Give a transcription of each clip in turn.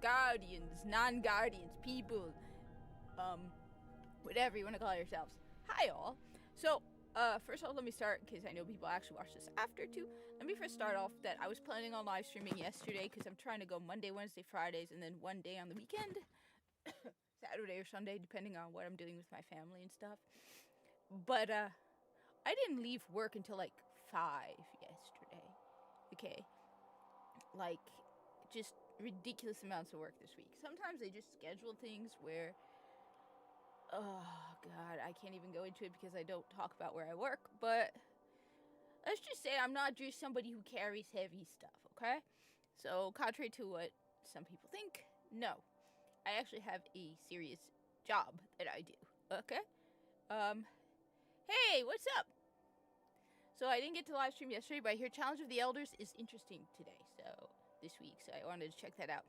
guardians, non-guardians, people, whatever you want to call yourselves. Hi all. So, first of all, let me start, because I know people actually watch this after too. Let me first start off that I was planning on live streaming yesterday, because I'm trying to go Monday, Wednesday, Fridays, and then one day on the weekend. Saturday or Sunday, depending on what I'm doing with my family and stuff. But, I didn't leave work until like 5 yesterday. Okay. Like, just ridiculous amounts of work this week. Sometimes they just schedule things where, oh god, I can't even go into it because I don't talk about where I work, but let's just say I'm not just somebody who carries heavy stuff, okay? So, contrary to what some people think, no. I actually have a serious job that I do, okay? Hey, what's up? So I didn't get to live stream yesterday, but I hear Challenge of the Elders is interesting today, so this week, so I wanted to check that out.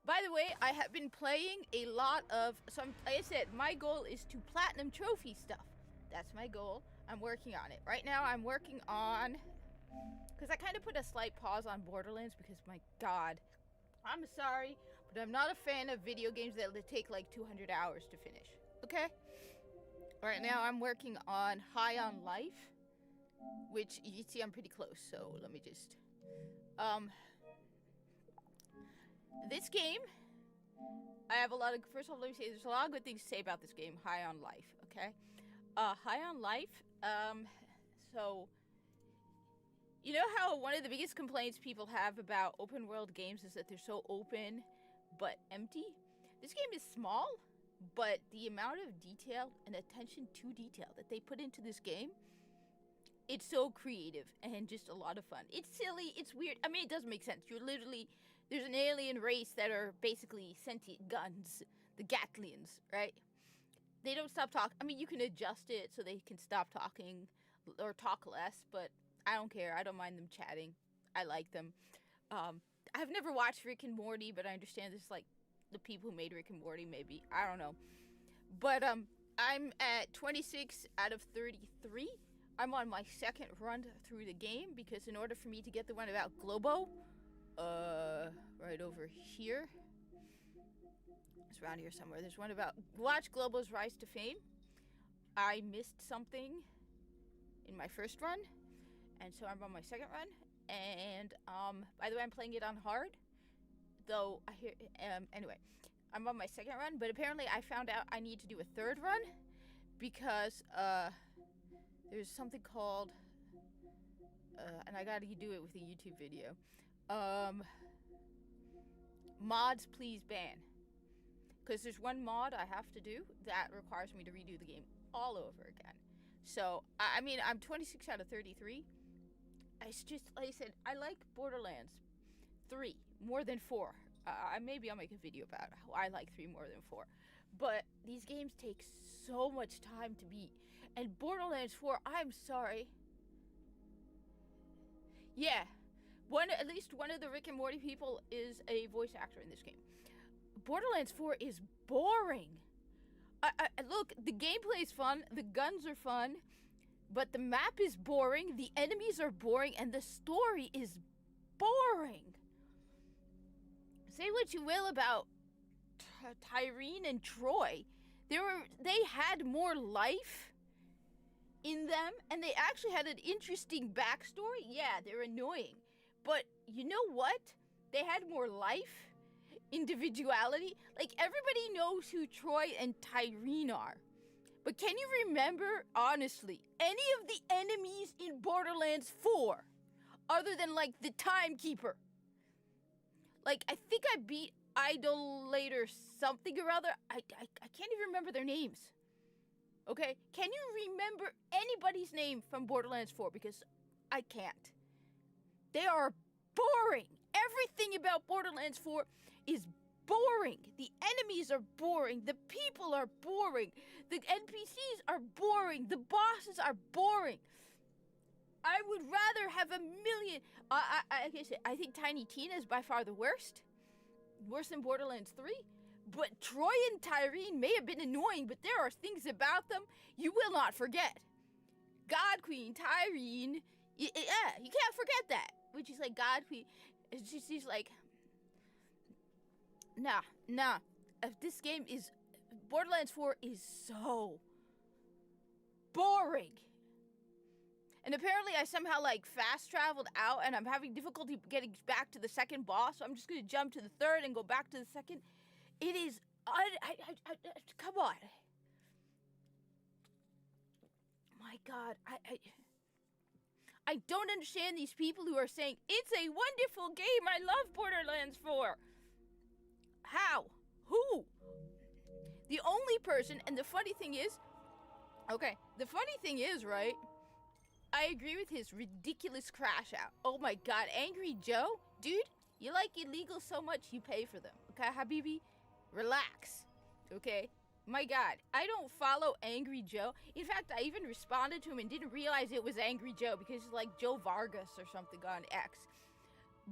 By the way, I have been playing a lot of, like I said, my goal is to platinum trophy stuff. That's my goal. I'm working on it. Right now, I'm working on, because I kind of put a slight pause on Borderlands because, my god, I'm sorry, but I'm not a fan of video games that take like 200 hours to finish, okay? Right now, I'm working on High on Life, which you see I'm pretty close, so let me just, this game, I have a lot of, first of all, let me say, there's a lot of good things to say about this game, High on Life, okay? High on Life, so, you know how one of the biggest complaints people have about open world games is that they're so open, but empty? This game is small, but the amount of detail and attention to detail that they put into this game, it's so creative and just a lot of fun. It's silly, it's weird. I mean, it doesn't make sense. You're literally, there's an alien race that are basically sentient guns, the Gatlians, right? They don't stop talking. I mean, you can adjust it so they can stop talking or talk less, but I don't care. I don't mind them chatting. I like them. I've never watched Rick and Morty, but I understand this is like the people who made Rick and Morty, maybe. I don't know. But I'm at 26 out of 33. I'm on my second run through the game because in order for me to get the one about Globo, right over here, it's around here somewhere. There's one about watch Globo's Rise to Fame. I missed something in my first run, and so I'm on my second run. And by the way, I'm playing it on hard, though I hear anyway. I'm on my second run, but apparently I found out I need to do a third run because there's something called and I gotta do it with a YouTube video. Mods please ban. Because there's one mod I have to do that requires me to redo the game all over again. So, I mean, I'm 26 out of 33. It's just, like I said, I like Borderlands 3 more than 4. Maybe I'll make a video about how I like 3 more than 4. But these games take so much time to beat. And Borderlands 4, I'm sorry. Yeah, at least one of the Rick and Morty people is a voice actor in this game. Borderlands 4 is boring. Look, the gameplay is fun, the guns are fun, but the map is boring, the enemies are boring, and the story is boring. Say what you will about Tyreen and Troy. They had more life in them, and they actually had an interesting backstory. Yeah, they're annoying, but you know what? They had more life, individuality. Like, everybody knows who Troy and Tyreen are. But can you remember, honestly, any of the enemies in Borderlands 4? Other than, like, the Timekeeper. Like, I think I beat Idolator something or other. I can't even remember their names. Okay? Can you remember anybody's name from Borderlands 4? Because I can't. They are boring. Everything about Borderlands 4 is boring. The enemies are boring. The people are boring. The NPCs are boring. The bosses are boring. I would rather have a million. I think Tiny Tina is by far the worst. Worse than Borderlands 3. But Troy and Tyreen may have been annoying, but there are things about them you will not forget. God Queen, Tyreen. Yeah, you can't forget that. Which is like God Queen. She's like, Nah. This game is... Borderlands 4 is so boring. And apparently I somehow, like, fast traveled out and I'm having difficulty getting back to the second boss, so I'm just gonna jump to the third and go back to the second. It is... come on. My God, I don't understand these people who are saying, it's a wonderful game, I love Borderlands 4. How? Who? The only person, and the funny thing is, right, I agree with his ridiculous crash out. Oh my God, Angry Joe? Dude, you like illegals so much you pay for them. Okay, Habibi? Relax. Okay? My God, I don't follow Angry Joe. In fact, I even responded to him and didn't realize it was Angry Joe because it's like Joe Vargas or something on X.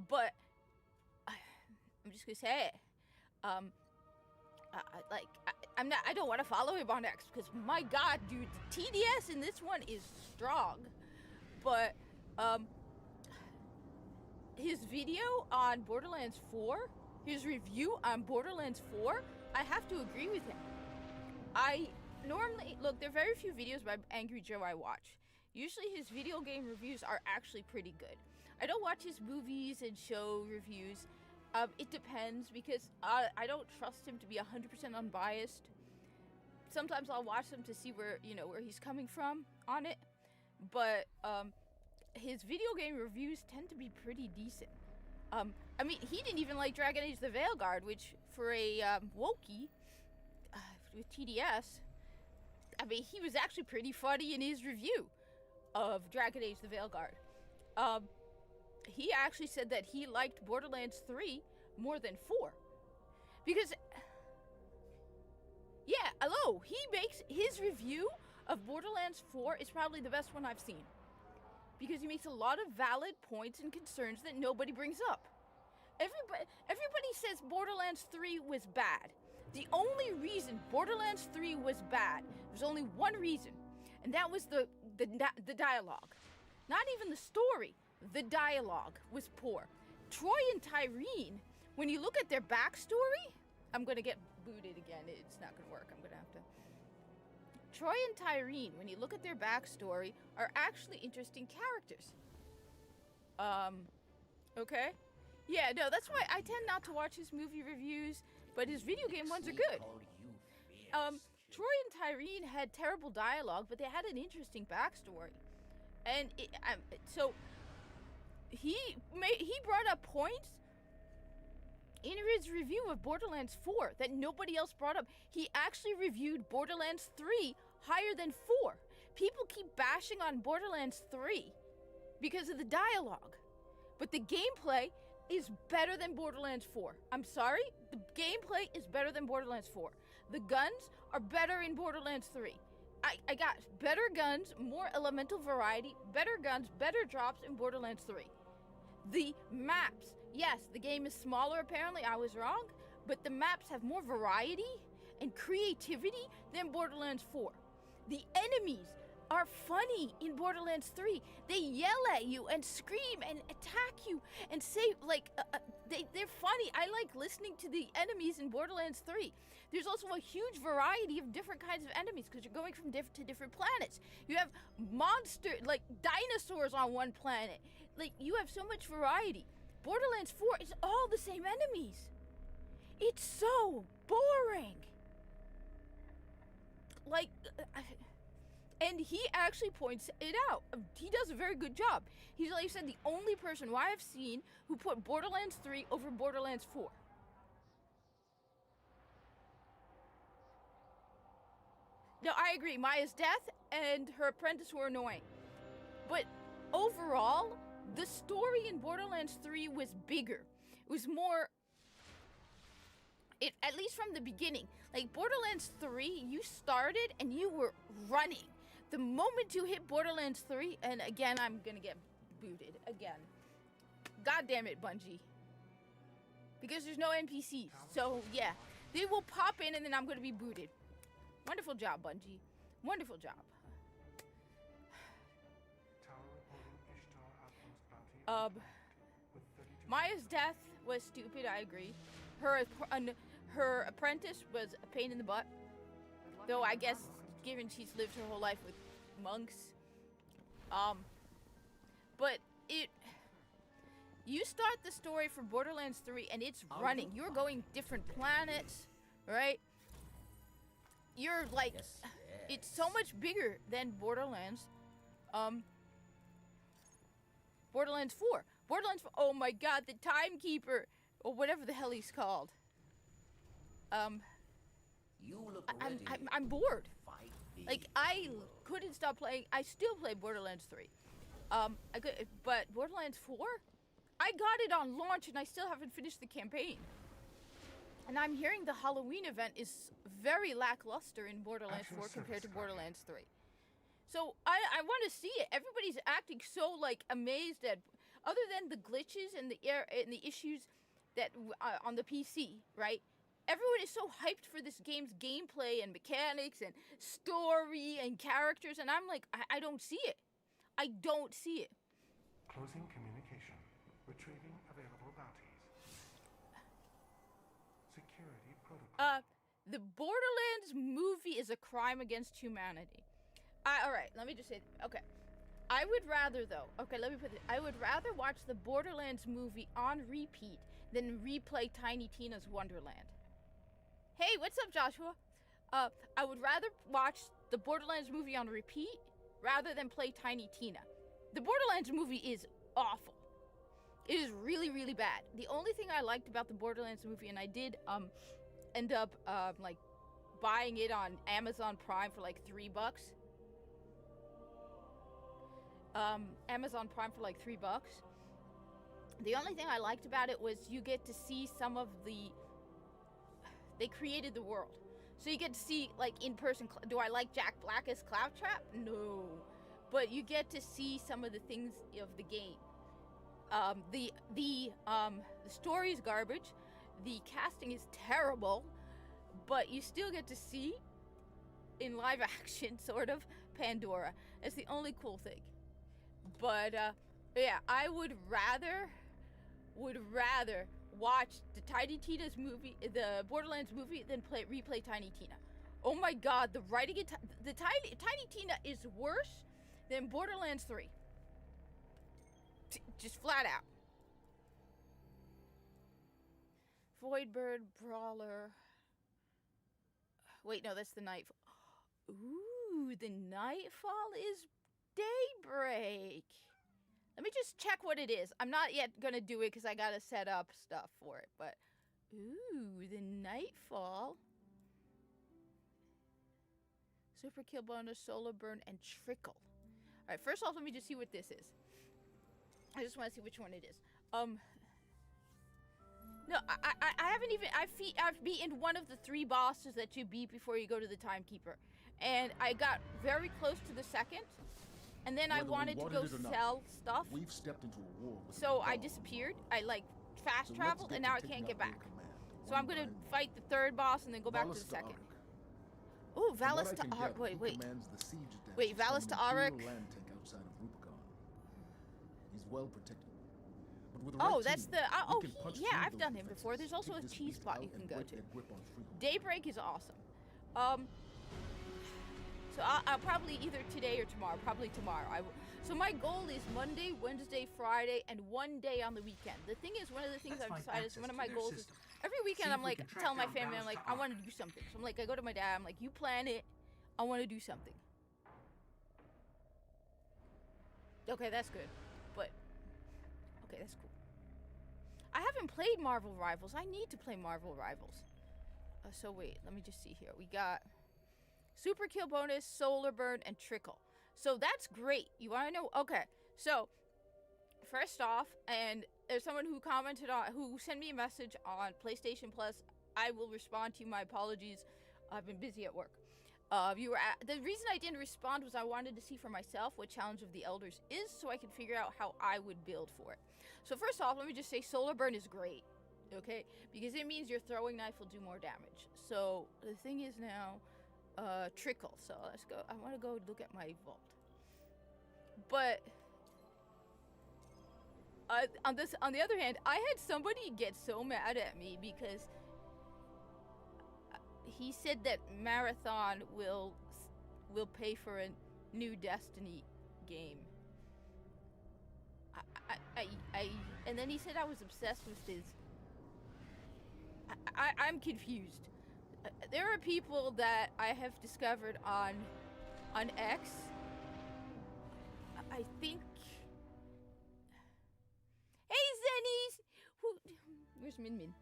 But I'm just gonna say it. I don't want to follow him on X because my God, dude, the TDS in this one is strong. But his video on Borderlands 4, his review on Borderlands 4, I have to agree with him. I normally, look, there are very few videos by Angry Joe I watch. Usually his video game reviews are actually pretty good. I don't watch his movies and show reviews. It depends because I don't trust him to be 100% unbiased. Sometimes I'll watch them to see where he's coming from on it. But his video game reviews tend to be pretty decent. I mean, he didn't even like Dragon Age the Veilguard, which for a Wookiee with TDS, I mean, he was actually pretty funny in his review of Dragon Age the Veilguard. He actually said that he liked Borderlands 3 more than 4. Because, yeah, hello, he makes his review of Borderlands 4 is probably the best one I've seen. Because he makes a lot of valid points and concerns that nobody brings up. Everybody says Borderlands 3 was bad. The only reason Borderlands 3 was bad, there's only one reason, and that was the dialogue. Not even the story. The dialogue was poor. Troy and Tyreen, when you look at their backstory, I'm gonna get booted again. It's not gonna work. I'm gonna have to. Troy and Tyreen, when you look at their backstory, are actually interesting characters. Okay? Yeah, no, that's why I tend not to watch his movie reviews, but his video game ones are good. Troy and Tyreen had terrible dialogue, but they had an interesting backstory. And so he brought up points in his review of Borderlands 4 that nobody else brought up. He actually reviewed Borderlands 3 higher than 4. People keep bashing on Borderlands 3 because of the dialogue, but the gameplay is better than Borderlands 4. I'm sorry, the gameplay is better than Borderlands 4. The guns are better in Borderlands 3. I got better guns, more elemental variety, better guns, better drops in Borderlands 3. The maps, yes, the game is smaller apparently, I was wrong, but the maps have more variety and creativity than Borderlands 4. The enemies are funny in Borderlands 3. They yell at you and scream and attack you and say, like, they're funny. I like listening to the enemies in Borderlands 3. There's also a huge variety of different kinds of enemies because you're going from different planets. You have like dinosaurs on one planet. Like, you have so much variety. Borderlands 4 is all the same enemies. It's so boring. Like, and he actually points it out. He does a very good job. He's like I said, the only person who I have seen who put Borderlands 3 over Borderlands 4. No, I agree. Maya's death and her apprentice were annoying. But overall, the story in Borderlands 3 was bigger. It was more... at least from the beginning. Like, Borderlands 3, you started and you were running. The moment you hit Borderlands 3, and again, I'm gonna get booted again. God damn it, Bungie. Because there's no NPCs. So, yeah. They will pop in and then I'm gonna be booted. Wonderful job, Bungie. Wonderful job. Maya's death was stupid, I agree. her apprentice was a pain in the butt. Though I guess, given she's lived her whole life with monks, but you start the story for Borderlands 3 and it's running. You're going different planets, right? You're like, it's so much bigger than Borderlands. Borderlands 4. Borderlands 4. Oh my god, the Timekeeper, or whatever the hell he's called. You look ready. I'm bored. Fight me. Like, I couldn't stop playing. I still play Borderlands 3. But Borderlands 4? I got it on launch and I still haven't finished the campaign. And I'm hearing the Halloween event is very lackluster in Borderlands 4 compared to Borderlands 3. So I want to see it. Everybody's acting so like amazed at, other than the glitches and the issues that on the PC, right? Everyone is so hyped for this game's gameplay and mechanics and story and characters, and I'm like, I don't see it. I don't see it. Closing communication. Retrieving available bounties. Security protocol. The Borderlands movie is a crime against humanity. Alright, let me just say, okay. I would rather though, okay, let me put it, I would rather watch the Borderlands movie on repeat than replay Tiny Tina's Wonderland. Hey, what's up, Joshua? I would rather watch the Borderlands movie on repeat rather than play Tiny Tina. The Borderlands movie is awful. It is really, really bad. The only thing I liked about the Borderlands movie, and I did end up like buying it on Amazon Prime for like $3. Amazon Prime for like $3. The only thing I liked about it was you get to see some of the. They created the world, so you get to see like in person. Do I like Jack Black as Claptrap? No, but you get to see some of the things of the game. The story is garbage. The casting is terrible, but you still get to see in live action sort of Pandora. That's the only cool thing. But yeah, I would rather watch the Tiny Tina's movie, the Borderlands movie, than replay Tiny Tina. Oh my god, the writing in the Tiny Tina is worse than Borderlands 3. Just flat out. Voidbird, Brawler. Wait, no, that's the Nightfall. Ooh, the Nightfall is Daybreak. Let me just check what it is. I'm not yet gonna do it because I gotta set up stuff for it, but ooh, the Nightfall. Super Kill Bonus, Solar Burn, and Trickle. Alright, first off, let me just see what this is. I just want to see which one it is. No, I haven't even, I've beaten one of the 3 bosses that you beat before you go to the Timekeeper. And I got very close to the second. And then I wanted to go sell stuff. We've stepped into a war with so I disappeared. I like fast traveled and now I can't get back. So I'm gonna fight the 3rd boss and then go back to the 2nd. Ooh, Valis to Arik. Wait. Wait, Valis to Arik. He's well protected. Oh, that's the. Oh, yeah, I've done him before. There's also a cheese spot you can go to. Daybreak is awesome. So I'll probably either today or tomorrow. Probably tomorrow. So my goal is Monday, Wednesday, Friday, and 1 day on the weekend. The thing is, one of the things I've decided is one of my goals is every weekend I'm like telling my family I'm like I want to do something. So I'm like I go to my dad. I'm like you plan it. I want to do something. Okay, that's good. But okay, that's cool. I haven't played Marvel Rivals. I need to play Marvel Rivals. So wait, let me just see here. We got Super Kill Bonus, Solar Burn, and Trickle. So that's great. You want to know? Okay. So first off, and there's someone who commented on, who sent me a message on PlayStation Plus. I will respond to you. My apologies. I've been busy at work. The reason I didn't respond was I wanted to see for myself what Challenge of the Elders is so I could figure out how I would build for it. So first off, let me just say Solar Burn is great, okay? Because it means your throwing knife will do more damage. So the thing is now, Trickle. So let's go. I want to go look at my vault. But On the other hand, I had somebody get so mad at me because he said that Marathon will pay for a new Destiny game. And then he said I was obsessed with his. I'm confused. There are people that I have discovered on X. I think. Hey, Zennies! Where's Min Min?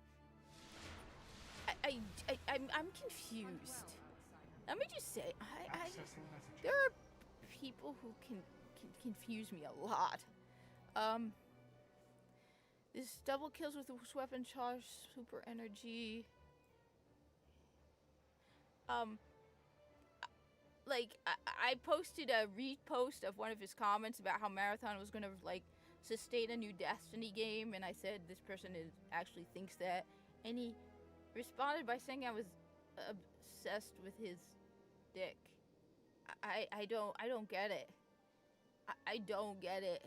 I'm confused. Let me just say, Accessing messages. there are people who can confuse me a lot. This double kills with this weapon charge, super energy. Like I posted a repost of one of his comments about how Marathon was gonna like sustain a new Destiny game, and I said this person actually thinks that, and he responded by saying I was obsessed with his dick. I don't get it. I don't get it.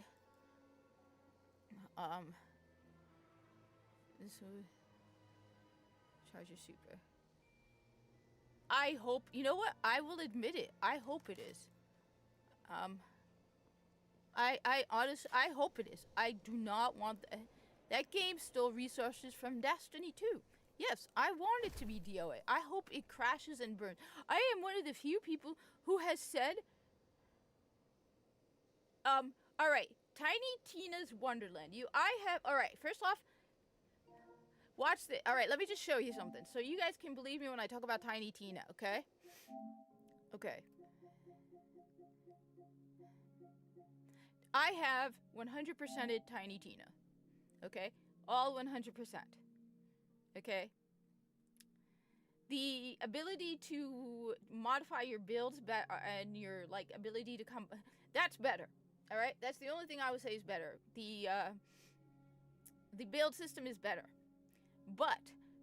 This will charge your super. I hope, you know what? I will admit it. I hope it is. I honestly, I hope it is. I do not want that game stole resources from Destiny 2. Yes, I want it to be DOA. I hope it crashes and burns. I am one of the few people who has said, all right, Tiny Tina's Wonderland. All right, first off, watch this. All right, let me just show you something. So you guys can believe me when I talk about Tiny Tina, okay? Okay. I have 100%ed Tiny Tina. Okay? All 100%. Okay? The ability to modify your builds and your like ability to come, that's better. All right? That's the only thing I would say is better. The build system is better. But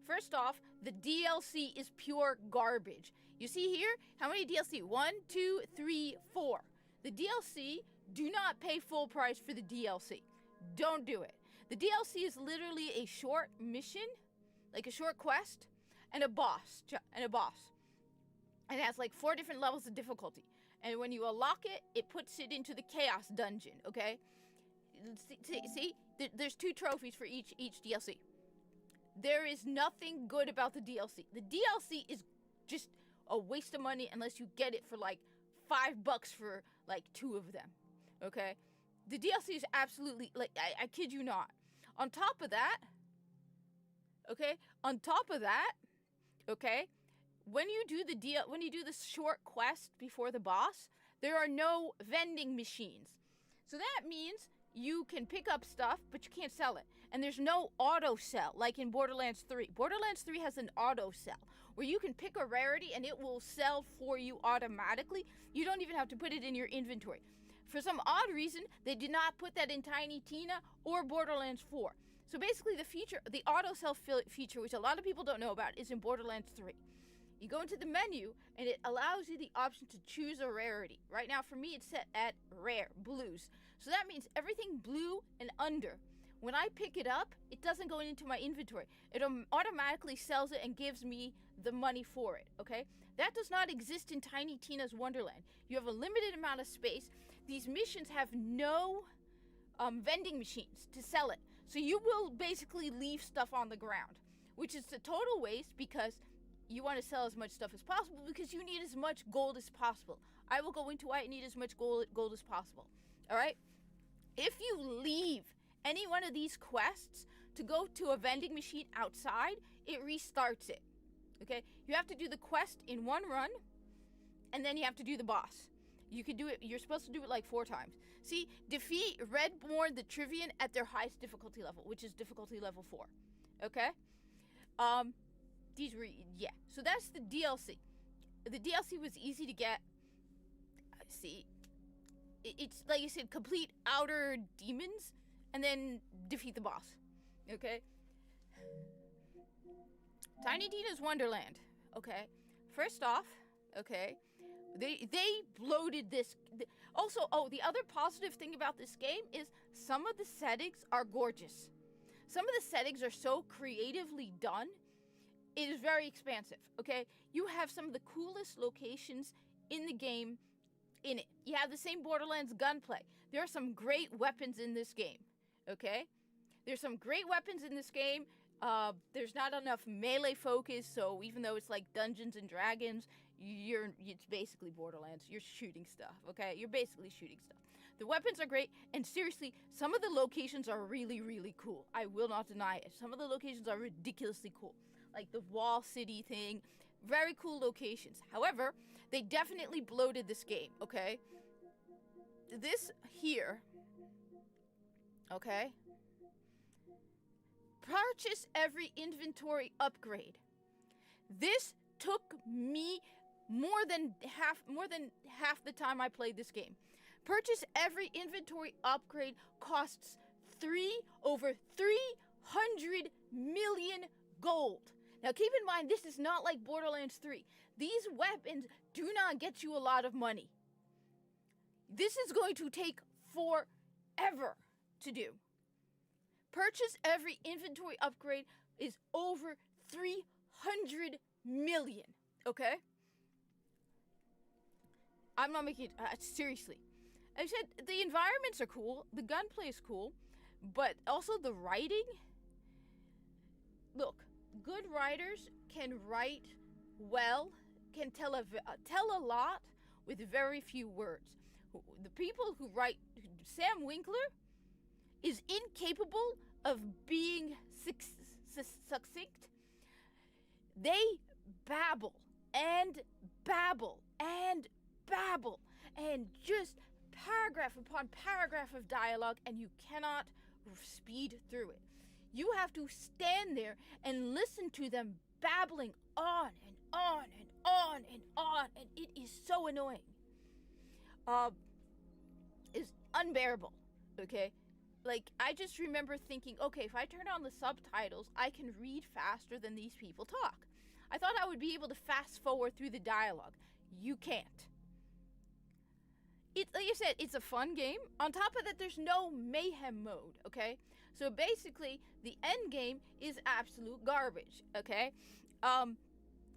first off, the DLC is pure garbage. You see here? How many DLC? 1, 2, 3, 4. The DLC, do not pay full price for the DLC. Don't do it. The DLC is literally a short mission, like a short quest, and a boss. And it has like 4 different levels of difficulty. And when you unlock it, it puts it into the Chaos Dungeon, okay? See? There's 2 trophies for each DLC. There is nothing good about the DLC. The DLC is just a waste of money unless you get it for like $5 for like 2 of them. Okay? The DLC is absolutely like I kid you not. On top of that, when you do the short quest before the boss, there are no vending machines. So that means you can pick up stuff, but you can't sell it. And there's no auto sell like in Borderlands 3. Borderlands 3 has an auto sell where you can pick a rarity and it will sell for you automatically. You don't even have to put it in your inventory. For some odd reason, they did not put that in Tiny Tina or Borderlands 4. So basically the auto sell feature, which a lot of people don't know about, is in Borderlands 3. You go into the menu and it allows you the option to choose a rarity. Right now for me it's set at rare, blues. So that means everything blue and under. When I pick it up, it doesn't go into my inventory. It automatically sells it and gives me the money for it, okay? That does not exist in Tiny Tina's Wonderland. You have a limited amount of space. These missions have no vending machines to sell it. So you will basically leave stuff on the ground, which is a total waste because you want to sell as much stuff as possible because you need as much gold as possible. I will go into why I need as much gold as possible, all right? If you leave any one of these quests to go to a vending machine outside, it restarts it, okay? You have to do the quest in one run, and then you have to do the boss. You can do it, you're supposed to do it like 4 times. See, defeat Redborn the Trivian at their highest difficulty level, which is difficulty level 4, okay? So that's the DLC. The DLC was easy to get. See, it's like I said, complete outer demons, and then defeat the boss, okay? Tiny Tina's Wonderland, okay? First off, okay, They bloated this. Also, the other positive thing about this game is some of the settings are gorgeous. Some of the settings are so creatively done. It is very expansive, okay? You have some of the coolest locations in the game in it. You have the same Borderlands gunplay. There are some great weapons in this game, okay? There's some great weapons in this game. There's not enough melee focus, so even though it's like Dungeons and Dragons, it's basically Borderlands. You're shooting stuff, okay? You're basically shooting stuff. The weapons are great, and seriously, some of the locations are really, really cool. I will not deny it. Some of the locations are ridiculously cool. Like the Wall City thing. Very cool locations. However, they definitely bloated this game, okay? This here, okay? Purchase every inventory upgrade. This took me more than half the time I played this game. Purchase every inventory upgrade costs over 300 million gold. Now keep in mind, this is not like Borderlands 3. These weapons do not get you a lot of money. This is going to take forever to do. Purchase every inventory upgrade is over 300 million, okay? I'm not making it, seriously. I said the environments are cool, the gunplay is cool, but also the writing. Look, good writers can write well, can tell a lot with very few words. The people who write, Sam Winkler is incapable of being succinct. They babble and babble and babble and just paragraph upon paragraph of dialogue, and you cannot speed through it. You have to stand there and listen to them babbling on and on and on and on, and it is so annoying. It's unbearable, okay? Like, I just remember thinking, okay, if I turn on the subtitles, I can read faster than these people talk. I thought I would be able to fast forward through the dialogue. You can't. Like I said, it's a fun game. On top of that, there's no mayhem mode, okay? So basically, the end game is absolute garbage, okay?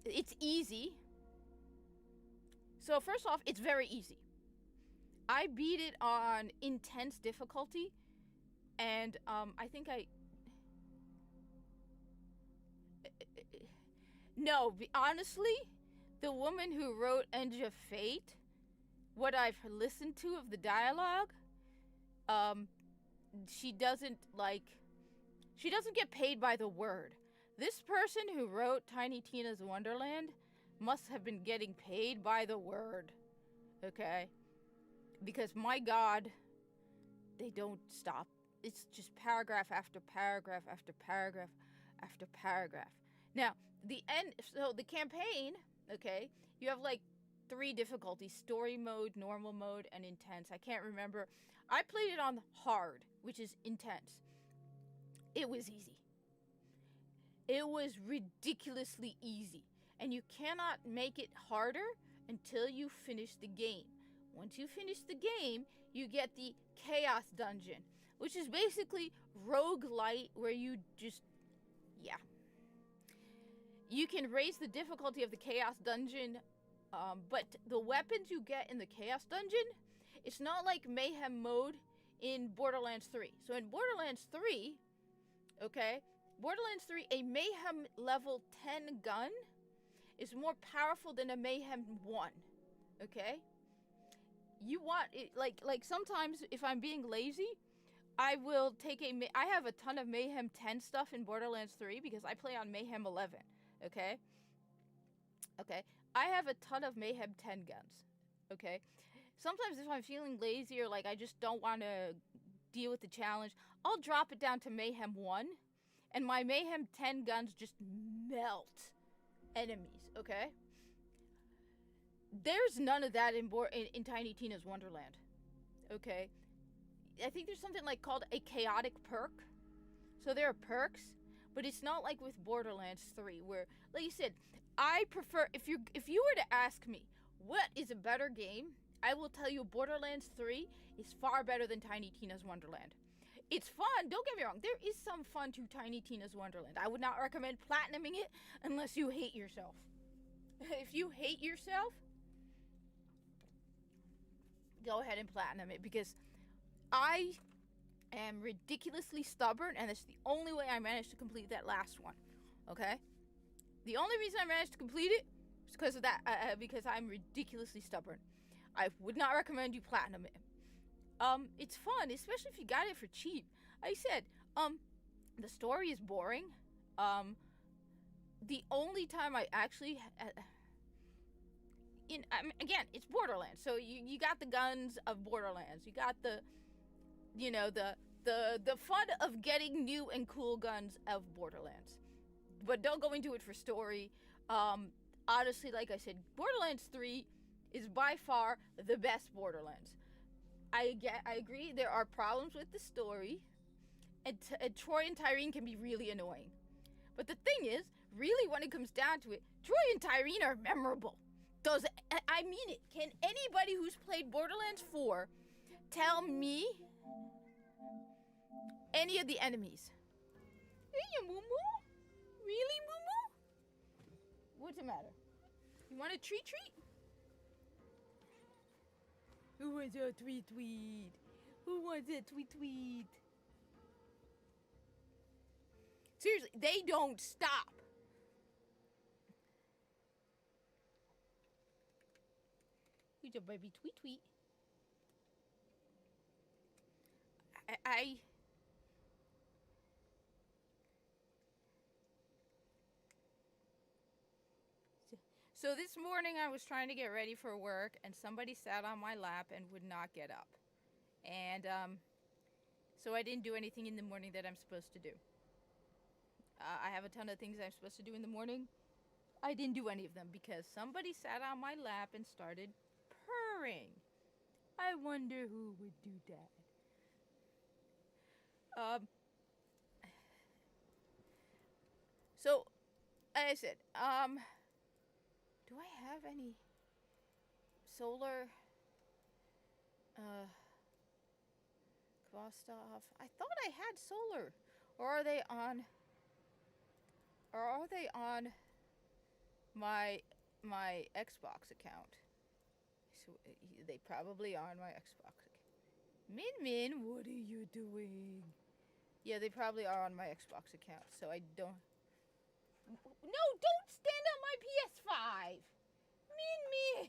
It's easy. So first off, it's very easy. I beat it on intense difficulty, and I think no, honestly, the woman who wrote End of Fate, what I've listened to of the dialogue, she doesn't get paid by the word. This person who wrote Tiny Tina's Wonderland must have been getting paid by the word, okay? Because my God, they don't stop. It's just paragraph after paragraph after paragraph after paragraph. Now, the campaign, okay, you have like 3 difficulties: story mode, normal mode, and intense. I can't remember. I played it on hard, which is intense. It was easy. It was ridiculously easy. And you cannot make it harder until you finish the game. Once you finish the game, you get the Chaos Dungeon, which is basically roguelite, where you just, you can raise the difficulty of the Chaos Dungeon, but the weapons you get in the Chaos Dungeon, it's not like Mayhem mode in Borderlands 3. So in Borderlands 3, okay, Borderlands 3, a Mayhem level 10 gun is more powerful than a Mayhem 1, okay? You want it, like sometimes if I'm being lazy, I will take I have a ton of Mayhem 10 stuff in Borderlands 3 because I play on Mayhem 11, okay? Okay, I have a ton of Mayhem 10 guns, okay? Sometimes if I'm feeling lazy or like I just don't want to deal with the challenge, I'll drop it down to Mayhem 1, and my Mayhem 10 guns just melt enemies, okay? There's none of that in Tiny Tina's Wonderland, okay? I think there's something like called a chaotic perk. So there are perks, but it's not like with Borderlands 3 where, like you said, I prefer, if you were to ask me, what is a better game? I will tell you, Borderlands 3 is far better than Tiny Tina's Wonderland. It's fun, don't get me wrong. There is some fun to Tiny Tina's Wonderland. I would not recommend platinuming it unless you hate yourself. If you hate yourself, go ahead and platinum it, because I am ridiculously stubborn, and it's the only way I managed to complete that last one. Okay? The only reason I managed to complete it is because of that, because I'm ridiculously stubborn. I would not recommend you platinum it. It's fun, especially if you got it for cheap. Like I said, the story is boring. The only time I actually, again, it's Borderlands, so you got the guns of Borderlands. You got the, you know, the fun of getting new and cool guns of Borderlands. But don't go into it for story. Honestly, like I said, Borderlands 3 is by far the best Borderlands. I agree, there are problems with the story, and Troy and Tyreen can be really annoying. But the thing is, really when it comes down to it, Troy and Tyreen are memorable. I mean it. Can anybody who's played Borderlands 4 tell me any of the enemies? Hey, Moo Moo? Really, Moo Moo? What's the matter? You want a treat? Who wants a tweet? Who wants a tweet? Seriously, they don't stop. Who's a baby tweet? So this morning I was trying to get ready for work, and somebody sat on my lap and would not get up. And so I didn't do anything in the morning that I'm supposed to do. I have a ton of things I'm supposed to do in the morning. I didn't do any of them because somebody sat on my lap and started purring. I wonder who would do that. So, like I said, do I have any solar Kvostov? I thought I had solar. Or are they on my Xbox account? So they probably are on my Xbox account. Min, what are you doing? Yeah, they probably are on my Xbox account, so I don't... No, don't stand on my PS5!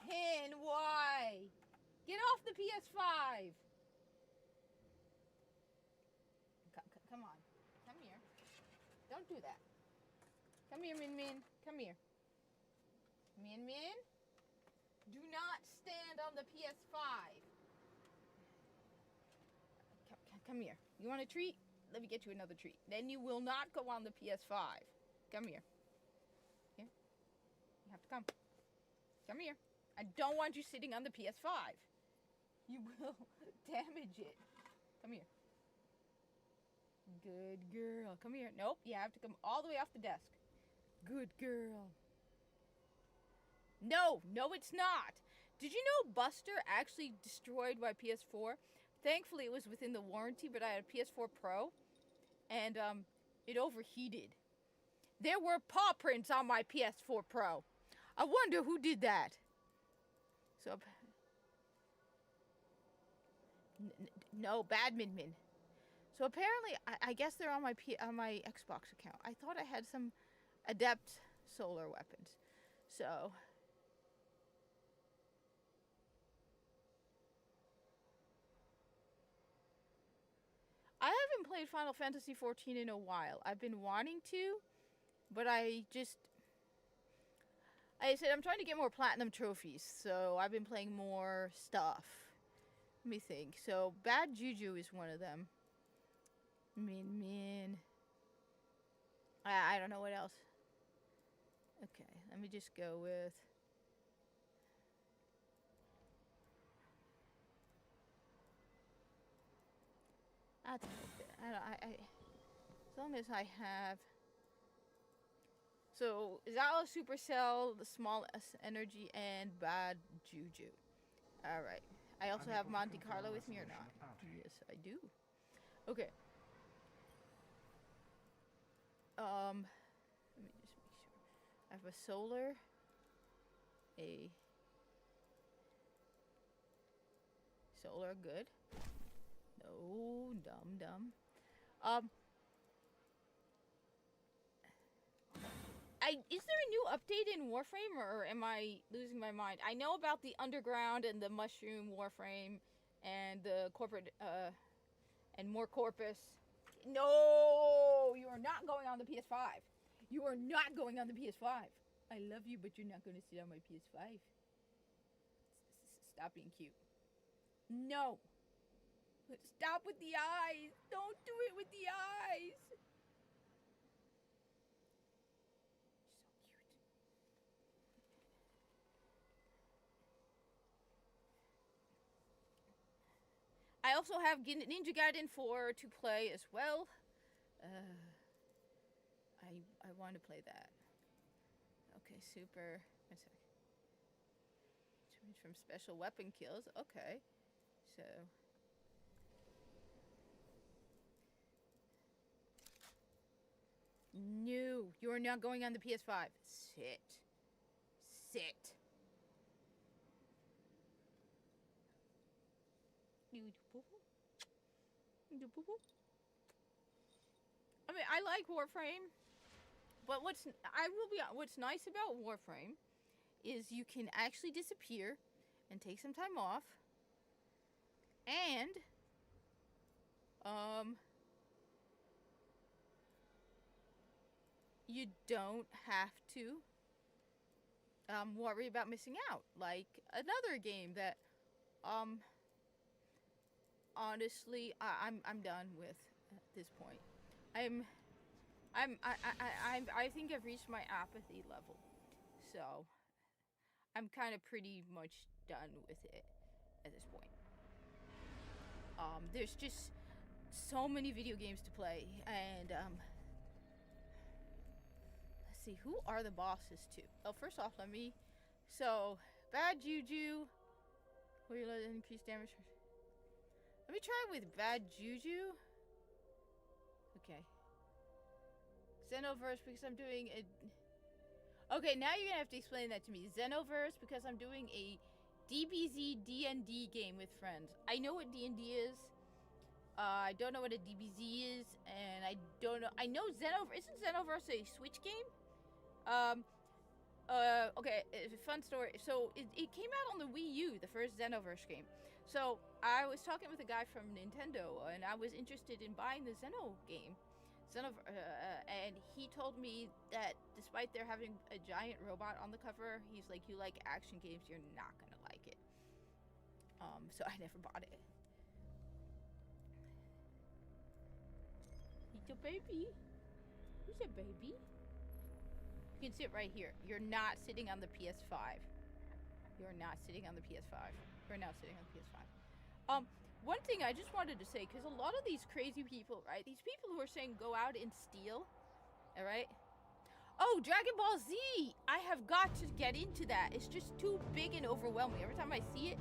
Min, why? Get off the PS5! Come on. Come here. Don't do that. Come here, Min. Come here. Min. Do not stand on the PS5. Come here. You want a treat? Let me get you another treat. Then you will not go on the PS5. Come here. Here. You have to come. Come here. I don't want you sitting on the PS5. You will damage it. Come here. Good girl. Come here. Nope, you have to come all the way off the desk. Good girl. No, it's not. Did you know Buster actually destroyed my PS4? Thankfully, it was within the warranty, but I had a PS4 Pro, and it overheated. There were paw prints on my PS4 Pro. I wonder who did that. So, no, badminton. So apparently, I guess they're on my Xbox account. I thought I had some adept solar weapons. So I haven't played Final Fantasy XIV in a while. I've been wanting to, but I said I'm trying to get more platinum trophies, so I've been playing more stuff. Let me think. So Bad Juju is one of them. Min. I don't know what else. Okay, let me just go with... As long as I have... So, Zala, Supercell, the Small S Energy, and Bad Juju. Alright. I also have Monte Carlo with me or not? Yes, I do. Okay. Let me just make sure. I have a solar, good. No, dumb. Is there a new update in Warframe, or am I losing my mind? I know about the Underground and the Mushroom Warframe and the corporate, and more Corpus. No, you are not going on the PS5. You are not going on the PS5. I love you, but you're not going to sit on my PS5. Stop being cute. No. Stop with the eyes. Don't do it with the eyes. I also have Ninja Gaiden 4 to play as well. I want to play that. Okay, super. One sec. Change from special weapon kills. Okay, so. No, you are not going on the PS5. Sit. I mean, I like Warframe, but what's nice about Warframe is you can actually disappear and take some time off, and you don't have to worry about missing out, like another game that honestly I'm done with at this point. I think I've reached my apathy level, so I'm kind of pretty much done with it at this point. There's just so many video games to play, and let's see, who are the bosses too? Oh, first off, so Bad Juju, will you let it increase damage? Let me try with Bad Juju. Okay. Xenoverse, because I'm doing a... Okay, now you're gonna have to explain that to me. Xenoverse, because I'm doing a DBZ D&D game with friends. I know what D&D is. I don't know what a DBZ is, and I don't know... I know Xenoverse... Isn't Xenoverse a Switch game? Okay, it's a fun story. So, it came out on the Wii U, the first Xenoverse game. So, I was talking with a guy from Nintendo, and I was interested in buying the Xeno game. And he told me that despite there having a giant robot on the cover, he's like, you like action games, you're not gonna like it. So I never bought it. He's a baby. Who's a baby? You can sit right here. You're not sitting on the PS5. You're not sitting on the PS5. You're not sitting on the PS5. One thing I just wanted to say, because a lot of these crazy people, right? These people who are saying go out and steal, all right? Oh, Dragon Ball Z! I have got to get into that. It's just too big and overwhelming. Every time I see it,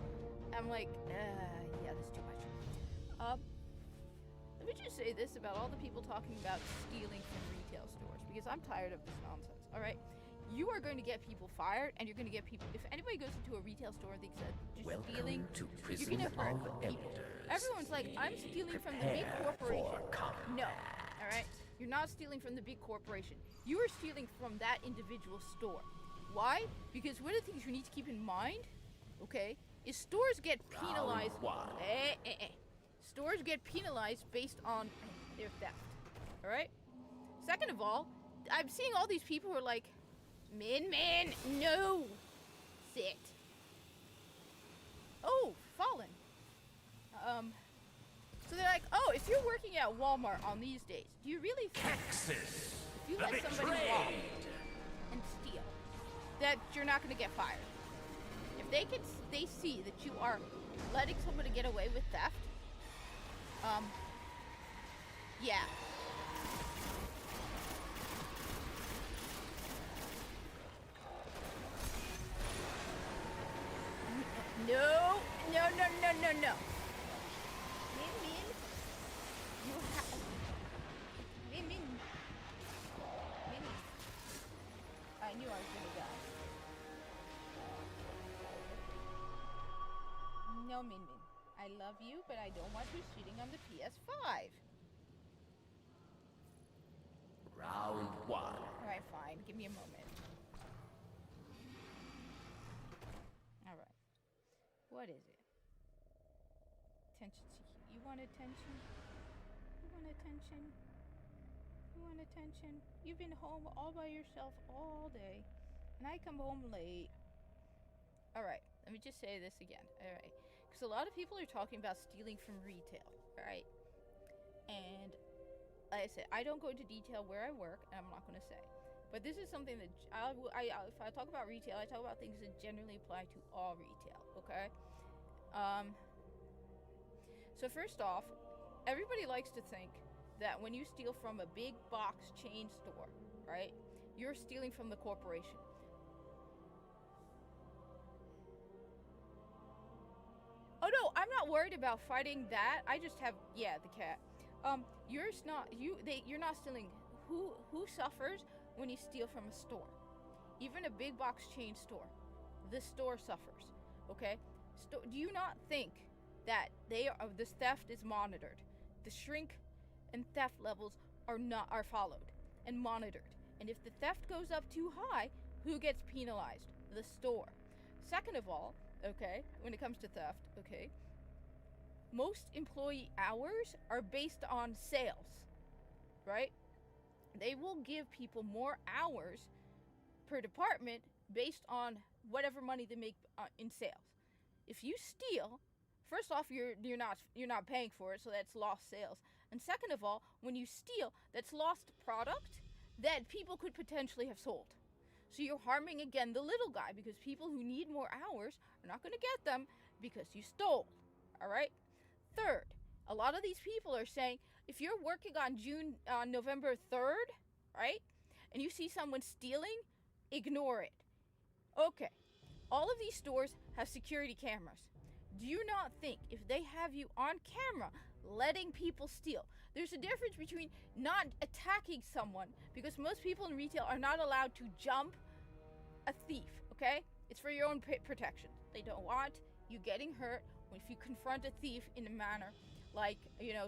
I'm like, yeah, that's too much. Let me just say this about all the people talking about stealing from retail stores, because I'm tired of this nonsense, all right? You are going to get people fired, and you're going to get people... If anybody goes into a retail store and thinks that just stealing... You're going to hurt people. Everyone's like, I'm stealing from the big corporation. No, all right? You're not stealing from the big corporation. You are stealing from that individual store. Why? Because one of the things you need to keep in mind, okay, is stores get penalized... Stores get penalized based on their theft, all right? Second of all, I'm seeing all these people who are like, Min, no! Sit. Oh, Fallen. So they're like, oh, if you're working at Walmart on these days, do you really think Texas, if you let somebody rob and steal, that you're not going to get fired? If they see that you are letting somebody get away with theft, yeah. no. Min Min, you have. Min Min. Min Min. I knew I was gonna die. No, Min Min. I love you, but I don't want you shooting on the PS5. Round one. Alright, fine. Give me a moment. Alright. What is it? Attention seeking. You want attention? You want attention? You want attention? You've been home all by yourself all day. And I come home late. Alright. Let me just say this again. Alright. Because a lot of people are talking about stealing from retail. Alright. And like I said, I don't go into detail where I work, and I'm not going to say. But this is something that if I talk about retail, I talk about things that generally apply to all retail, okay? So first off, everybody likes to think that when you steal from a big box chain store, right, you're stealing from the corporation. Oh no, I'm not worried about fighting that. I just have, yeah, the cat. You're not stealing. Who suffers when you steal from a store? Even a big box chain store. The store suffers. Okay? Do you not think that this theft is monitored? The shrink and theft levels are followed and monitored. And if the theft goes up too high, who gets penalized? The store. Second of all, okay, when it comes to theft, okay, most employee hours are based on sales, right? They will give people more hours per department based on whatever money they make in sales. If you steal, first off, you're not paying for it, so that's lost sales. And second of all, when you steal, that's lost product that people could potentially have sold. So you're harming again the little guy, because people who need more hours are not going to get them because you stole. All right? Third, a lot of these people are saying, if you're working on November 3rd, right, and you see someone stealing, ignore it. Okay, all of these stores have security cameras. Do you not think if they have you on camera letting people steal, there's a difference between not attacking someone, because most people in retail are not allowed to jump a thief, okay? It's for your own protection. They don't want you getting hurt if you confront a thief in a manner like,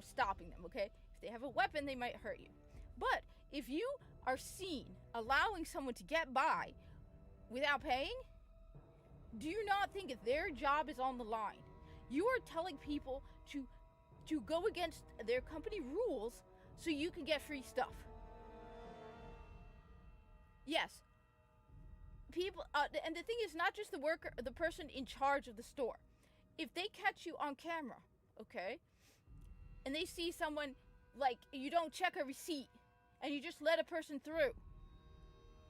stopping them, okay? If they have a weapon, they might hurt you. But if you are seen allowing someone to get by without paying, do you not think if their job is on the line, you are telling people to go against their company rules so you can get free stuff? Yes. People, and the thing is, not just the person in charge of the store. If they catch you on camera, okay, and they see someone, like, you don't check a receipt and you just let a person through,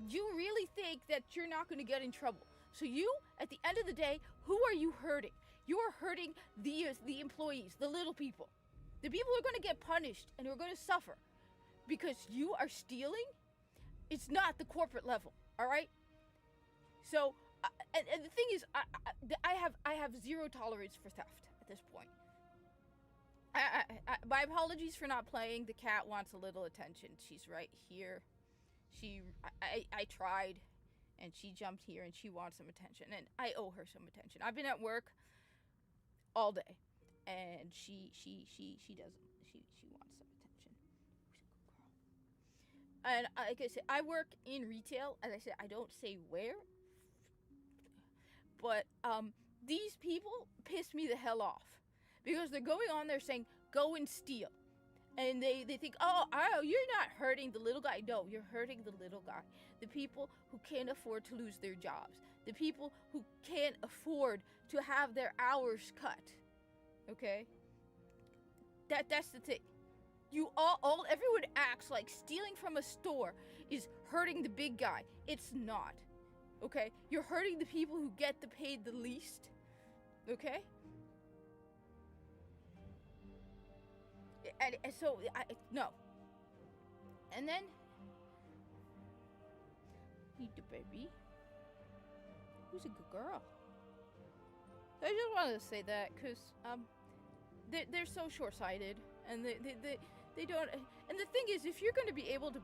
you really think that you're not going to get in trouble. So you, at the end of the day, who are you hurting? You are hurting the employees, the little people. The people who are going to get punished and who are going to suffer because you are stealing. It's not the corporate level, all right? So, and the thing is, I have zero tolerance for theft at this point. My apologies for not playing. The cat wants a little attention. She's right here. I tried, and she jumped here, and she wants some attention, and I owe her some attention. I've been at work all day, and she doesn't. She wants some attention. Who's a good girl? And like I said, I work in retail. As I said, I don't say where. But these people piss me the hell off, because they're going on there saying, go and steal. And they think, oh, you're not hurting the little guy. No, you're hurting the little guy. The people who can't afford to lose their jobs. The people who can't afford to have their hours cut. Okay? That's the thing. Everyone acts like stealing from a store is hurting the big guy. It's not. Okay? You're hurting the people who get paid the least. Okay? And so, no. And then, need the baby. Who's a good girl? I just wanted to say that because they're so short-sighted, and they don't. And the thing is, if you're going to be able to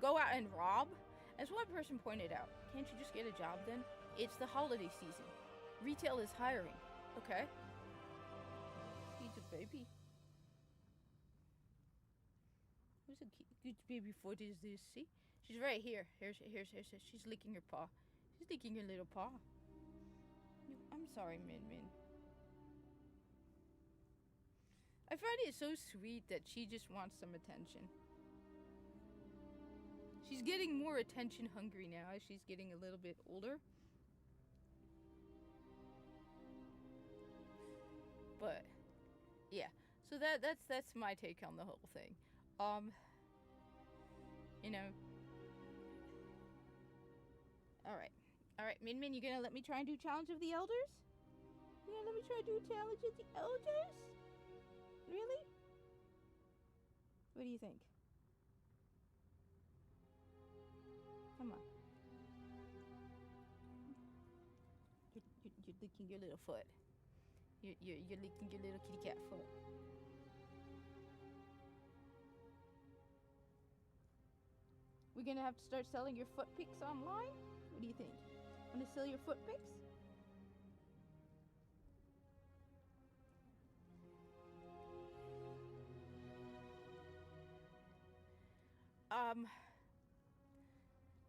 go out and rob, as one person pointed out, can't you just get a job then? It's the holiday season. Retail is hiring. Okay. He's a baby. Who's a good baby foot is this? See, she's right here. Here's. She's licking her paw. She's licking her little paw. I'm sorry, Min Min. I find it so sweet that she just wants some attention. She's getting more attention hungry now as she's getting a little bit older. But yeah, so that's my take on the whole thing. You know. All right, Min Min, you gonna let me try and do Challenge of the Elders? You gonna let me try and do Challenge of the Elders? Really? What do you think? Come on. You're licking your little foot. You're licking your little kitty cat foot. We're gonna have to start selling your foot pics online? What do you think? Wanna sell your foot pics?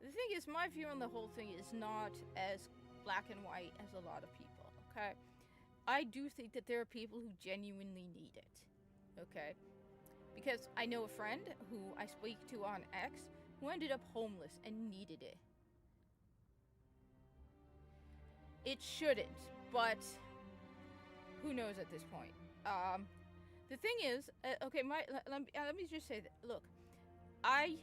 The thing is, my view on the whole thing is not as black and white as a lot of people, okay? I do think that there are people who genuinely need it, okay? Because I know a friend who I speak to on X who ended up homeless and needed it. It shouldn't, but who knows at this point? The thing is, okay, let me just say that. Look, I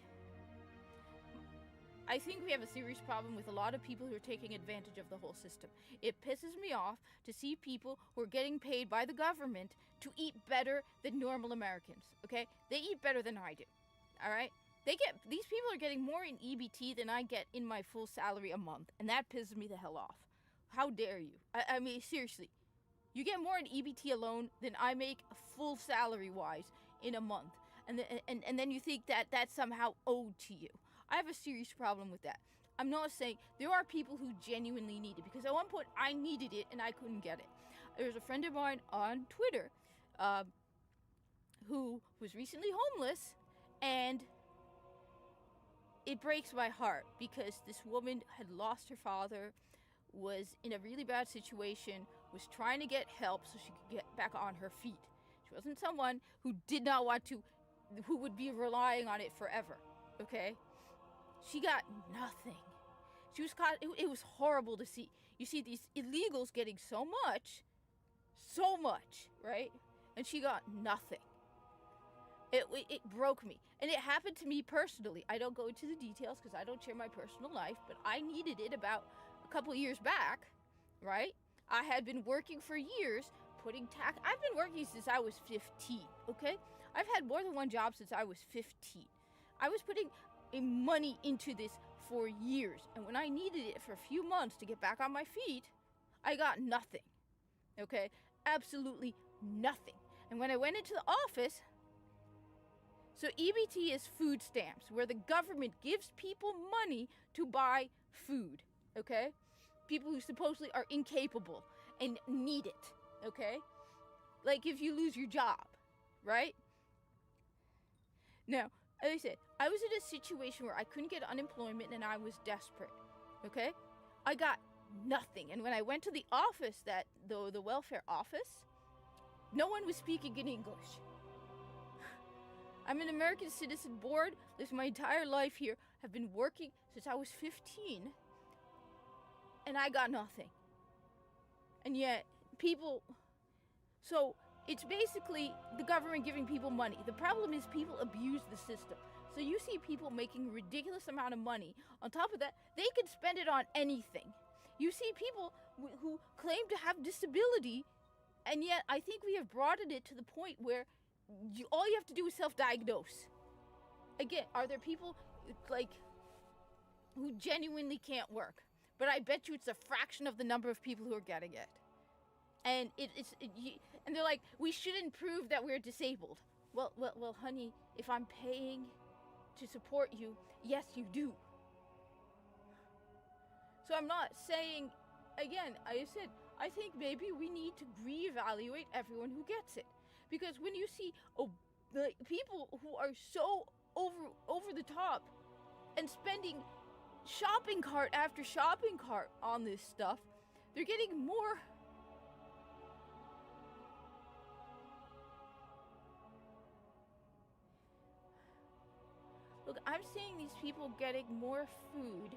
think we have a serious problem with a lot of people who are taking advantage of the whole system. It pisses me off to see people who are getting paid by the government to eat better than normal Americans, okay? They eat better than I do, all right? These people are getting more in EBT than I get in my full salary a month, and that pisses me the hell off. How dare you? I mean, seriously. You get more in EBT alone than I make full salary-wise in a month. And then you think that that's somehow owed to you. I have a serious problem with that. I'm not saying there are people who genuinely need it, because at one point I needed it and I couldn't get it. There's a friend of mine on Twitter who was recently homeless, and it breaks my heart because this woman had lost her father, was in a really bad situation, was trying to get help so she could get back on her feet. She wasn't someone who did not want to, who would be relying on it forever, okay? She got nothing. She was caught, it was horrible to see. You see these illegals getting so much, right? And she got nothing. It broke me. And it happened to me personally. I don't go into the details because I don't share my personal life, but I needed it about a couple years back, right? I had been working for years, putting tax. I've been working since I was 15, okay? I've had more than one job since I was 15. I was putting money into this for years, and when I needed it for a few months to get back on my feet, I got nothing, okay? Absolutely nothing. And when I went into the office, so EBT is food stamps, where the government gives people money to buy food, okay? People who supposedly are incapable and need it, okay? Like if you lose your job, right? Now, as I said, I was in a situation where I couldn't get unemployment and I was desperate, okay? I got nothing. And when I went to the office, the welfare office, no one was speaking in English. I'm an American citizen, bored, lived my entire life here, have been working since I was 15, and I got nothing. And yet, so it's basically the government giving people money. The problem is people abuse the system. So you see people making a ridiculous amount of money. On top of that, they can spend it on anything. You see people who claim to have disability, and yet I think we have broadened it to the point where all you have to do is self-diagnose. Again, are there people like who genuinely can't work? But I bet you it's a fraction of the number of people who are getting it. and and they're like, we shouldn't prove that we're disabled. Well, honey, if I'm paying to support you, yes, you do. So I'm not saying, again, I said, I think maybe we need to reevaluate everyone who gets it. Because when you see the people who are so over the top and spending shopping cart after shopping cart on this stuff, they're getting more. Look, I'm seeing these people getting more food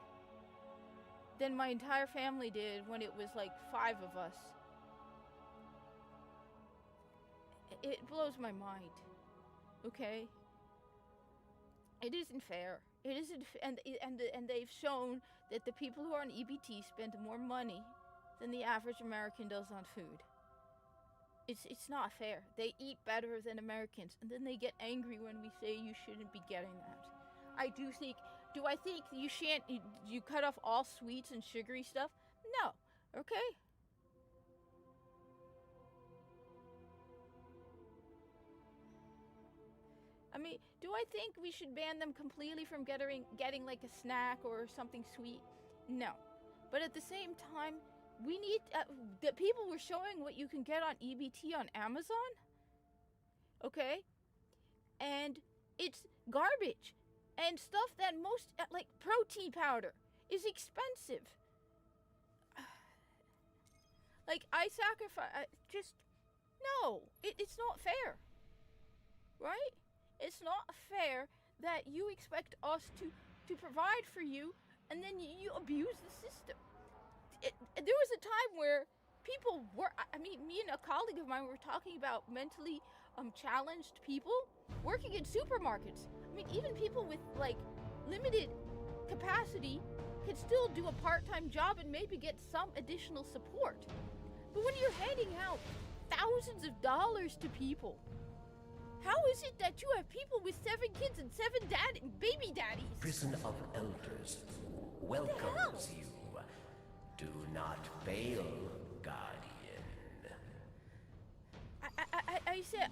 than my entire family did when it was like 5 of us. It blows my mind. Okay? It isn't fair. It isn't, and they've shown that the people who are on EBT spend more money than the average American does on food. It's not fair. They eat better than Americans, and then they get angry when we say you shouldn't be getting that. I do I think you cut off all sweets and sugary stuff? No. Okay? I mean, do I think we should ban them completely from getting like a snack or something sweet? No. But at the same time, we need the people were showing what you can get on EBT on Amazon. Okay? And it's garbage. And stuff that most, like protein powder, is expensive. Like, I sacrifice, no, it's not fair. Right? It's not fair that you expect us to provide for you, and then you abuse the system. There was a time where people were, me and a colleague of mine were talking about mentally challenged people working in supermarkets. I mean, even people with, like, limited capacity can still do a part-time job and maybe get some additional support. But when you're handing out thousands of dollars to people, how is it that you have people with 7 kids and 7 baby daddies? Prison of Elders welcomes you. Do not fail, Guardian. I said,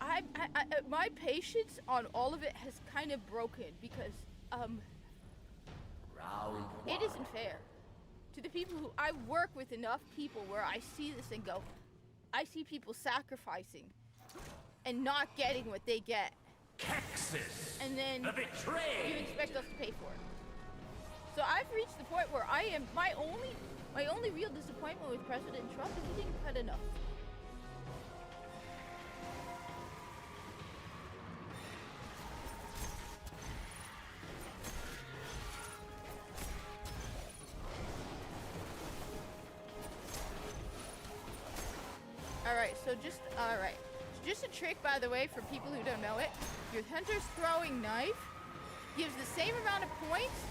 my patience on all of it has kind of broken because, Round 1. it isn't fair to the people who, I work with enough people where I see this and go, I see people sacrificing and not getting what they get. Caxus, And then the betrayed. you expect us to pay for it. So I've reached the point where I am, my only real disappointment with President Trump is he didn't cut enough. Alright. Just a trick, by the way, for people who don't know it. Your Hunter's Throwing Knife gives the same amount of points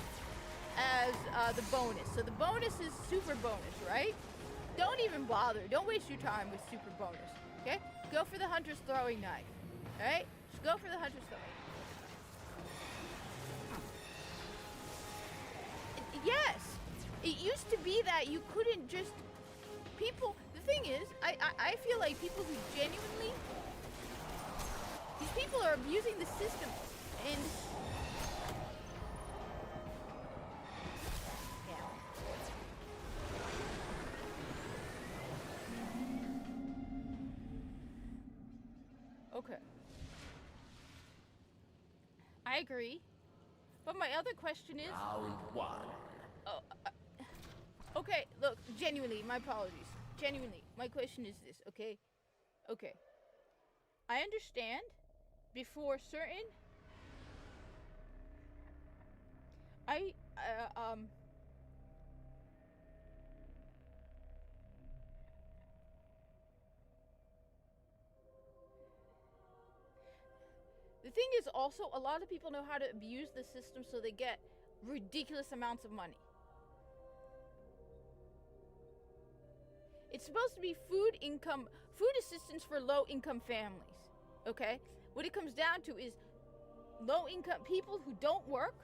as the bonus. So the bonus is super bonus, right? Don't even bother. Don't waste your time with super bonus, okay? Go for the Hunter's Throwing Knife, alright? Just go for the Hunter's Throwing Knife. Yes! It used to be that you couldn't just... People... The thing is, I feel like people who genuinely... These people are abusing the system, and... Okay. I agree. But my other question is... Round 1. Oh, okay, look, genuinely, my apologies. Genuinely, my question is this, okay? Okay. I understand before certain... The thing is also, a lot of people know how to abuse the system so they get ridiculous amounts of money. It's supposed to be food assistance for low-income families, okay? What it comes down to is low-income people who don't work,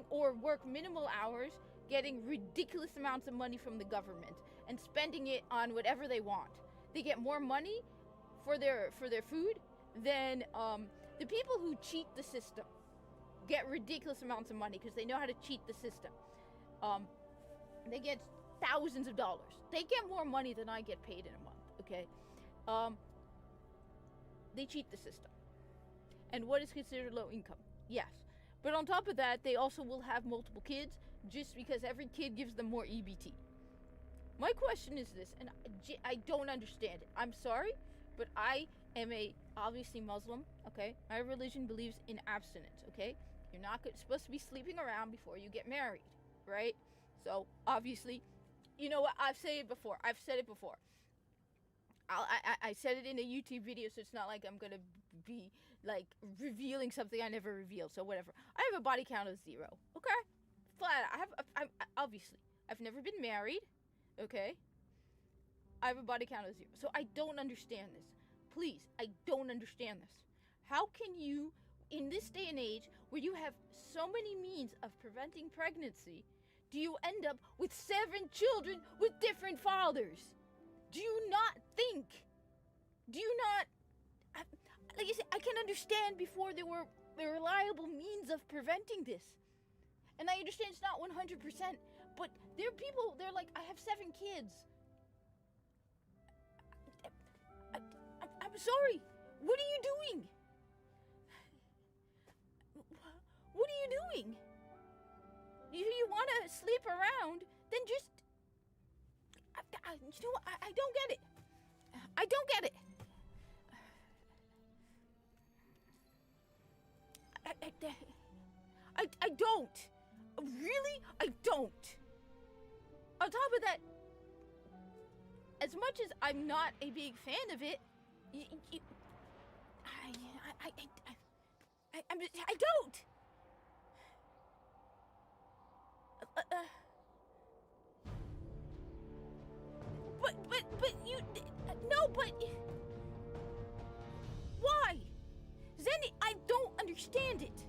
or work minimal hours, getting ridiculous amounts of money from the government and spending it on whatever they want. they get more money for their food than the people who cheat the system get ridiculous amounts of money because they know how to cheat the system. They get thousands of dollars. They get more money than I get paid in a month, okay? They cheat the system. And what is considered low income? Yes. But on top of that, they also will have multiple kids just because every kid gives them more EBT. My question is this, and I don't understand it. I'm sorry, but I am obviously Muslim, okay? My religion believes in abstinence, okay? You're not supposed to be sleeping around before you get married, right? So, obviously, you know what? I've said it before. I said it in a YouTube video, so it's not like I'm gonna be like revealing something I never revealed. So whatever. I have a body count of 0. Okay, flat. Obviously I've never been married. Okay, I have a body count of 0. So I don't understand this. Please, I don't understand this. How can you, in this day and age where you have so many means of preventing pregnancy, do you end up with 7 children with different fathers? Do you not think? Do you not? Like I said, I can understand before there were reliable means of preventing this. And I understand it's not 100%, but there are people, they're like, I have 7 kids. I'm sorry. What are you doing? What are you doing? If you want to sleep around, then just... you know what? I don't get it. I don't get it. I don't. Really? I don't. On top of that, as much as I'm not a big fan of it, I don't. But you, no, but why? Zenny, I don't understand it.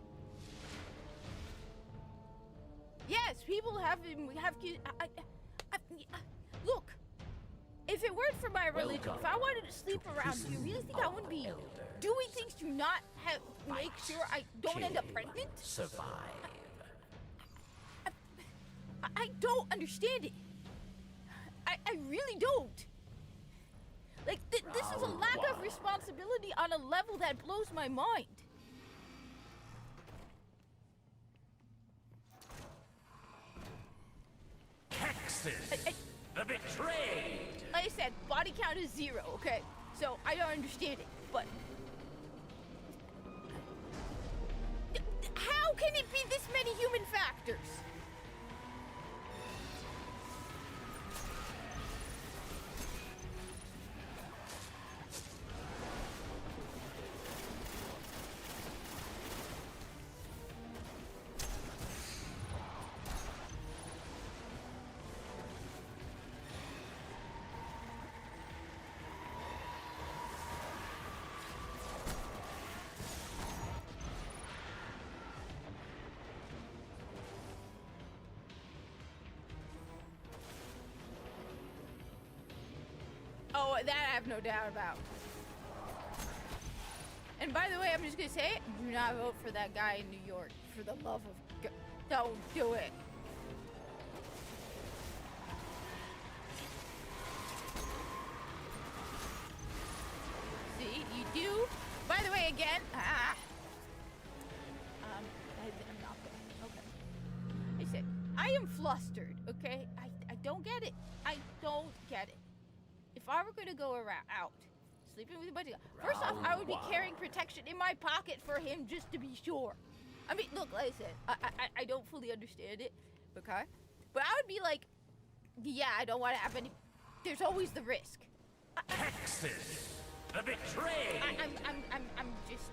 Yes, people have kids. Look, if it weren't for my religion, if I wanted to sleep around, do you really think I wouldn't be doing things to not make sure I don't end up pregnant? Survive. I don't understand it. I really don't. Like, this is a lack of responsibility on a level that blows my mind. Hexes, the betrayed. Like I said, body count is 0, okay? So, I don't understand it, but... How can it be this many human factors? Oh, that I have no doubt about. And by the way, I'm just gonna say it, do not vote for that guy in New York. For the love of God, don't do it. See, you do. By the way, again, I'm not going. Okay. I said, I am flustered, okay? I don't get it. I don't get it. If I were going to go out, sleeping with a bunch of guys, first off, I would be carrying protection in my pocket for him just to be sure. I mean, look, like I said, I don't fully understand it, okay? But I would be like, yeah, I don't want to have any, there's always the risk. Hexes, the betrayed. I'm just,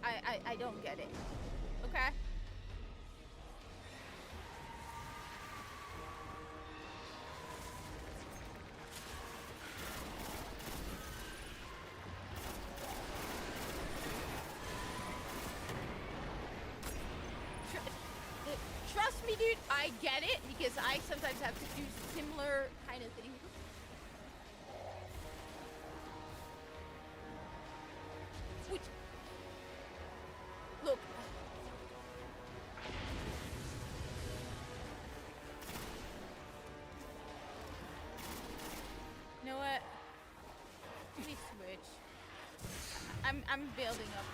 I don't get it, okay? Trust trust me, dude, I get it because I sometimes have to do similar kind of things. Which, look. You know what? Let me switch. I'm building up.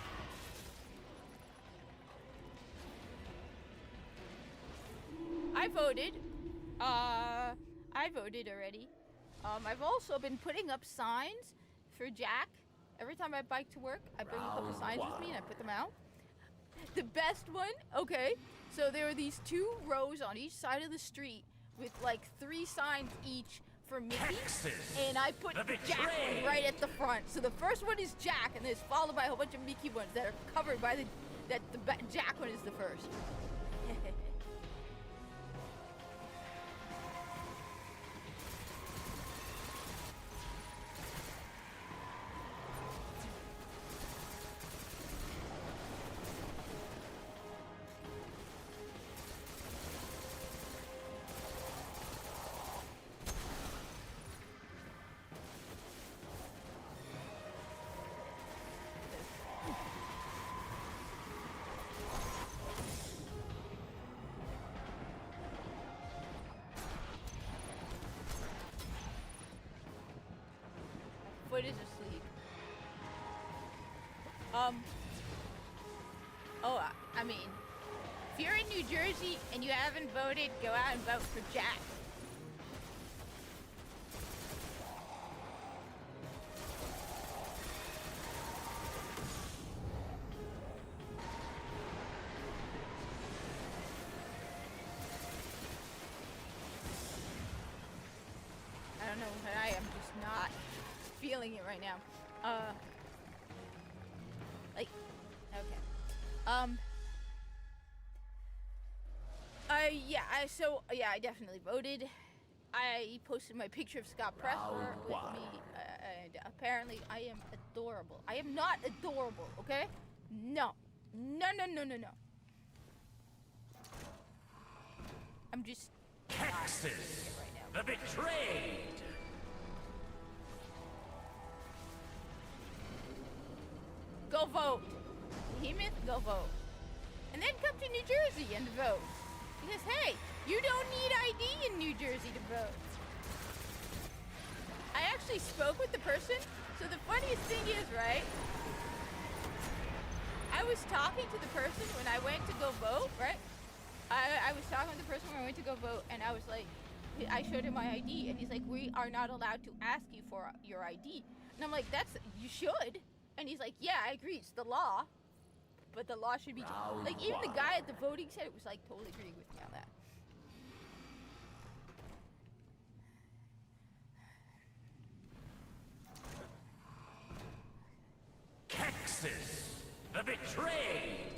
I voted. I voted already. I've also been putting up signs for Jack. Every time I bike to work, I bring a couple signs with me and I put them out. The best one, okay. So there are these 2 rows on each side of the street with like 3 signs each for Mickey, Texas, and I put the Jack one betrayed. right at the front. So the first one is Jack, and then it's followed by a whole bunch of Mickey ones that are covered by the Jack one is the first. Foot is asleep. I mean, if you're in New Jersey and you haven't voted, go out and vote for Jack. I don't know, but I am just not feeling it right now. Like, okay. I definitely voted. I posted my picture of Scott Pressler with me, and apparently I am adorable. I am not adorable, okay? No. No. I'm just Texas, not feeling it right now. the betrayed. Go vote. Behemoth, go vote. And then come to New Jersey and vote. Because, hey, you don't need ID in New Jersey to vote. I actually spoke with the person. So the funniest thing is, right? I was talking to the person when I went to go vote, right? I was talking to the person when I went to go vote, and I was like, I showed him my ID, and he's like, we are not allowed to ask you for your ID. And I'm like, you should. And he's like, yeah, I agree, it's the law. But the law should be, like, even the guy at the voting center was like totally agreeing with me on that. Texas, the betrayed.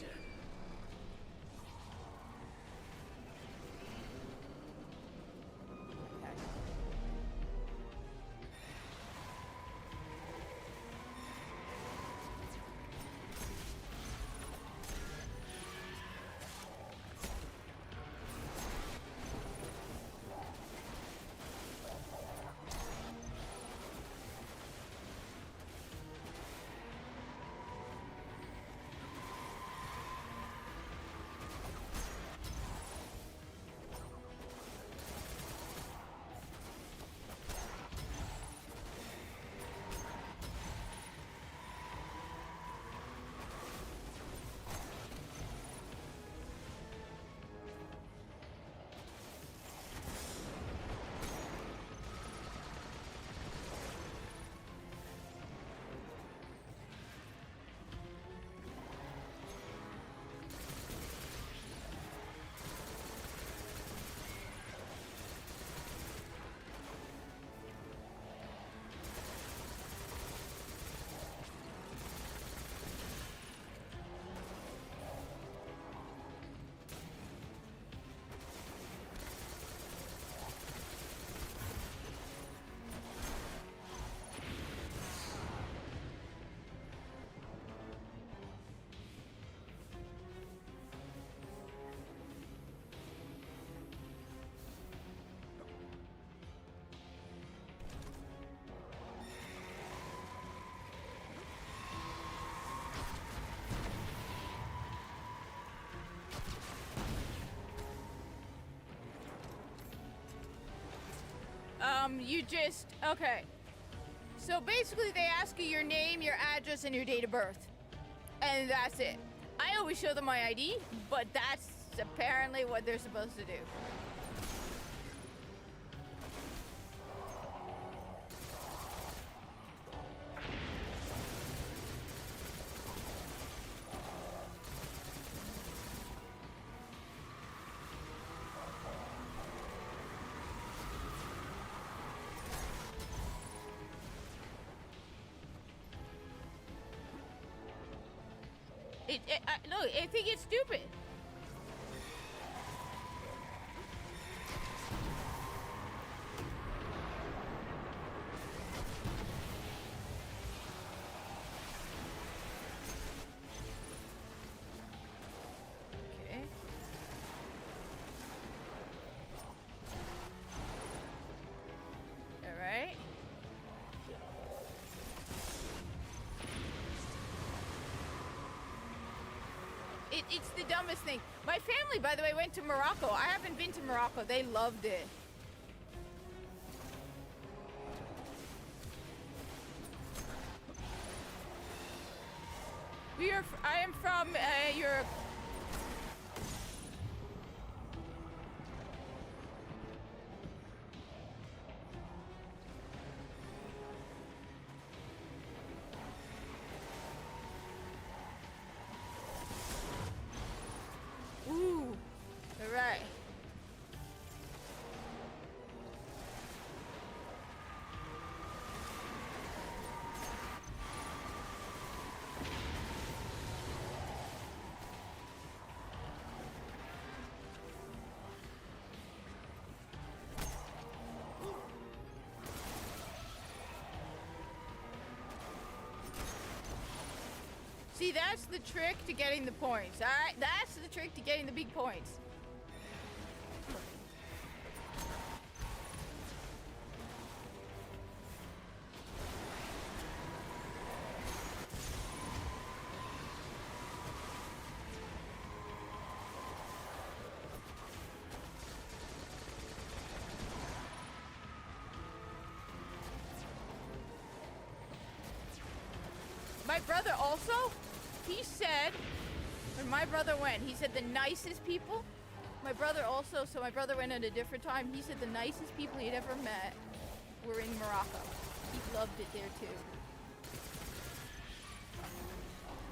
You just, okay. So basically they ask you your name, your address, and your date of birth. And that's it. I always show them my ID, but that's apparently what they're supposed to do. Look, I think it's stupid. Okay. All right. It's the dumbest thing. My family, by the way, went to Morocco. I haven't been to Morocco. They loved it. I am from Europe. Ooh, all right. See, that's the trick to getting the points. All right, that's the trick to getting the big points. My brother also, he said, when my brother went, he said the nicest people. My brother also, so my brother went at a different time. He said the nicest people he'd ever met were in Morocco. He loved it there too.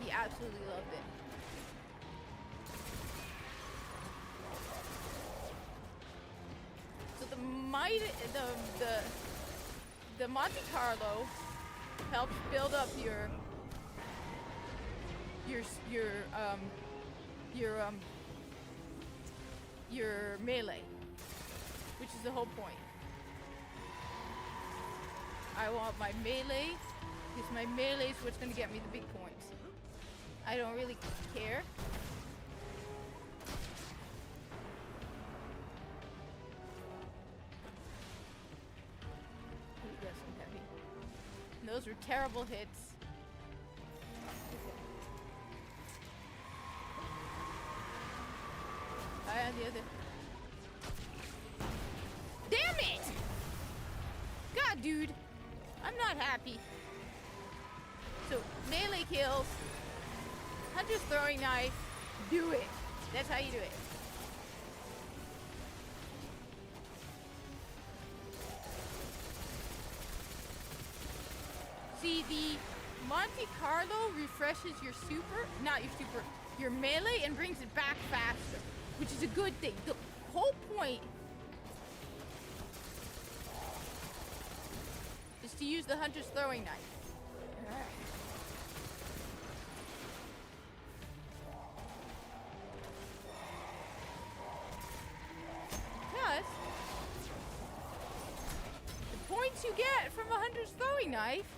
He absolutely loved it. So the Monte Carlo helps build up your melee, which is the whole point. I want my melee, because my melee is what's going to get me the big points. I don't really care. Ooh, that's some heavy. And those were terrible hits. On the other. Damn it! God, dude. I'm not happy. So, melee kills. Hunter's throwing knife. Do it. That's how you do it. See, the Monte Carlo refreshes your your melee and brings it back faster. Which is a good thing. The whole point is to use the hunter's throwing knife. Alright. Plus, the points you get from a hunter's throwing knife.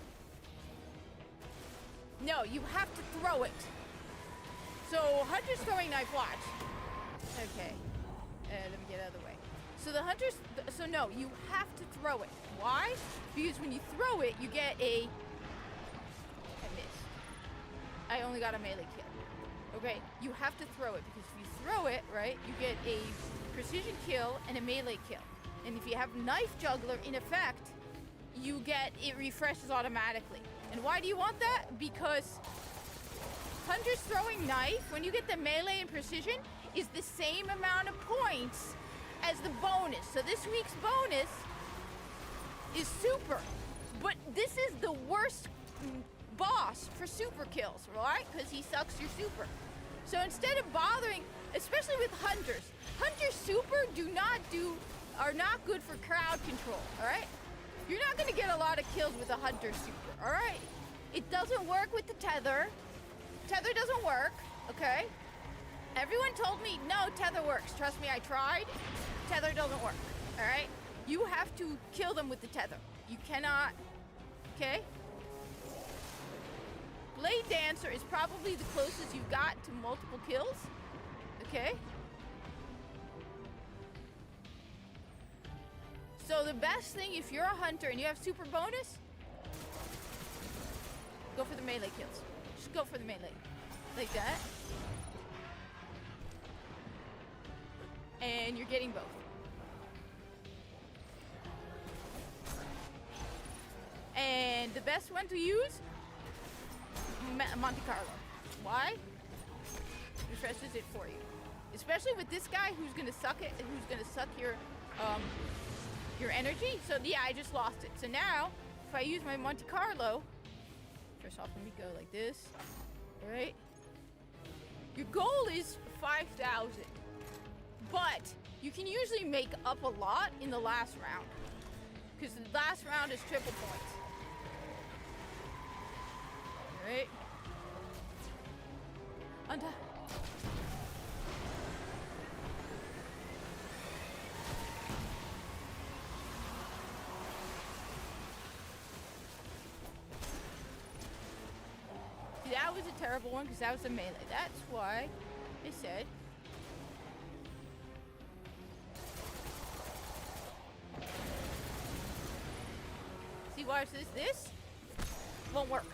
No, you have to throw it. So, hunter's throwing knife, watch. Okay, let me get out of the way. So no, you have to throw it. Why? Because when you throw it, you get I missed. I only got a melee kill. Okay, you have to throw it, because if you throw it, right, you get a precision kill and a melee kill. And if you have Knife Juggler in effect, it refreshes automatically. And why do you want that? Because Hunter's Throwing Knife, when you get the melee and precision, is the same amount of points as the bonus. So this week's bonus is super. But this is the worst boss for super kills, right? Because he sucks your super. So instead of bothering, especially with Hunters, Hunter Super are not good for crowd control, alright? You're not gonna get a lot of kills with a Hunter Super, alright? It doesn't work with the tether. Tether doesn't work, okay? Everyone told me, no, tether works. Trust me, I tried. Tether doesn't work, alright? You have to kill them with the tether. You cannot, okay? Blade Dancer is probably the closest you've got to multiple kills, okay? So the best thing, if you're a hunter and you have super bonus, go for the melee kills. Just go for the melee. Like that. And you're getting both. And the best one to use? Monte Carlo. Why? Refreshes it for you. Especially with this guy who's gonna suck your energy. So yeah, I just lost it. So now, if I use my Monte Carlo, first off, let me go like this. Alright? Your goal is 5,000. But you can usually make up a lot in the last round. Because the last round is triple points. Alright? Under. That was a terrible one because that was a melee. That's why they said. See, watch this. This won't work.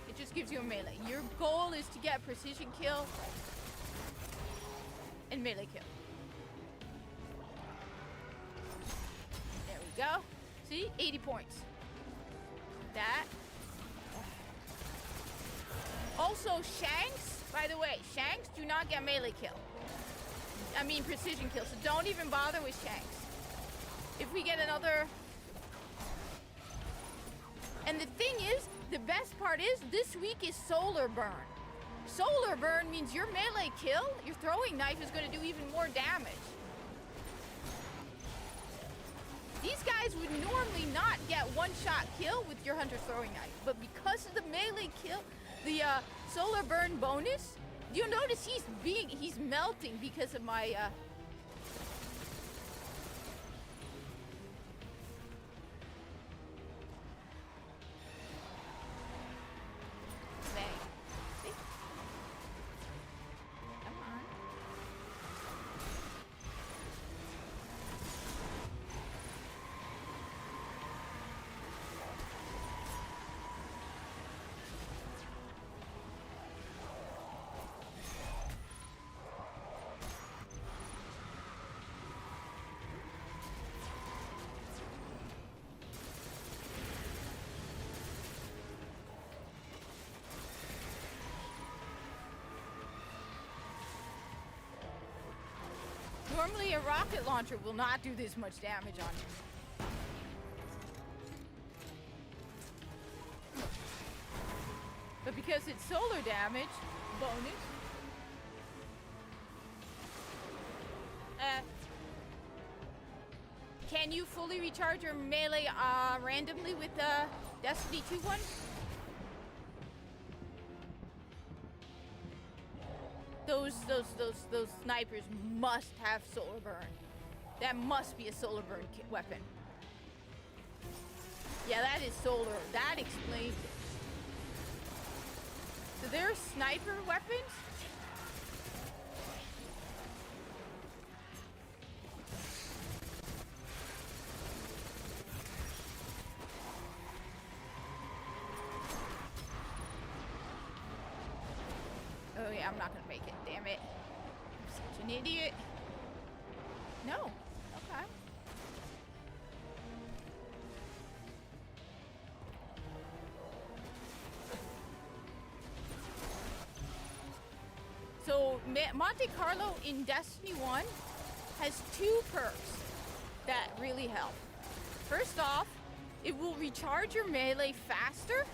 It just gives you a melee. Your goal is to get precision kill and melee kill. There we go. See? 80 points. That. Also, Shanks, by the way, Shanks do not get melee kill. I mean precision kill, so don't even bother with Shanks. If we get another... And the thing is, the best part is, this week is Solar Burn. Solar Burn means your melee kill, your throwing knife is going to do even more damage. These guys would normally not get one-shot kill with your Hunter's Throwing Knife, but because of the melee kill, the Solar Burn bonus, you'll notice he's melting because of my bang. See? Come on. Normally a rocket launcher will not do this much damage on you. But because it's solar damage, bonus. Can you fully recharge your melee randomly with the Destiny 2 one? Those snipers must have solar burn. That must be a solar burn weapon. Yeah, that is solar. That explains it. So there are sniper weapons. Oh yeah, I'm not gonna make it. Damn it. I'm such an idiot. No. Okay. So Monte Carlo in Destiny 1 has 2 perks that really help. First off, it will recharge your melee faster.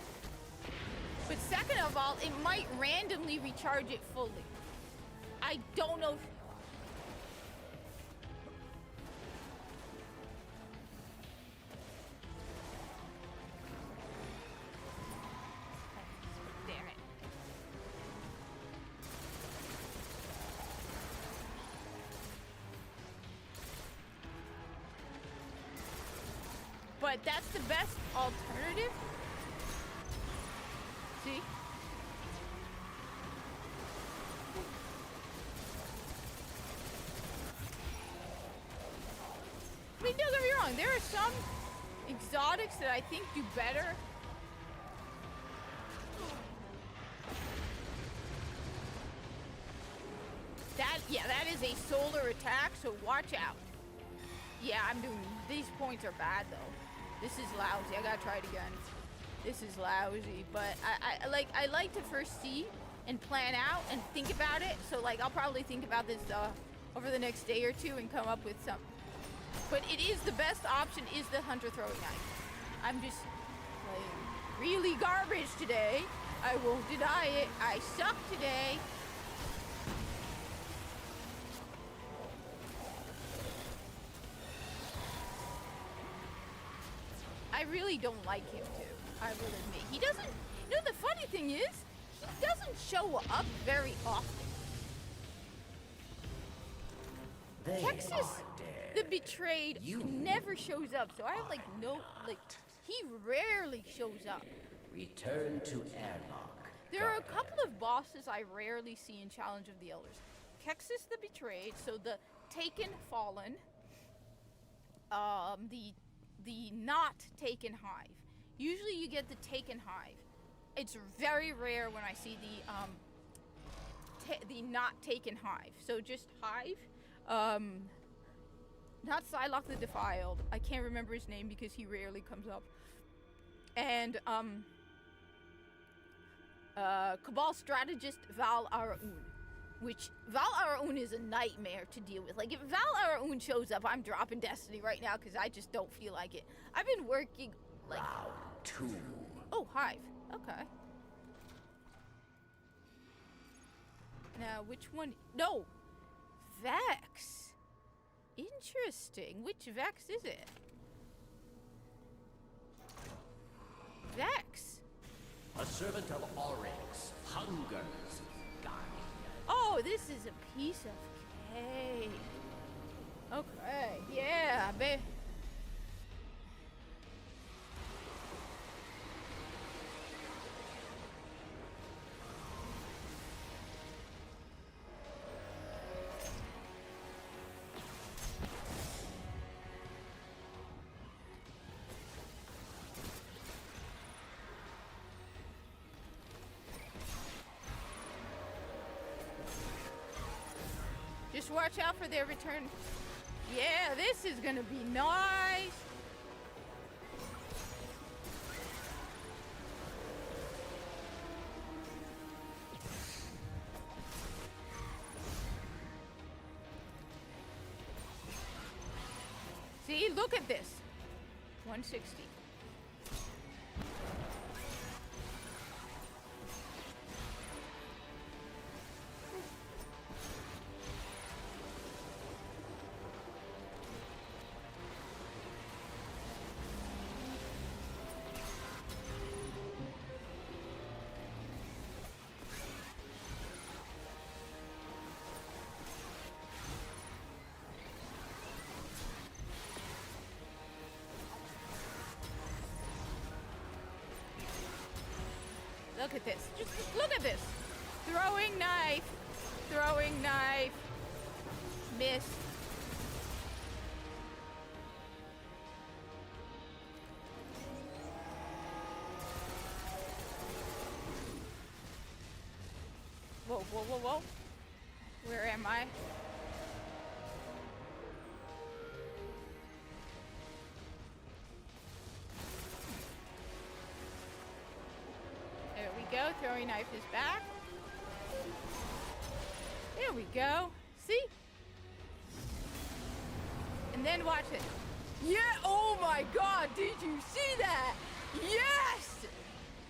But second of all, it might randomly recharge it fully. I don't know if... Damn it. But that's the best alternative. See? I mean, don't get me wrong, there are some exotics that I think do better. That is a solar attack, so watch out. Yeah, I'm doing, these points are bad though. This is lousy, I gotta try it again. This is lousy, but I like to first see and plan out and think about it. So like, I'll probably think about this over the next day or two and come up with some. But it is the best option is the hunter throwing knife. I'm just like really garbage today. I won't deny it. I suck today. I really don't like him too. I will admit. He doesn't, you know, the funny thing is, he doesn't show up very often. Texas, the Betrayed, never shows up, so I have like no, like, he rarely shows up. Return to airlock. There are a couple of bosses I rarely see in Challenge of the Elders. Kexis the Betrayed, so the Taken Fallen, the not Taken Hive. Usually you get the Taken Hive. It's very rare when I see the not Taken Hive. So just Hive. Not Psylocke the Defiled. I can't remember his name because he rarely comes up. And Cabal Strategist Val Araun. Which Val Araun is a nightmare to deal with. Like if Val Araun shows up, I'm dropping Destiny right now because I just don't feel like it. I've been working like Round 2. Oh, Hive. Okay. Now, which one? No! Vex! Interesting. Which Vex is it? Vex! A servant of Oryx hungers guide. Oh, this is a piece of cake. Okay, yeah, babe. Just watch out for their return. Yeah, this is gonna be nice. See, look at this. 160. Look at this. Just look at this. Throwing knife. Throwing knife. Miss. Whoa, whoa, whoa, whoa. Where am I? There we go. Throwing knife is back. There we go. See? And then watch it. Yeah, oh my god, did you see that? Yes!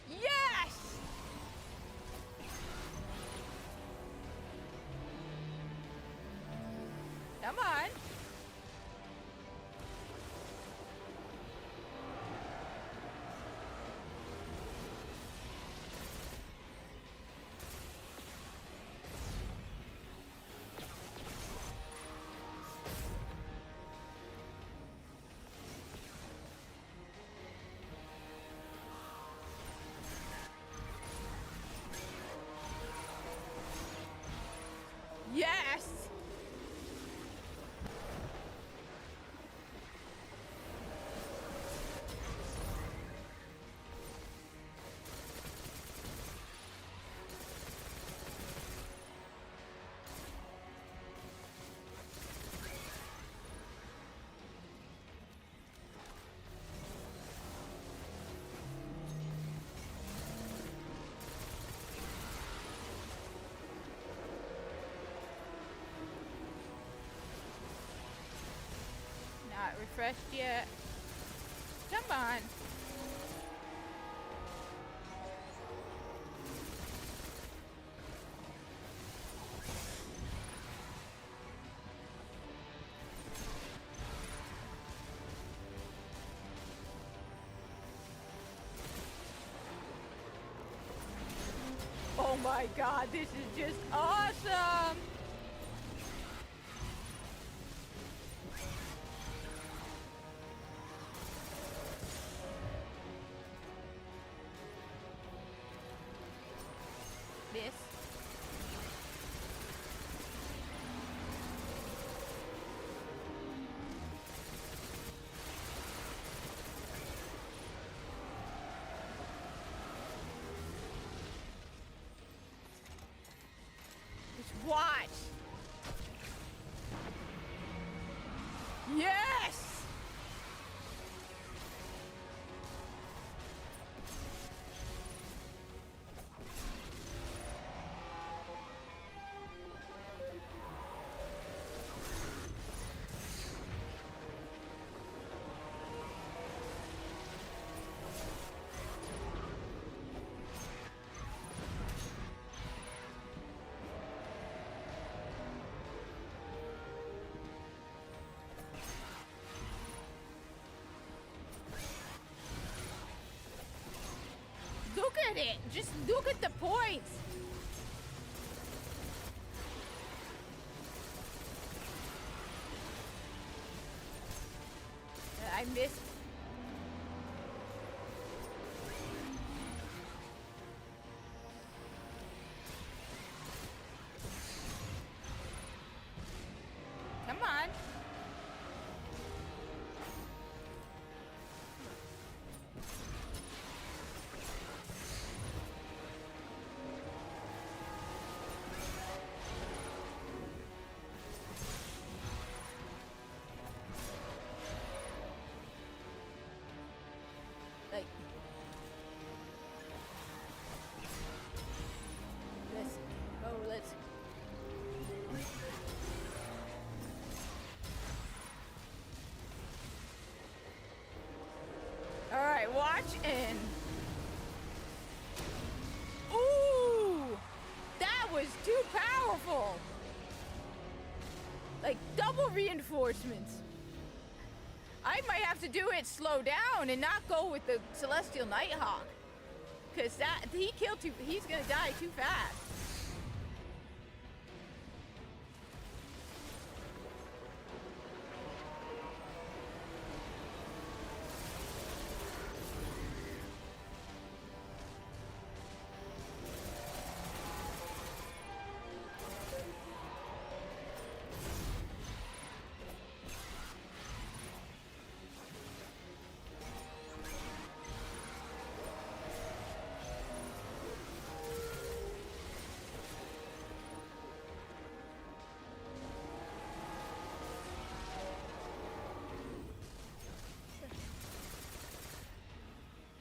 Yes! Come on. Yes! Not refreshed yet. Come on. Oh my god, this is just awesome! Miss. Just watch. Yes! Look at it! Just look at the points! I missed. Come on. Like, let's. All right, watch and. Ooh, that was too powerful. Like double reinforcements. I might have to do it slow down and not go with the Celestial Nighthawk. Cause he's gonna die too fast.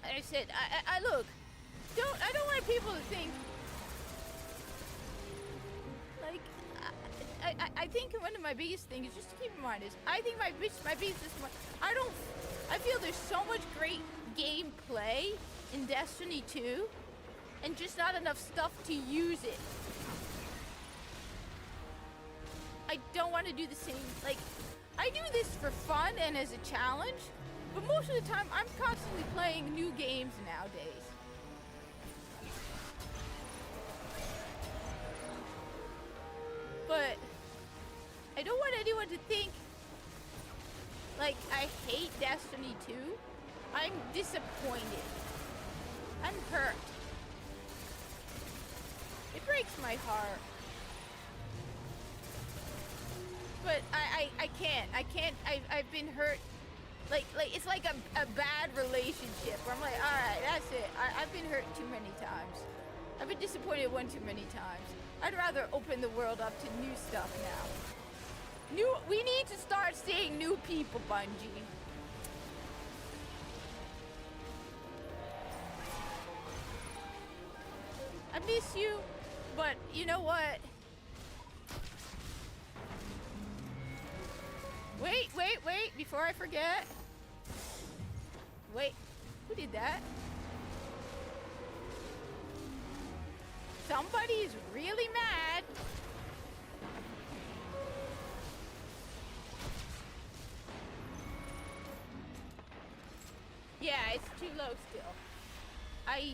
I said, I look, I don't want people to think, like, I think one of my biggest things, just to keep in mind, is I think my biggest I feel there's so much great gameplay in Destiny 2, and just not enough stuff to use it. I don't want to do the same, like, I do this for fun and as a challenge, but most of the time I'm constantly playing new games nowadays. But I don't want anyone to think like I hate Destiny 2. I'm disappointed. I'm hurt. It breaks my heart. But I can't. I've been hurt. Like it's like a bad relationship where I'm like, alright, that's it. I've been hurt too many times. I've been disappointed one too many times. I'd rather open the world up to new stuff now. We need to start seeing new people, Bungie. I miss you, but you know what? Wait, before I forget. Wait, who did that? Somebody's really mad. Yeah, it's too low still. I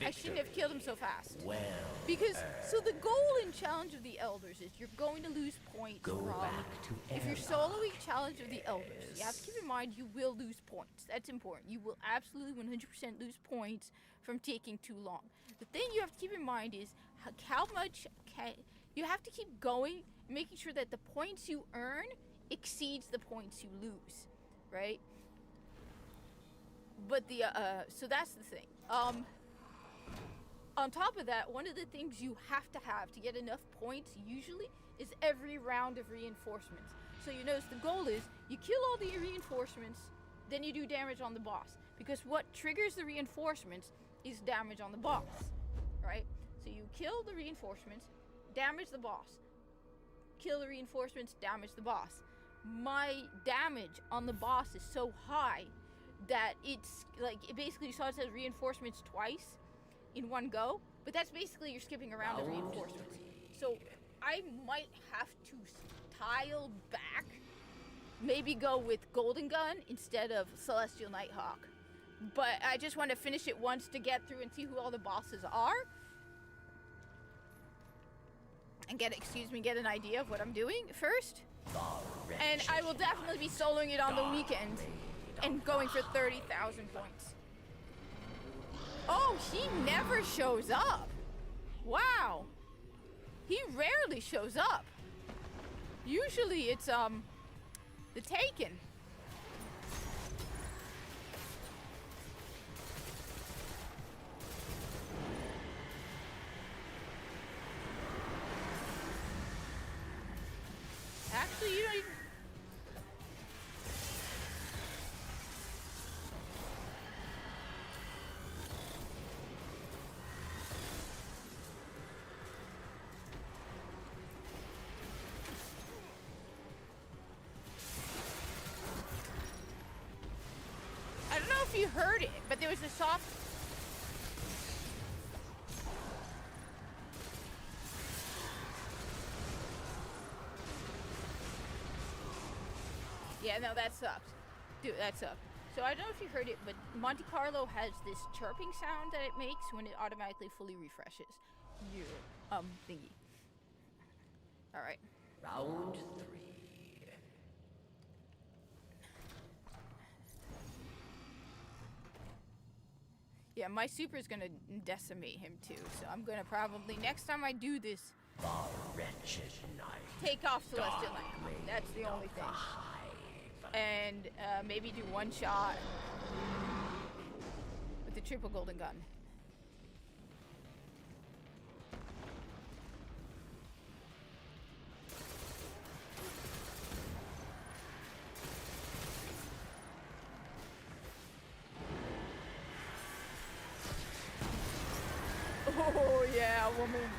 shouldn't have killed him so fast. Well, because so the goal in Challenge of the Elders is you're going to lose points from if you're soloing Challenge of the Elders. You have to keep in mind you will lose points. That's important. You will absolutely 100% lose points from taking too long. The thing you have to keep in mind is how much you have to keep going, making sure that the points you earn exceeds the points you lose, right? But so that's the thing. On top of that, one of the things you have to get enough points usually is every round of reinforcements. So you notice the goal is you kill all the reinforcements, then you do damage on the boss. Because what triggers the reinforcements is damage on the boss, right? So you kill the reinforcements, damage the boss. Kill the reinforcements, damage the boss. My damage on the boss is so high that it's like, it basically, you saw it says reinforcements twice in one go, but that's basically you're skipping around the reinforcements. So I might have to tile back, maybe go with Golden Gun instead of Celestial Nighthawk. But I just want to finish it once to get through and see who all the bosses are. And get an idea of what I'm doing first. And I will definitely be soloing it on the weekend and going for 30,000 points. Oh, he never shows up. Wow. He rarely shows up. Usually it's the Taken. Actually, you don't even... I don't know if you heard it, but there was a soft... Yeah, no, that sucked. Dude, that sucked. So I don't know if you heard it, but Monte Carlo has this chirping sound that it makes when it automatically fully refreshes your thingy. Alright. Round 3. Yeah, my super is gonna decimate him too, so I'm gonna probably, next time I do this, The wretched night. take off Celestial Night. That's the only thing. And maybe do one shot with the triple Golden Gun. Oh yeah, woman.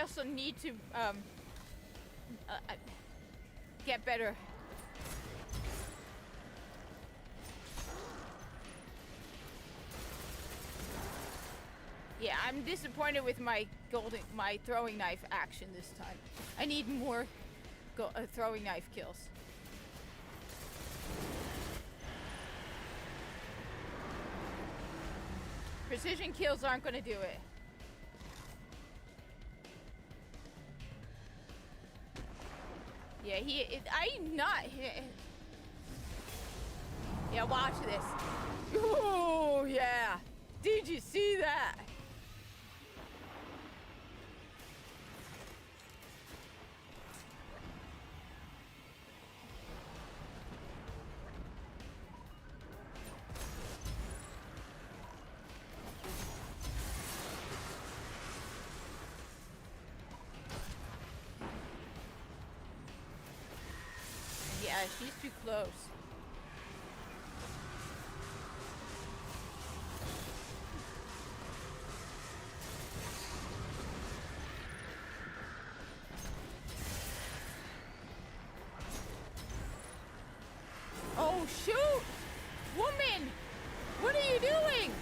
also need to get better. Yeah, I'm disappointed with my throwing knife action this time. I need more throwing knife kills. Precision kills aren't gonna do it. Yeah, I'm not. Yeah, watch this. Oh yeah! Did you see that? Yeah, she's too close. Oh shoot! Woman! What are you doing?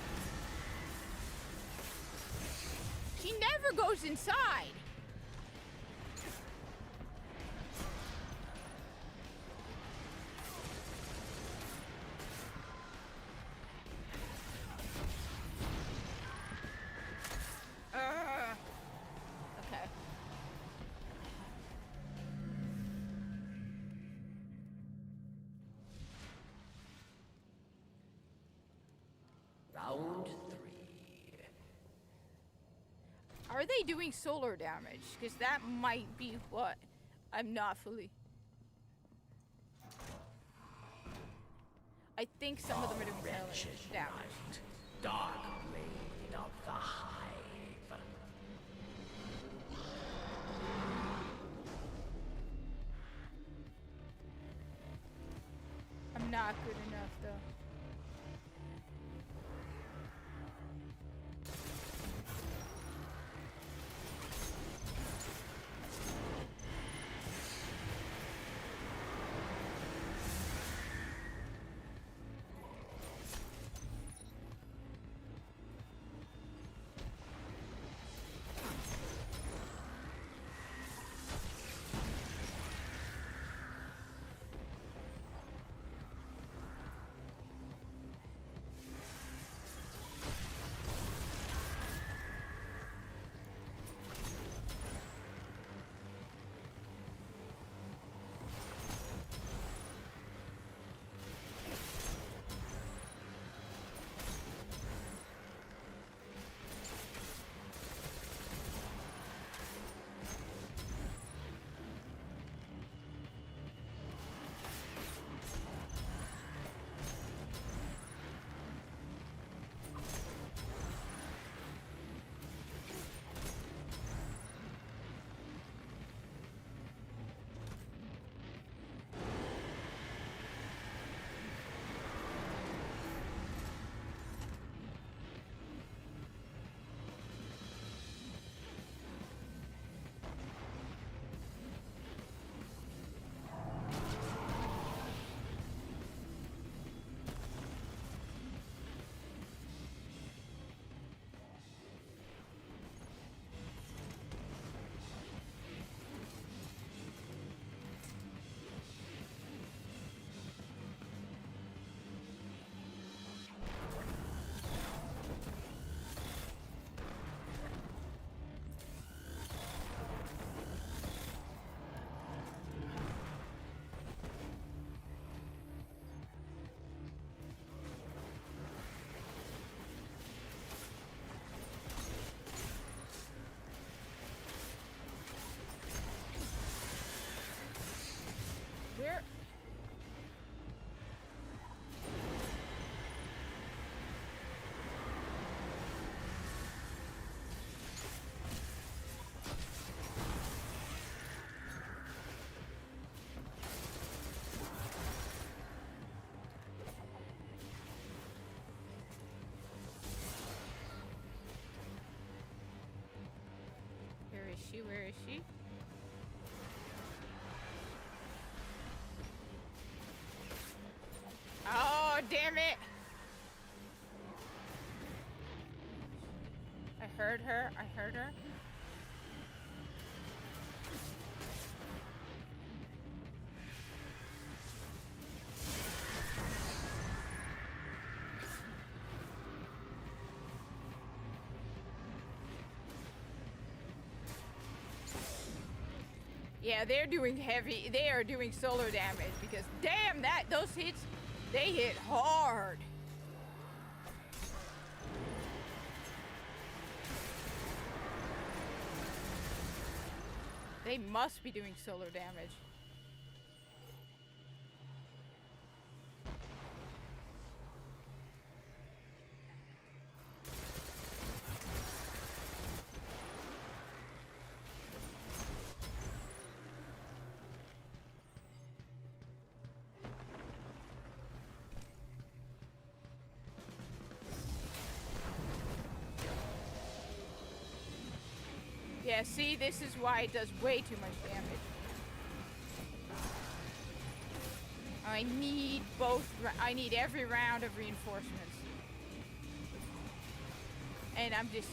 She never goes inside. Okay. Round 3. Are they doing solar damage? Because that might be what I'm not fully. I think some of them are doing solar Wretched damage. night, dark blade of the hive. I'm not good enough though. is she? Where is she? Oh, damn it! I heard her. I heard her. Yeah, they're doing heavy. They are doing solar damage because damn those hits, they hit hard. They must be doing solar damage. Yeah, see, this is why it does way too much damage. I need I need every round of reinforcements. And I'm just...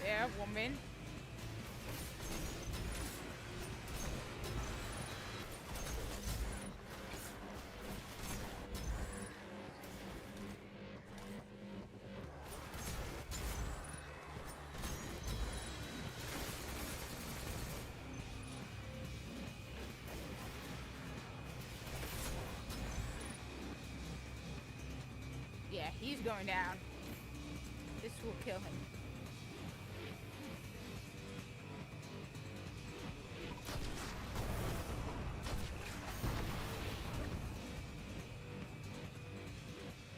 Yeah, woman. Yeah, he's going down. This will kill him.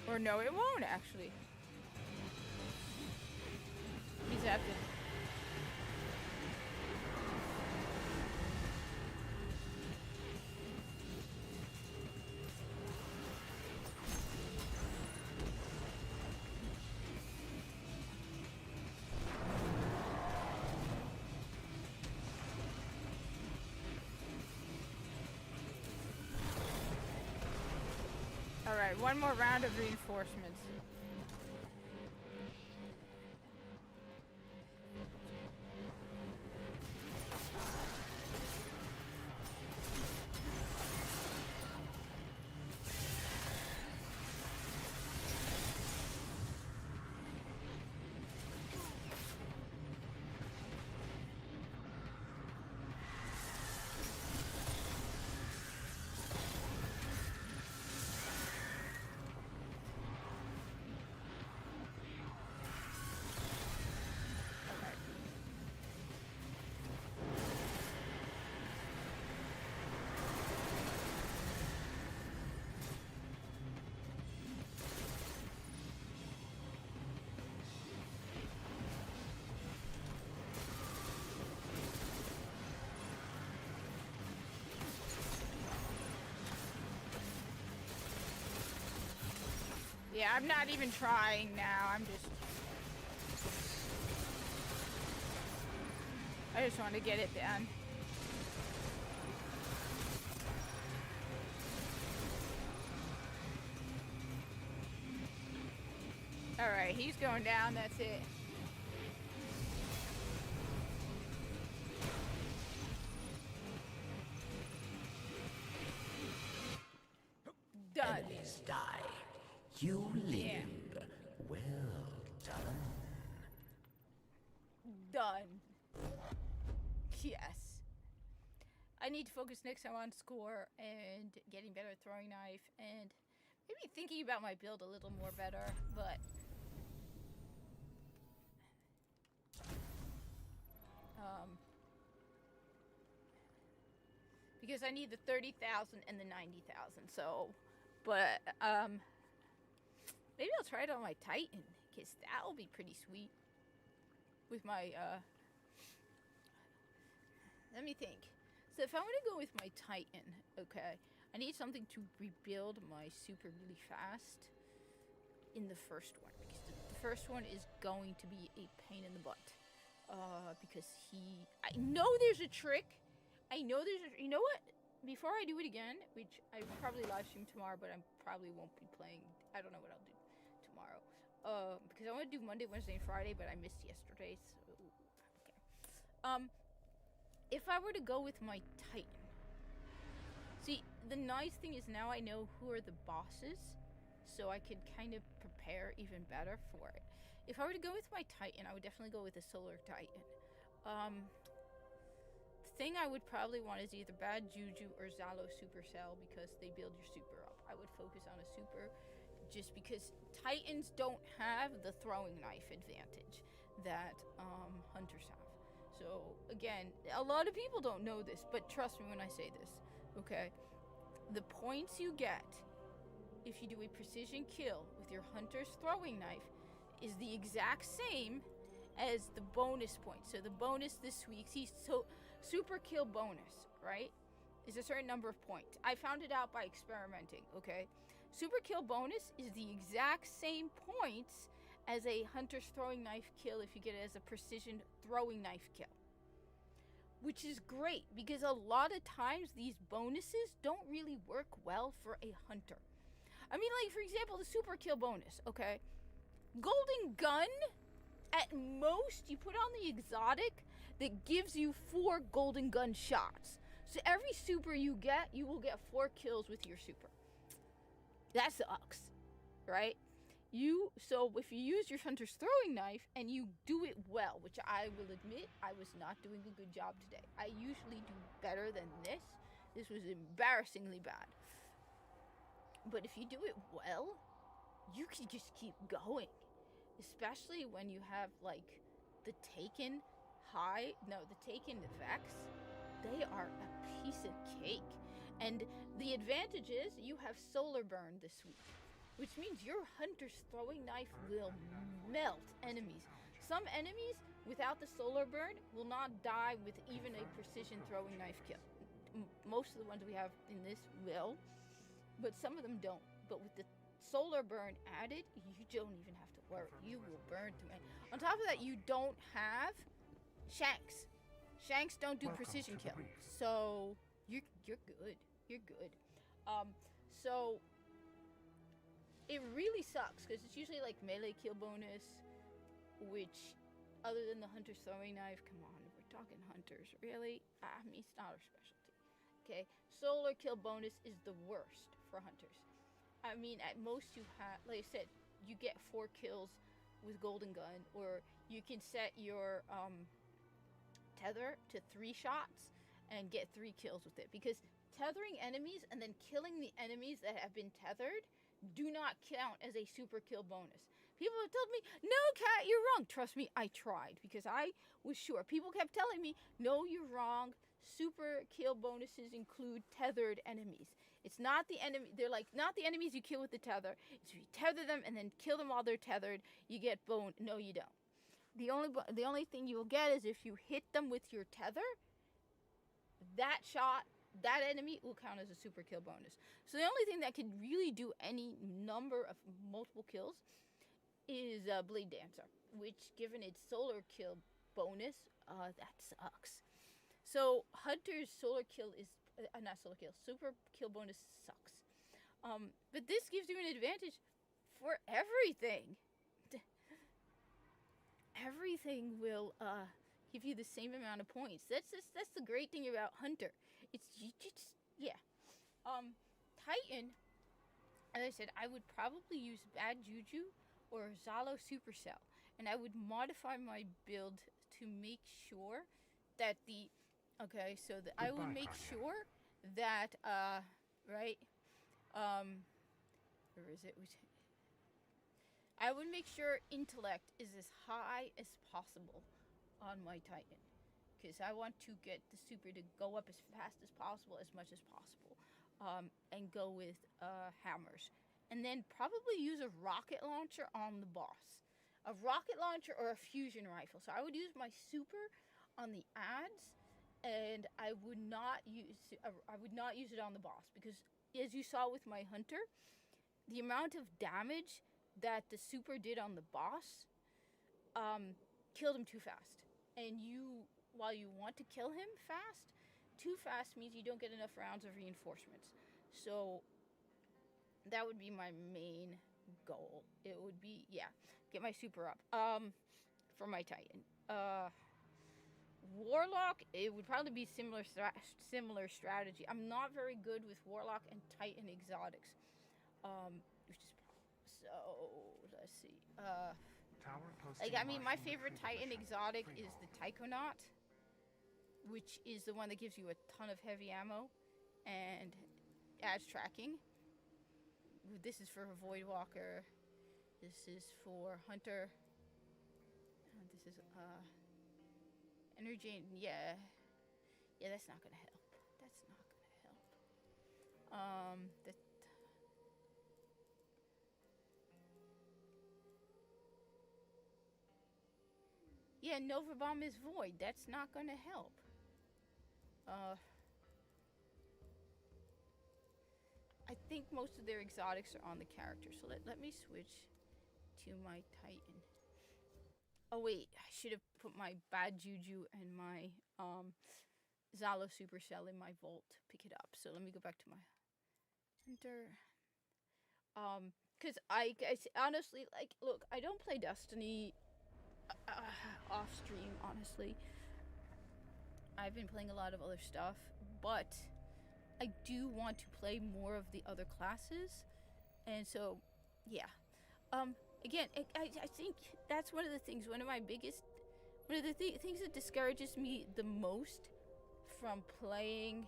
Or no, it won't actually. He's at the... Alright, one more round of reinforcements. Yeah, I'm not even trying now. I just want to get it done. Alright, he's going down, that's it. Done. Enemies die. You live. Yeah. Well done. Done. Yes. I need to focus next time on score and getting better at throwing knife and maybe thinking about my build a little more better, but because I need the 30,000 and the 90,000. So, but maybe I'll try it on my Titan, because that'll be pretty sweet. With my let me think. So if I want to go with my Titan, okay, I need something to rebuild my super really fast in the first one, because the first one is going to be a pain in the butt. Because I know there's a trick. I know there's a, you know what? Before I do it again, which I will probably live stream tomorrow, but I probably won't be playing. I don't know what I'll do tomorrow. Because I want to do Monday, Wednesday, and Friday, but I missed yesterday, so okay. If I were to go with my Titan, see, the nice thing is now I know who are the bosses, so I could kind of prepare even better for it. If I were to go with my Titan, I would definitely go with the Solar Titan. The thing I would probably want is either Bad Juju or Zalo Supercell, because they build your super up. I would focus on a super, just because Titans don't have the throwing knife advantage that hunters have. So again, a lot of people don't know this, but trust me when I say this, okay? The points you get if you do a precision kill with your hunter's throwing knife is the exact same as the bonus points. So the bonus this week, super kill bonus, right, is a certain number of points. I found it out by experimenting, okay? Super kill bonus is the exact same points as a hunter's throwing knife kill if you get it as a precision throwing knife kill. Which is great, because a lot of times these bonuses don't really work well for a hunter. I mean, like, for example, the super kill bonus, okay? Golden gun, at most, you put on the exotic that gives you 4 golden gun shots. So every super you get, you will get 4 kills with your super. That sucks, right? So if you use your hunter's throwing knife and you do it well, which I will admit I was not doing a good job today. I usually do better than this. This was embarrassingly bad. But if you do it well, you can just keep going. Especially when you have, like, the Taken Vex. They are a piece of cake. And the advantage is you have Solar Burn this week, which means your hunter's throwing knife will melt enemies. Some enemies without the Solar Burn will not die with even a precision throwing knife kill. Most of the ones we have in this will, but some of them don't. But with the Solar Burn added, you don't even have to worry. You will burn through it. On top of that, you don't have Shanks. Shanks don't do precision kill, so you're good. You're good. So it really sucks, because it's usually like melee kill bonus, which, other than the hunter's throwing knife, come on, we're talking hunters, really? I mean, it's not our specialty. Okay, solar kill bonus is the worst for hunters. I mean, at most you have, like I said, you get 4 kills with golden gun, or you can set your tether to 3 shots and get 3 kills with it, because tethering enemies and then killing the enemies that have been tethered do not count as a super kill bonus. People have told me, no, Kat, you're wrong. Trust me, I tried, because I was sure. People kept telling me, no, you're wrong. Super kill bonuses include tethered enemies. It's not the enemy. They're like, not the enemies you kill with the tether. It's you tether them and then kill them while they're tethered. You get bone. No, you don't. The only thing you will get is if you hit them with your tether. That shot, that enemy will count as a super kill bonus. So the only thing that could really do any number of multiple kills is Blade Dancer, which, given its solar kill bonus, that sucks. So Hunter's solar kill is not solar kill, super kill bonus sucks. But this gives you an advantage for everything. Everything will give you the same amount of points. That's the great thing about Hunter. It's just yeah. Titan, as I said, I would probably use Bad Juju or Zalo Supercell, and I would modify my build to make sure that I would make sure that right, where is it? I would make sure intellect is as high as possible on my Titan, because I want to get the super to go up as fast as possible, as much as possible, and go with hammers. And then probably use a rocket launcher on the boss. A rocket launcher or a fusion rifle. So I would use my super on the ads, and I would not use it on the boss, because as you saw with my hunter, the amount of damage that the super did on the boss killed him too fast. And while you want to kill him fast, too fast means you don't get enough rounds of reinforcements. So that would be my main goal. It would be, get my super up for my Titan. Warlock, it would probably be similar strategy. I'm not very good with Warlock and Titan exotics. So let's see. My favorite Titan exotic is the Tychonaut, which is the one that gives you a ton of heavy ammo and adds tracking. This is for Voidwalker. This is for Hunter. This is Energy. Yeah, that's not gonna help. Nova Bomb is void. That's not gonna help. I think most of their exotics are on the character, so let me switch to my Titan. Oh wait, I should have put my Bad Juju and my Zalo Supercell in my vault to pick it up. So let me go back to my Hunter. Cause I honestly, like, look, I don't play Destiny off stream, honestly. I've been playing a lot of other stuff, but I do want to play more of the other classes, and so, yeah. Again, I think that's one of the things, things that discourages me the most from playing,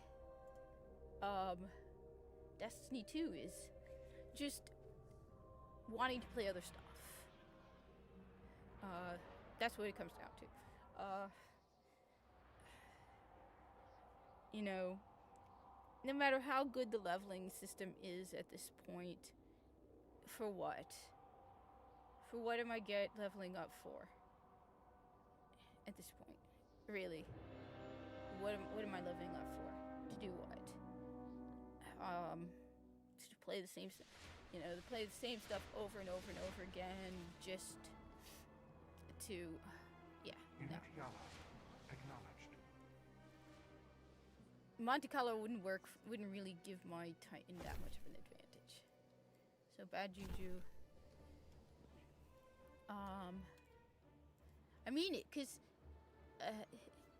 Destiny 2 is just wanting to play other stuff. That's what it comes down to. No matter how good the leveling system is at this point, for what? For what am I leveling up for? At this point, really? What am I leveling up for? To do what? To play the same stuff, to play the same stuff over and over and over again, just to, Unity Yala acknowledged. Monte Carlo wouldn't really give my Titan that much of an advantage. So Bad Juju. I mean it, because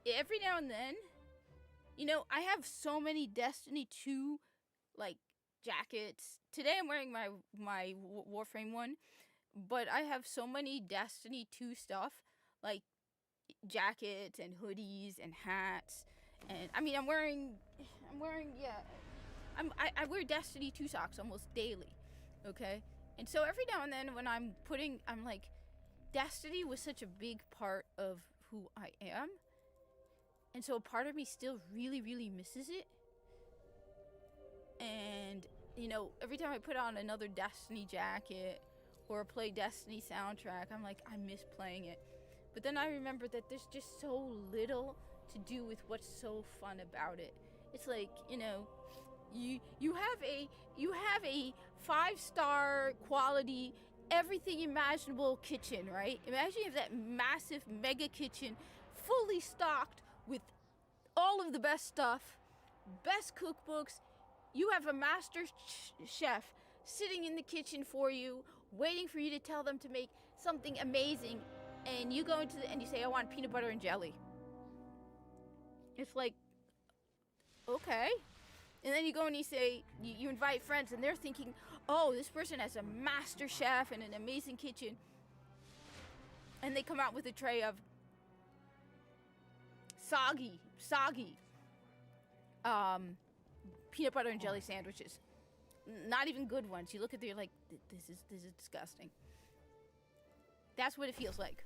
every now and then, I have so many Destiny 2, like, jackets. Today I'm wearing my Warframe one, but I have so many Destiny 2 stuff, like jackets and hoodies and hats. And I mean, I wear Destiny 2 socks almost daily, okay? And so every now and then when I'm like, Destiny was such a big part of who I am. And so a part of me still really, really misses it. And, every time I put on another Destiny jacket or play Destiny soundtrack, I'm like, I miss playing it. But then I remember that there's just so little to do with what's so fun about it. It's like, you have a 5-star quality, everything imaginable kitchen, right? Imagine you have that massive mega kitchen fully stocked with all of the best stuff, best cookbooks. You have a master chef sitting in the kitchen for you, waiting for you to tell them to make something amazing, and you go and you say, I want peanut butter and jelly. It's like, okay. And then you go and you say, you invite friends, and they're thinking, oh, this person has a master chef and an amazing kitchen. And they come out with a tray of soggy, peanut butter and jelly sandwiches. Not even good ones. You look at them, you're like, this is disgusting. That's what it feels like.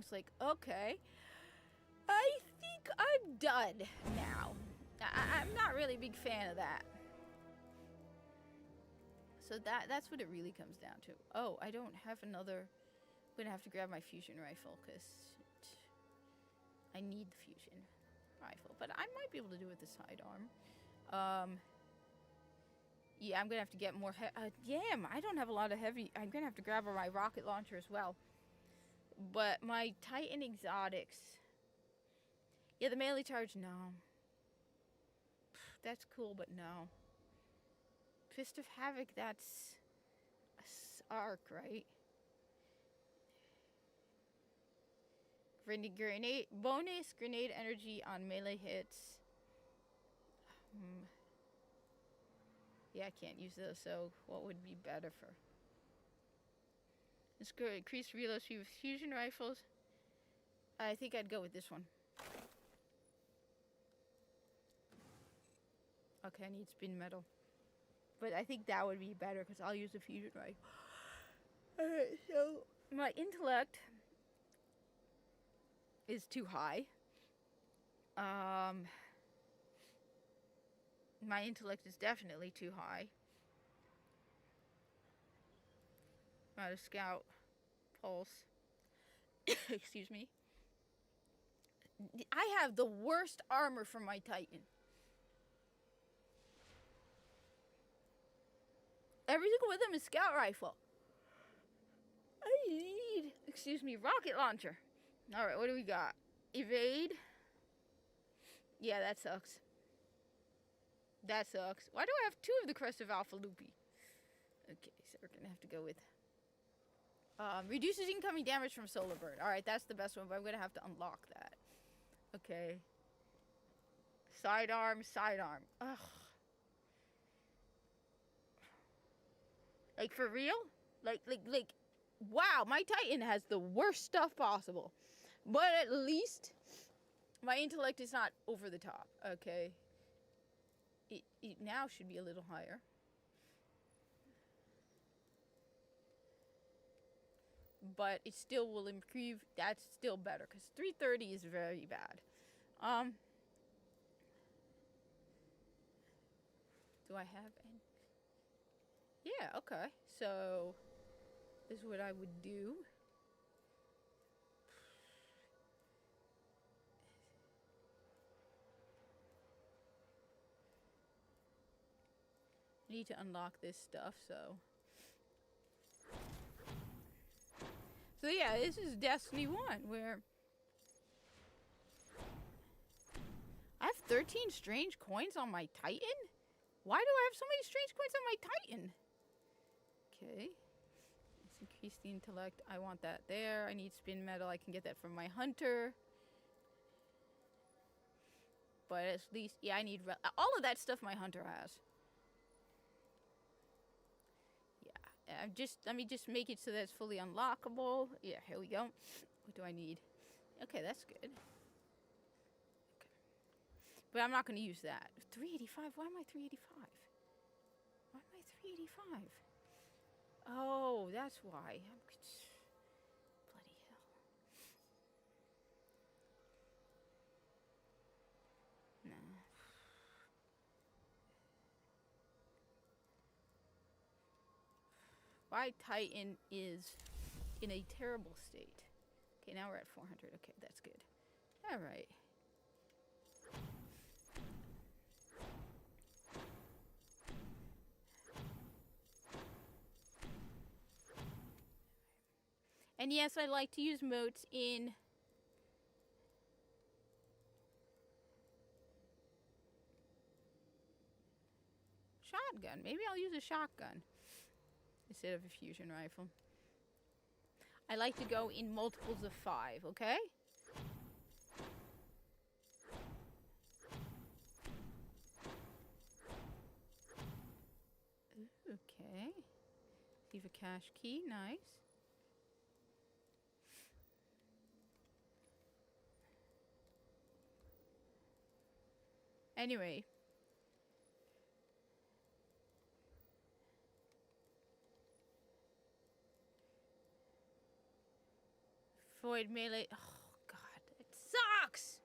It's like, okay, I think I'm done now. I'm not really a big fan of that. So that's what it really comes down to. Oh, I don't have another. I'm gonna have to grab my fusion rifle because I need the fusion rifle, but I might be able to do it with the sidearm. Yeah, I'm gonna have to get more. Damn, I don't have a lot of heavy. I'm gonna have to grab my rocket launcher as well. But my Titan exotics. Yeah, the melee charge. No. That's cool, but no. Fist of Havoc. That's a arc, right? Grenade bonus grenade energy on melee hits. Yeah, I can't use those, so what would be better for? Let's go increase reload speed with fusion rifles. I think I'd go with this one. Okay, I need spin metal. But I think that would be better because I'll use the fusion rifle. Alright, so my intellect is too high. My intellect is definitely too high. Not a scout pulse. Excuse me. I have the worst armor for my Titan. Every single one of them is scout rifle. I need, excuse me, rocket launcher. Alright, what do we got? Evade. Yeah, that sucks. That sucks. Why do I have 2 of the Crest of Alpha Lupi? Okay, so we're gonna have to go with reduces incoming damage from Solar Bird. Alright, that's the best one, but I'm gonna have to unlock that. Okay. Sidearm, sidearm. Ugh. Like, for real? Like, wow, my Titan has the worst stuff possible. But at least my intellect is not over the top, okay? It now should be a little higher. But it still will improve. That's still better, because 330 is very bad. Do I have any? Yeah, okay. So, this is what I would do. I need to unlock this stuff, so. So yeah, this is Destiny 1, where I have 13 strange coins on my Titan? Why do I have so many strange coins on my Titan? Okay. Let's increase the intellect. I want that there. I need spin metal. I can get that from my hunter. But at least, yeah, I need all of that stuff my hunter has. Let me just make it so that it's fully unlockable. Yeah, here we go. What do I need? Okay, that's good. Okay. But I'm not going to use that. 385? Why am I 385? Why am I 385? Oh, that's why. Bloody hell. Nah. My Titan is in a terrible state. Okay, now we're at 400. Okay, that's good. All right. And yes, I like to use motes in shotgun. Maybe I'll use a shotgun instead of a fusion rifle. I like to go in multiples of 5, okay? Okay. Leave a cache key, nice. Anyway. Void melee. Oh god, it sucks.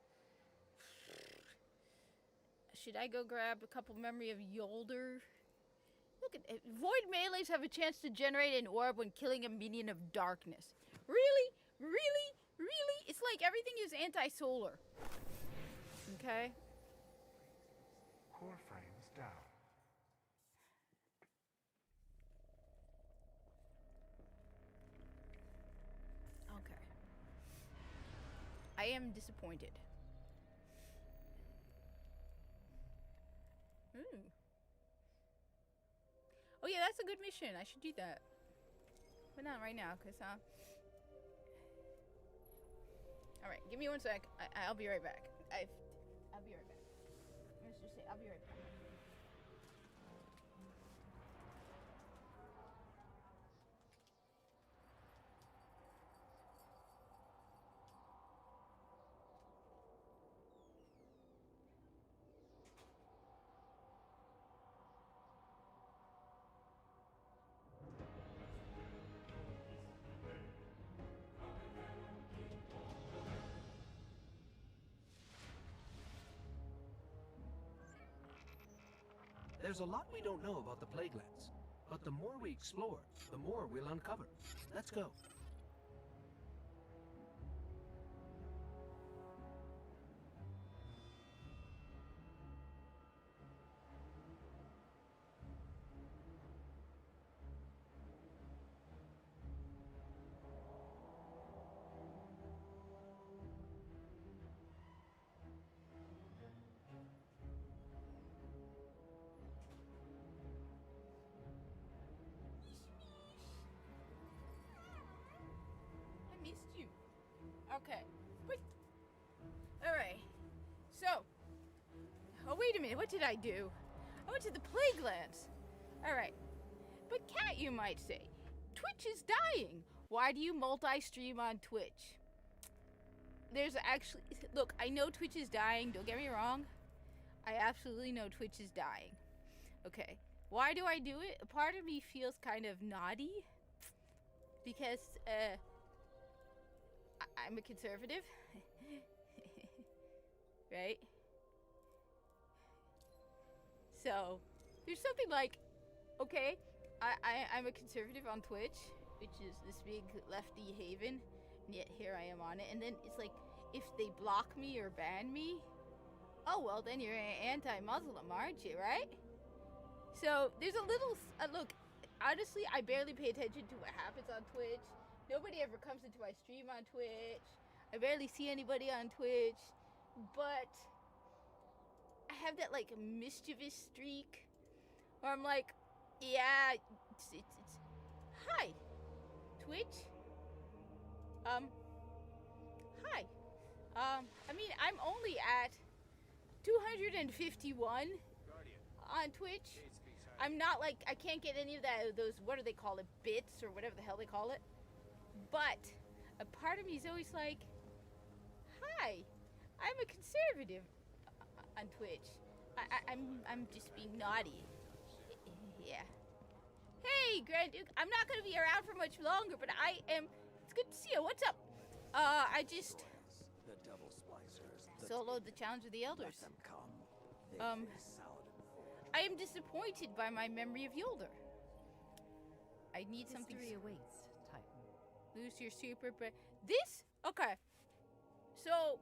Should I go grab a couple memory of Yolder? Look at it. Void melees have a chance to generate an orb when killing a minion of darkness. Really? Really? Really? It's like everything is anti-solar. Okay. Core frames down. Okay. I am disappointed. Ooh. Oh yeah, that's a good mission. I should do that. But not right now, because, Alright, give me 1 sec. I'll be right back. I'll be right back. Let's just say, I'll be right back. There's a lot we don't know about the Plaguelands, but the more we explore, the more we'll uncover. Let's go. I missed you. Okay. Wait. Alright. So. Oh, wait a minute. What did I do? I went to the Plaguelands. Alright. But Cat, you might say, Twitch is dying. Why do you multi-stream on Twitch? There's actually... Look, I know Twitch is dying. Don't get me wrong. I absolutely know Twitch is dying. Okay. Why do I do it? A part of me feels kind of naughty. Because, I'm a conservative. Right? So, there's something like, okay, I'm a conservative on Twitch, which is this big lefty haven, and yet here I am on it. And then it's like, if they block me or ban me, oh, well, then you're anti-Muslim, aren't you, right? So, there's a little, look, honestly, I barely pay attention to what happens on Twitch. Nobody ever comes into my stream on Twitch. I barely see anybody on Twitch. But I have that, like, mischievous streak where I'm like, yeah, it's hi, Twitch. Hi. I mean, I'm only at 251 on Twitch. I'm not like, I can't get any of those, what do they call it, bits or whatever the hell they call it. But a part of me is always like, hi, I'm a conservative on Twitch. I'm just being naughty. Yeah. Hey, Grand Duke, I'm not gonna be around for much longer, but I am, it's good to see you. What's up? I just The double splicers. soloed the Challenge of the Elders. Let them come. I am disappointed by my memory of Yolder. I need something. History awaits, Titan. Lose your super, but this? Okay. So,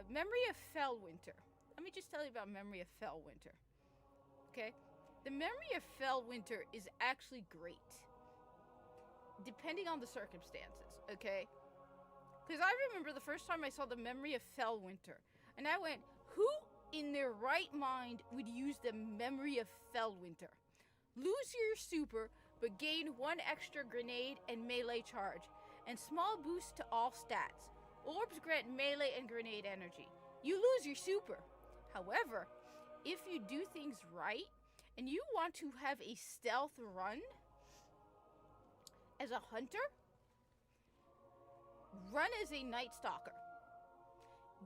memory of Fellwinter. Let me just tell you about memory of Fellwinter. Okay? The memory of Fellwinter is actually great. Depending on the circumstances, okay? Because I remember the first time I saw the memory of Fellwinter, and I went, who in their right mind would use the memory of Fellwinter? Lose your super, but gain 1 extra grenade and melee charge, and small boost to all stats. Orbs grant melee and grenade energy. You lose your super. However, if you do things right, and you want to have a stealth run as a hunter, run as a Night Stalker.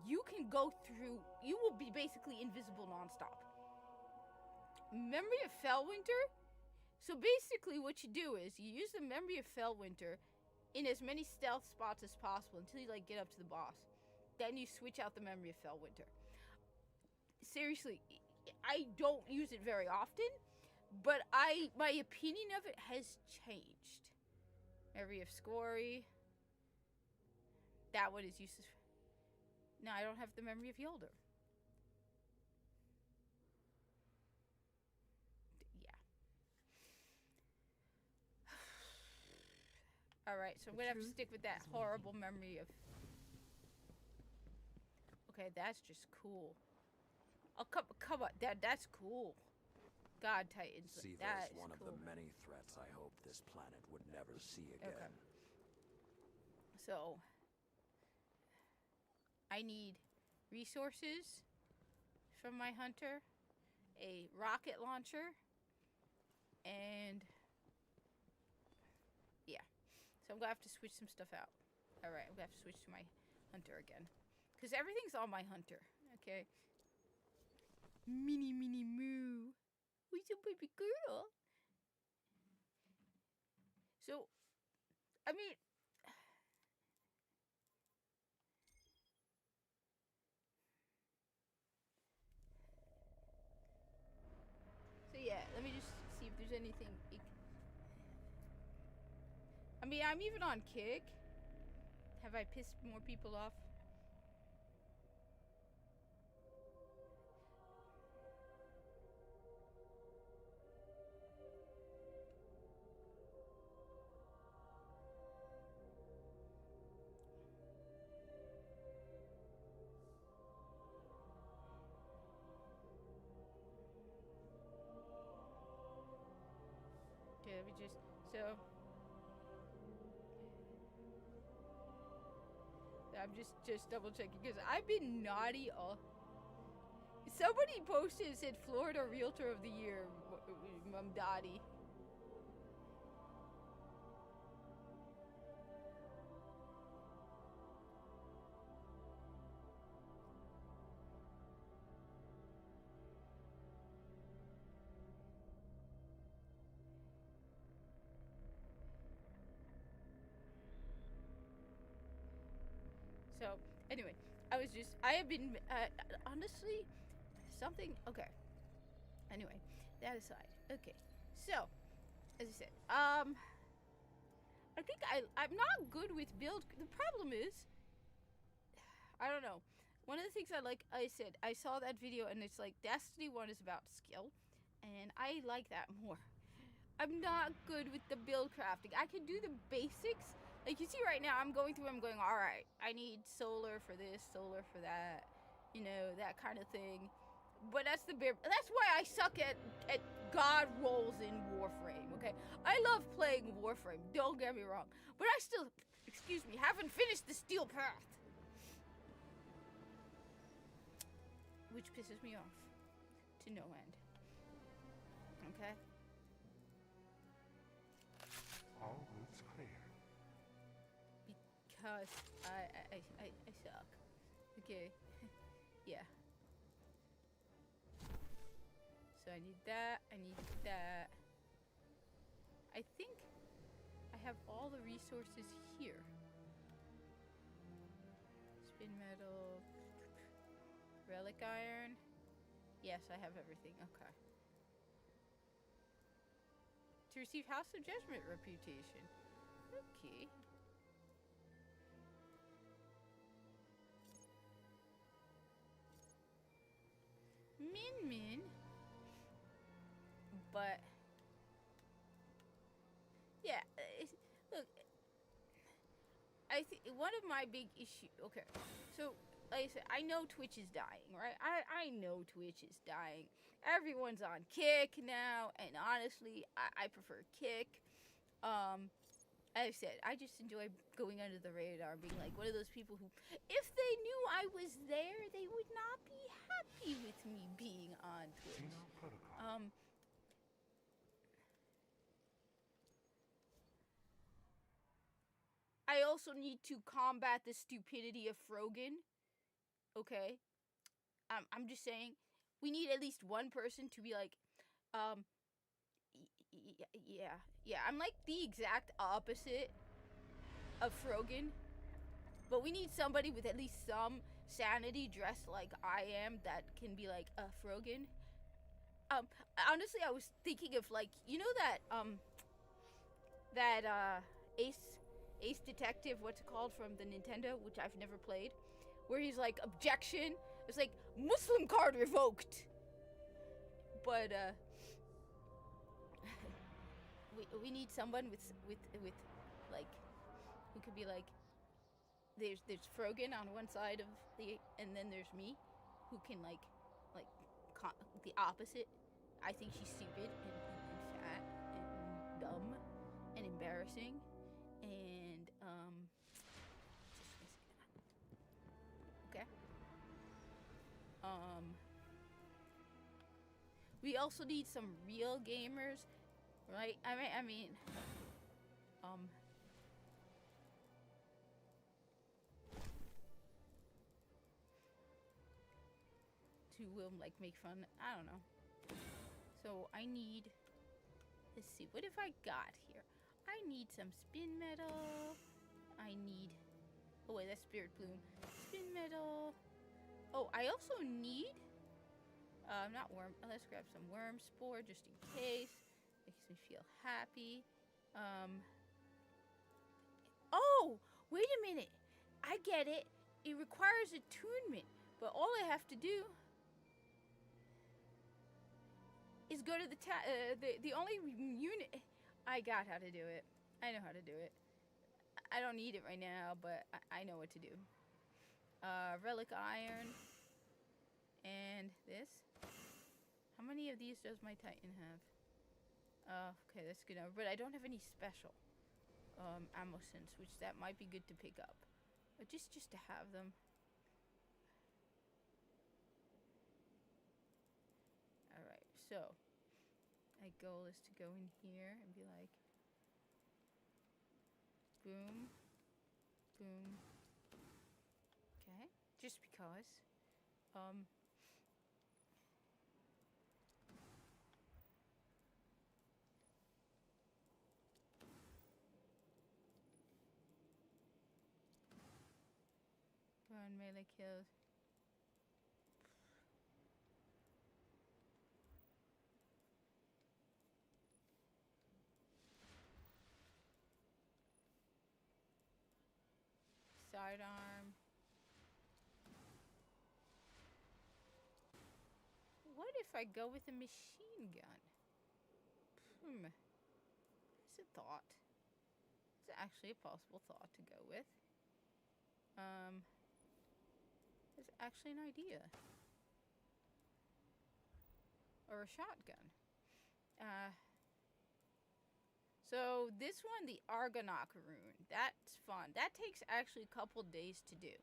You can go through, you will be basically invisible nonstop. Memory of Fellwinter? So basically what you do is you use the Memory of Fellwinter in as many stealth spots as possible until you like get up to the boss. Then you switch out the memory of Felwinter. Seriously, I don't use it very often, but my opinion of it has changed. Memory of Scory. That one is useless. No, I don't have the memory of Yolder. Yeah. Alright, so I'm gonna have to stick with that horrible memory of... Okay, that's just cool. Oh, come on, that's cool. God, Titans. Seether That is is one cool. of the many threats I hope this planet would never see again. Okay. So, I need resources from my hunter, a rocket launcher, and yeah. So I'm gonna have to switch some stuff out. Alright, I'm gonna have to switch to my hunter again. Because everything's on my hunter, okay? Mini moo. Who's a baby girl? So, I mean... So yeah, let me just see if there's anything... I mean, I'm even on Kick. Have I pissed more people off? Okay, let me just... So... I'm just double checking because I've been naughty all... Somebody posted and said Florida Realtor of the Year, Mum Dottie. So, anyway, I have been, honestly, something, okay. Anyway, that aside, okay. So, as I said, I think I'm not good with build, the problem is, I don't know. One of the things I said, I saw that video and it's like, Destiny 1 is about skill, and I like that more. I'm not good with the build crafting. I can do the basics. Like, you see right now, I'm going, all right, I need solar for this, solar for that, you know, that kind of thing. But that's why I suck at god rolls in Warframe, okay? I love playing Warframe, don't get me wrong. But I still, excuse me, haven't finished the Steel Path. Which pisses me off to no end. Okay? All routes clear. Because I suck. Okay. Yeah. So I need that. I need that. I think I have all the resources here. Spin metal. Relic iron. Yes, I have everything. Okay. To receive House of Judgment reputation. Okay. Min. But yeah, look, I think one of my big issues. Okay, so like I said, I know Twitch is dying, right? I know Twitch is dying. Everyone's on Kick now, and honestly, I prefer Kick. As I said, I just enjoy going under the radar, being like one of those people who, if they knew I was there, they would not be happy with me being on Twitch. Xeno protocol. I also need to combat the stupidity of Frogan. Okay? I'm just saying, we need at least one person to be like, yeah, I'm like the exact opposite a Frogan, but we need somebody with at least some sanity, dressed like I am, that can be like a Frogan. Honestly, I was thinking of like, you know that Ace Detective, what's it called, from the Nintendo, which I've never played, where he's like, objection, it's like Muslim card revoked. But we need someone with like, who could be like, there's Frogan on one side of the, and then there's me, who can like the opposite. I think she's stupid and fat and dumb and embarrassing and okay. We also need some real gamers, right? I mean to like make fun. I don't know. So I need, let's see, what have I got here? I need some spin metal. I need, oh wait, that's Spirit Bloom. Spin metal. Oh, I also need, not worm, let's grab some worm spore just in case. Makes me feel happy. Oh, wait a minute. I get it. It requires attunement, but all I have to do is go to the only unit. I got how to do it. I know how to do it. I don't need it right now, but I know what to do. Relic iron. And this. How many of these does my Titan have? Okay, that's good. But I don't have any special ammo sense, which that might be good to pick up. But just to have them. Alright, so my goal is to go in here and be like, boom, boom. Okay, just because. Burn melee kills. Sidearm. What if I go with a machine gun? It's a thought. It's actually a possible thought to go with. It's actually an idea. Or a shotgun. So this one, the Argonaut rune, that's fun. That takes actually a couple days to do.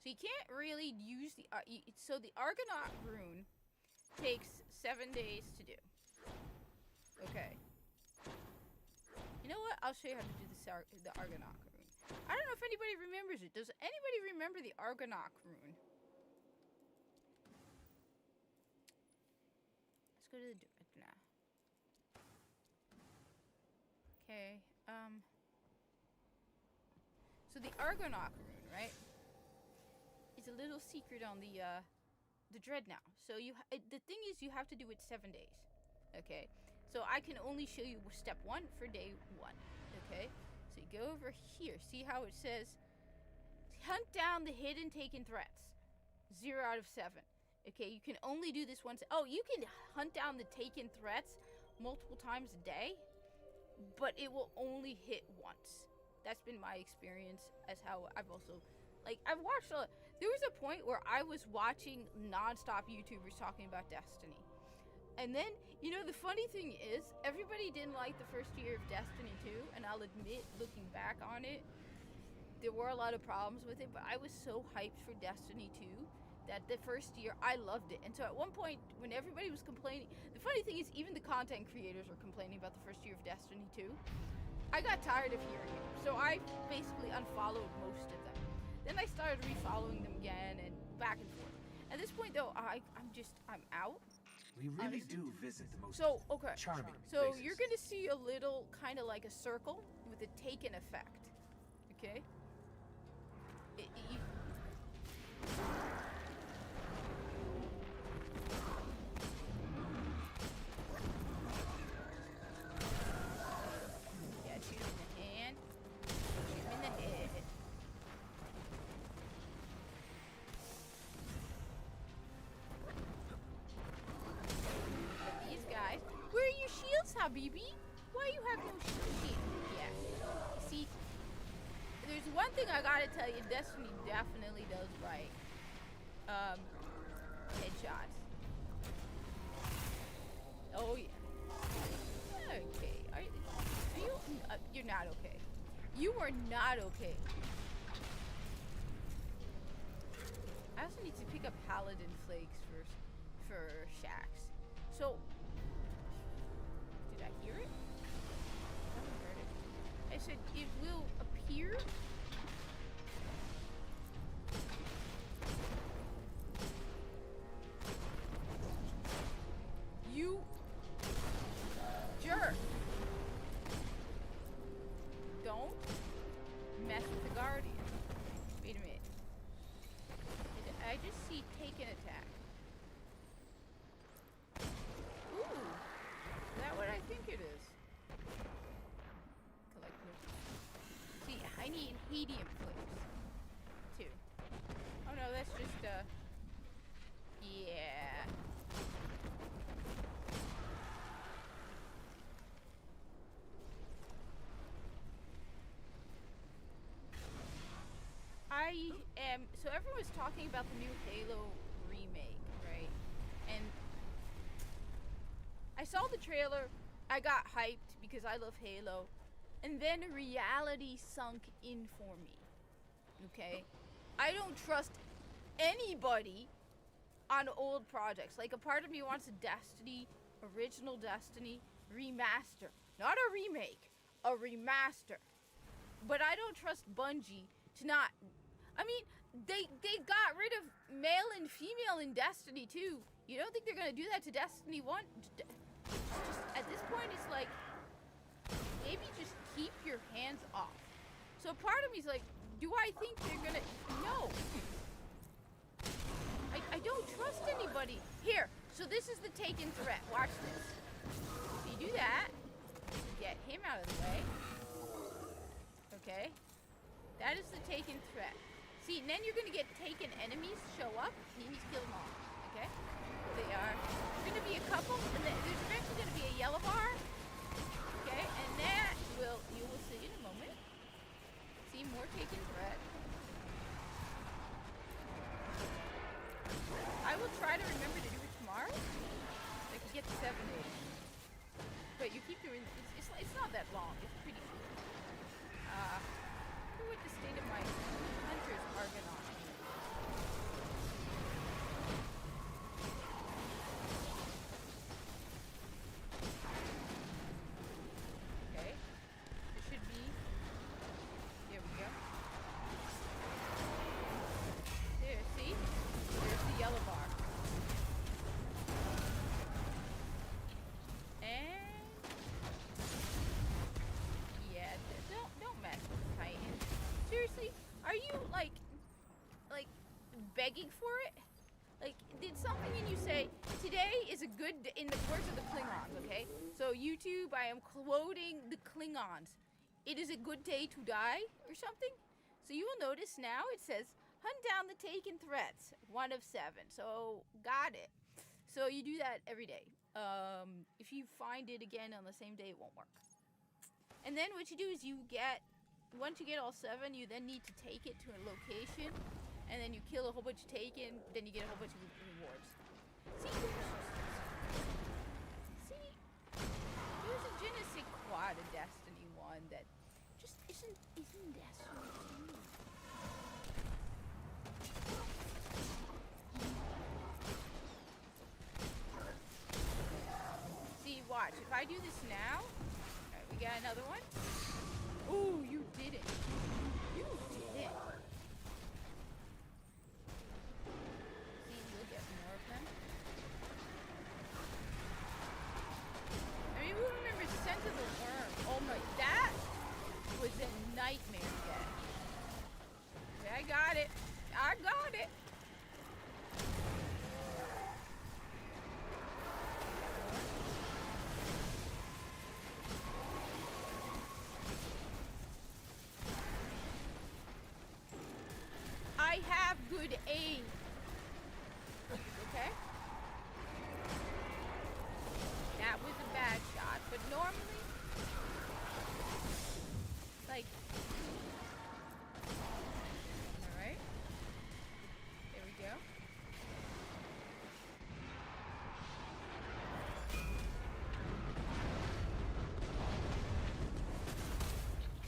So you can't really use the, so the Argonaut rune takes 7 days to do. Okay. You know what? I'll show you how to do the Argonaut rune. I don't know if anybody remembers it. Does anybody remember the Argonaut rune? Let's go to the Druid now. Okay, so the Argonaut rune, right, is a little secret on the Dreadnought. So the thing is, you have to do it 7 days, okay? So I can only show you step 1 for day 1, okay? So you go over here, see how it says, hunt down the hidden taken threats, 0 out of 7. Okay, you can only do this once. Oh, you can hunt down the taken threats multiple times a day, but it will only hit once. That's been my experience, as how I've also, like, I've watched there was a point where I was watching non-stop YouTubers talking about Destiny. And then, you know, the funny thing is, everybody didn't like the first year of Destiny 2, and I'll admit, looking back on it, there were a lot of problems with it, but I was so hyped for Destiny 2 that the first year, I loved it. And so at one point, when everybody was complaining, the funny thing is, even the content creators were complaining about the first year of Destiny 2. I got tired of hearing it, so I basically unfollowed most of them. Then I started refollowing them again, and back and forth. At this point, though, I'm out. We really do visit the most charming So places. you're gonna see a little, kind of like a circle with a taken effect. Okay. Yeah, shoot him in the hand. Shoot him in the head. But these guys, where are your shields, Habibi? Why you have no shield? Yeah. See, there's one thing I gotta tell you, Destiny definitely does right. Headshots. Oh yeah. Okay. Are you? You're not okay. You are not okay. I also need to pick up Paladin Flakes for Shaxx. So, did I hear it? I haven't heard it. I said it will appear. You jerk. Don't mess with the Guardian. Wait a minute. I just see take an attack. Ooh. Is that what I think it is? Collect. See, I need helium flakes. Too. Oh no, that's just yeah. So everyone was talking about the new Halo remake, right? And I saw the trailer, I got hyped because I love Halo, and then reality sunk in for me, okay? I don't trust anybody on old projects. Like, a part of me wants a Destiny, original Destiny, remaster. Not a remake, a remaster. But I don't trust Bungie to not... I mean, they got rid of male and female in Destiny 2. You don't think they're gonna do that to Destiny 1? Just, at this point, it's like, maybe just keep your hands off. So part of me's like, do I think they're gonna... No. I don't trust anybody. Here, so this is the Taken threat. Watch this. So you do that. Get him out of the way. Okay. That is the Taken threat. See, and then you're gonna get Taken enemies show up, and you need to kill them all. Okay? They are. There's gonna be a couple, and then there's eventually gonna be a yellow bar. Okay, and that you will see in a moment. See more Taken threat. I will try to remember to do it tomorrow. So I can get to 7 days. But you keep doing it's not that long. It's pretty cool. What the state of my hunters Argonaut. Okay. It should be. There we go. There, see? There's the yellow bar. And yeah, don't mess with Titan. Seriously, are you like begging for it? Like, did something in you say, today is a good day, in the words of the Klingons, okay? So YouTube, I am quoting the Klingons. It is a good day to die, or something? So you will notice now it says, hunt down the Taken threats, 1 of 7. So, got it. So you do that every day. If you find it again on the same day, it won't work. And then what you do is once you get all 7, you then need to take it to a location, and then you kill a whole bunch of Taken, then you get a whole bunch of rewards. See, there's a je ne sais quoi to Destiny 1 that just isn't Destiny 2. See, watch, if I do this now, alright, we got another one. Ooh, you did it. You did it. See, you'll get more of them. I mean, who remembers Scent of the Worm? Oh my, that was a nightmare to get. I got it. I got it. I have good aim. Okay? That was a bad shot, but normally, like, alright. There we go.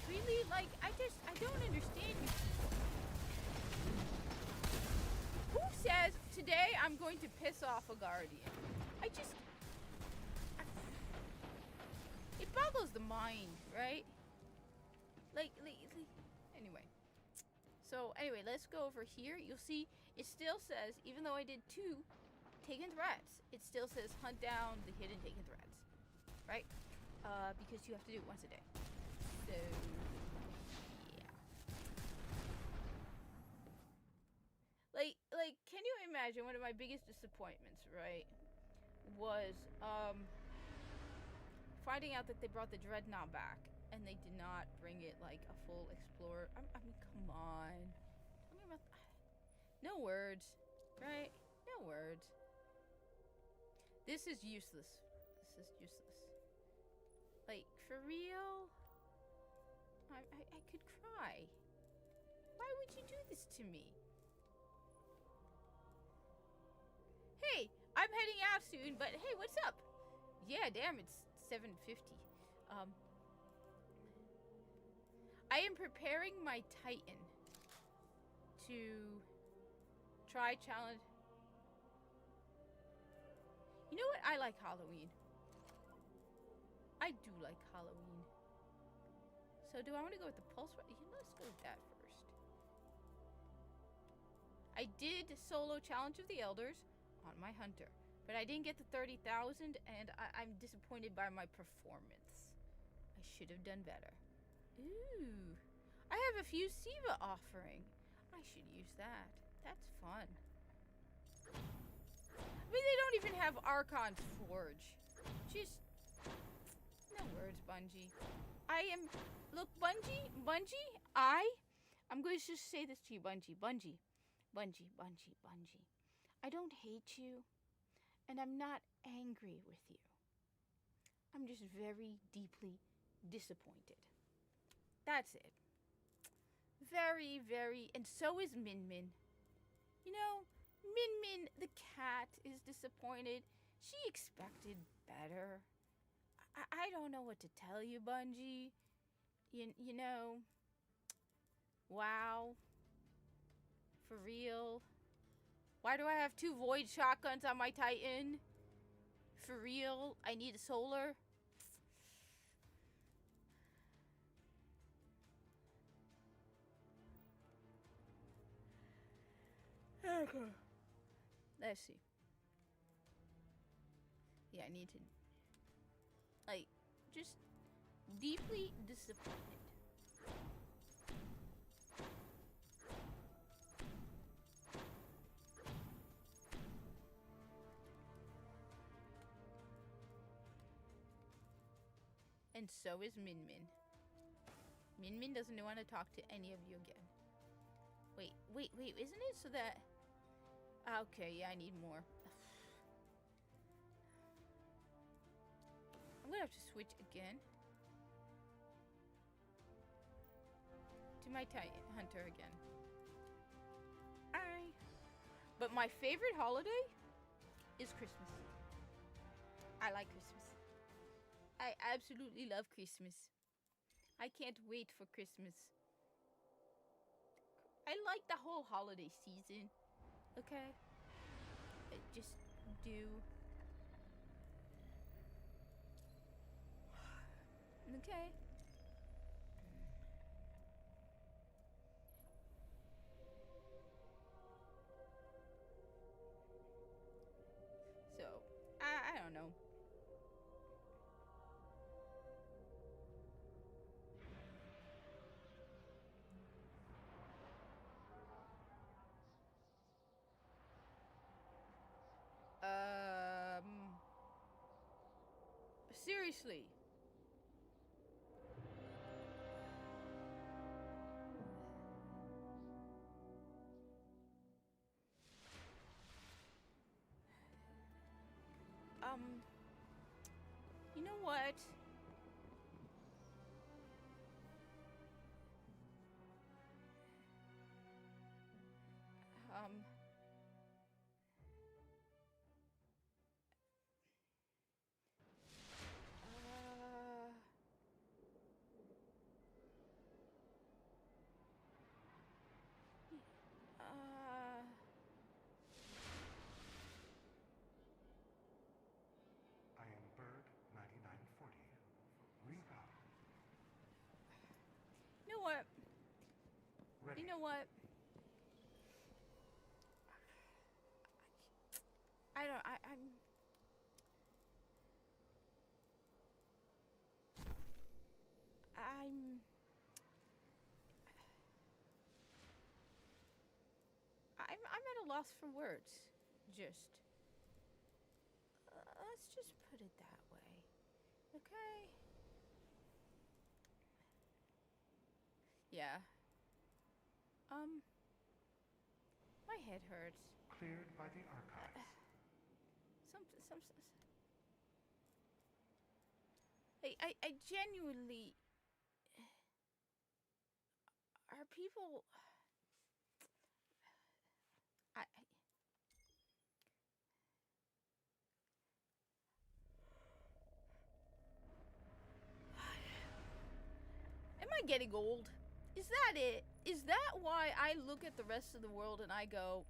Really, like, I don't understand you people. Who says, today I'm going to piss off a guardian? It boggles the mind, right? Like, anyway. So, anyway, let's go over here. You'll see, it still says, even though I did 2 taken threats, it still says hunt down the hidden taken threats. Right? Because you have to do it once a day. So, yeah. Like, can you imagine one of my biggest disappointments, right? Was, finding out that they brought the Dreadnought back and they did not bring it like a full explorer. I mean, come on. Tell me about no words, right? No words. This is useless. This is useless. Like, for real? I could cry. Why would you do this to me? Hey, I'm heading out soon, but hey, what's up? Yeah, damn, it's 7:50. I am preparing my Titan to try challenge. You know what? I like Halloween. I do like Halloween. So do I want to go with the pulse? Let's go with that first. I did solo Challenge of the Elders on my Hunter, but I didn't get the 30,000, and I'm disappointed by my performance. I should have done better. Ooh, I have a few Siva offering. I should use that. That's fun. I mean, they don't even have Archon's Forge. Just, no words, Bungie. Look, Bungie, I'm going to just say this to you, Bungie. I don't hate you, and I'm not angry with you. I'm just very deeply disappointed. That's it. Very, very, and so is Min Min. You know, Min Min, the cat, is disappointed. She expected better. I don't know what to tell you, Bungie. You know, wow. For real. Why do I have 2 void shotguns on my Titan? For real, I need a solar. Okay. Let's see. Yeah, I need to, like, just deeply disappointed. And so is Min Min. Min Min doesn't want to talk to any of you again. Wait, isn't it so that... Okay, yeah, I need more. I'm gonna have to switch again. To my Titan Hunter again. But my favorite holiday is Christmas. I like Christmas. I absolutely love Christmas. I can't wait for Christmas. I like the whole holiday season. Okay? I just do. Okay? So, I don't know. Seriously. You know what? I am Bird 9940. Reroute. You know what? Ready. You know what? I don't. I'm at a loss for words. Just. Let's just put it that way. Okay. Yeah. My head hurts. Cleared by the archives. I genuinely. Are people. Am I getting old? Is that it? Is that why I look at the rest of the world and I go,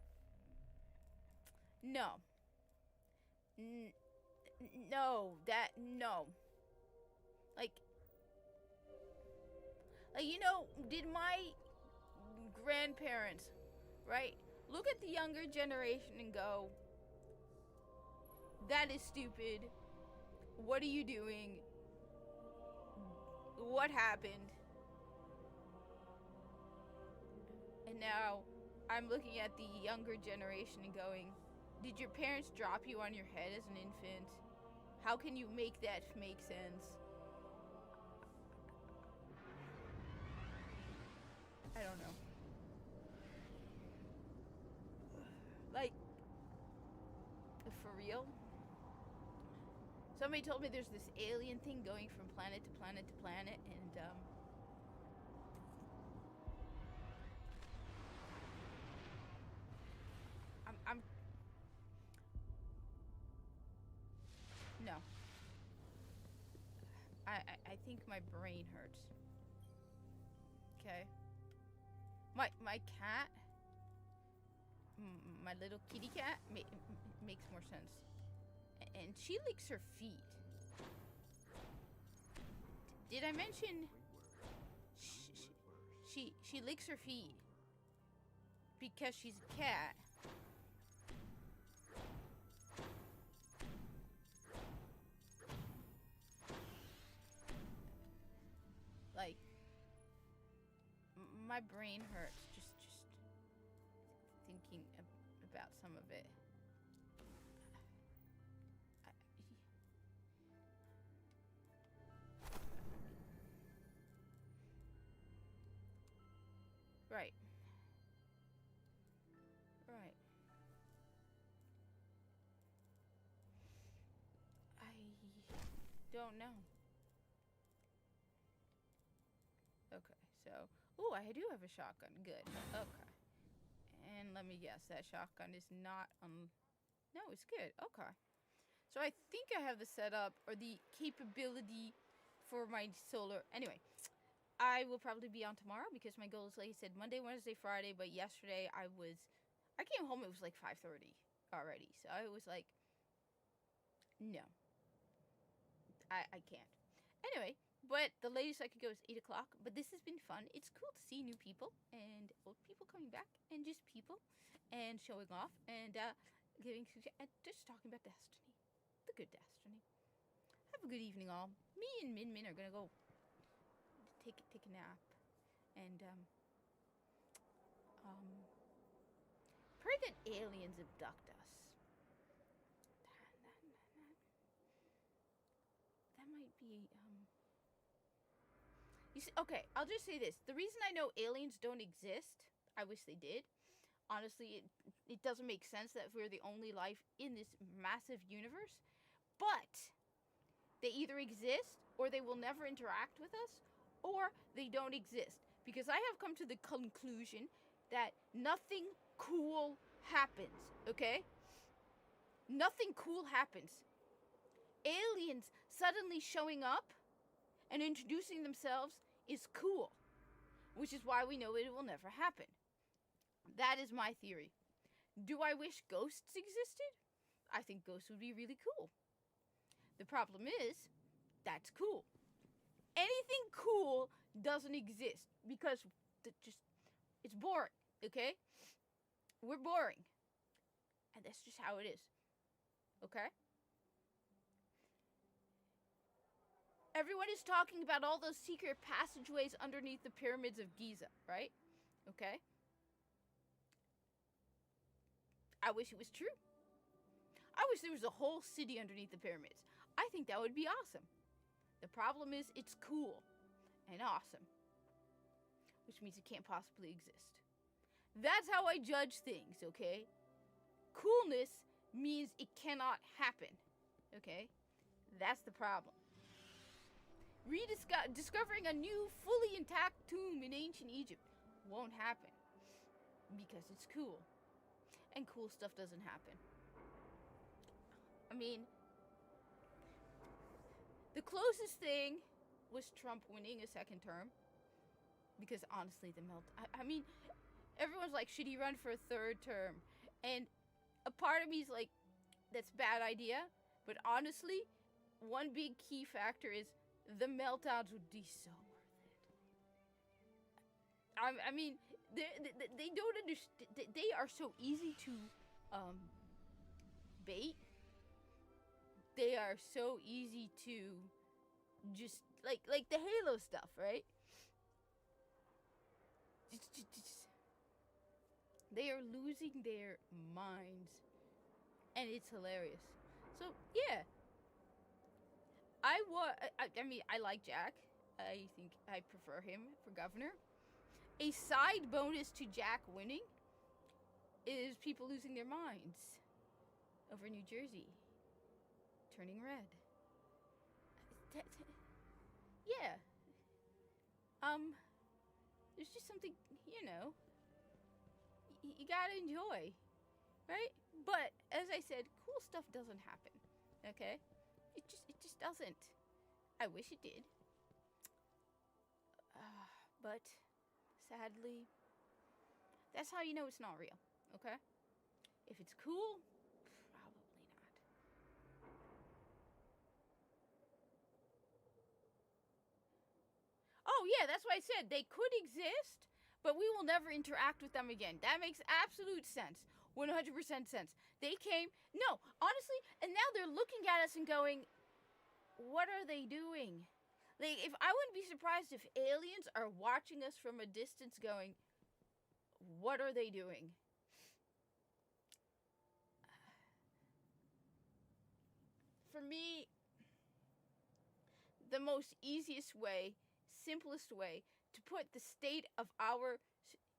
no. No. Like, you know, did my grandparents, right, look at the younger generation and go, that is stupid. What are you doing? What happened? And now I'm looking at the younger generation and going, did your parents drop you on your head as an infant? How can you make that make sense? I don't know. Like, for real? Somebody told me there's this alien thing going from planet to planet to planet, and no. I think my brain hurts. Okay. My cat, my little kitty cat, makes more sense. And she licks her feet. Did I mention she licks her feet because she's a cat? Like, my brain hurts just thinking about some of it. Right. I don't know. Okay, so, ooh, I do have a shotgun. Good. Okay. And let me guess, that shotgun is not no, it's good. Okay. So I think I have the setup or the capability for my solar. Anyway, I will probably be on tomorrow because my goal is, like I said, Monday, Wednesday, Friday. But yesterday I came home, it was like 5:30 already. So I was like, no, I can't. Anyway, but the latest I could go is 8 o'clock. But this has been fun. It's cool to see new people and old people coming back and just people and showing off and just talking about Destiny. The good Destiny. Have a good evening, all. Me and Min are gonna go take a nap and pray that aliens abduct us. That might You see, okay, I'll just say this. The reason I know aliens don't exist, I wish they did. Honestly, it doesn't make sense that we're the only life in this massive universe. But they either exist, or they will never interact with us, or they don't exist. Because I have come to the conclusion that nothing cool happens, okay? Nothing cool happens. Aliens suddenly showing up and introducing themselves is cool, which is why we know it will never happen. That is my theory. Do I wish ghosts existed? I think ghosts would be really cool. The problem is, that's cool. Anything cool doesn't exist because it's boring, okay? We're boring. And that's just how it is. Okay? Everyone is talking about all those secret passageways underneath the pyramids of Giza, right? Okay? I wish it was true. I wish there was a whole city underneath the pyramids. I think that would be awesome. The problem is it's cool and awesome, which means it can't possibly exist. That's how I judge things, okay? Coolness means it cannot happen, okay? That's the problem. Discovering a new, fully intact tomb in ancient Egypt won't happen because it's cool. And cool stuff doesn't happen. I mean, the closest thing was Trump winning a second term. Because honestly, I mean, everyone's like, should he run for a third term? And a part of me is like, that's a bad idea. But honestly, one big key factor is the meltdowns would be so worth it. I mean, they don't understand. They are so easy to bait. They are so easy to just like the Halo stuff, right? They are losing their minds, and it's hilarious. So yeah, I mean, I like Jack. I think I prefer him for governor. A side bonus to Jack winning is people losing their minds over New Jersey turning red. Yeah. There's just something, you know, you gotta enjoy, right? But as I said, cool stuff doesn't happen. Okay? It just doesn't. I wish it did. But sadly, that's how you know it's not real, okay? If it's cool, probably not. Oh yeah, that's why I said they could exist, but we will never interact with them again. That makes absolute sense. 100% sense. They came, no, honestly, and now they're looking at us and going, what are they doing? Like, if I wouldn't be surprised if aliens are watching us from a distance going, what are they doing? For me, the most easiest way, simplest way to put the state of our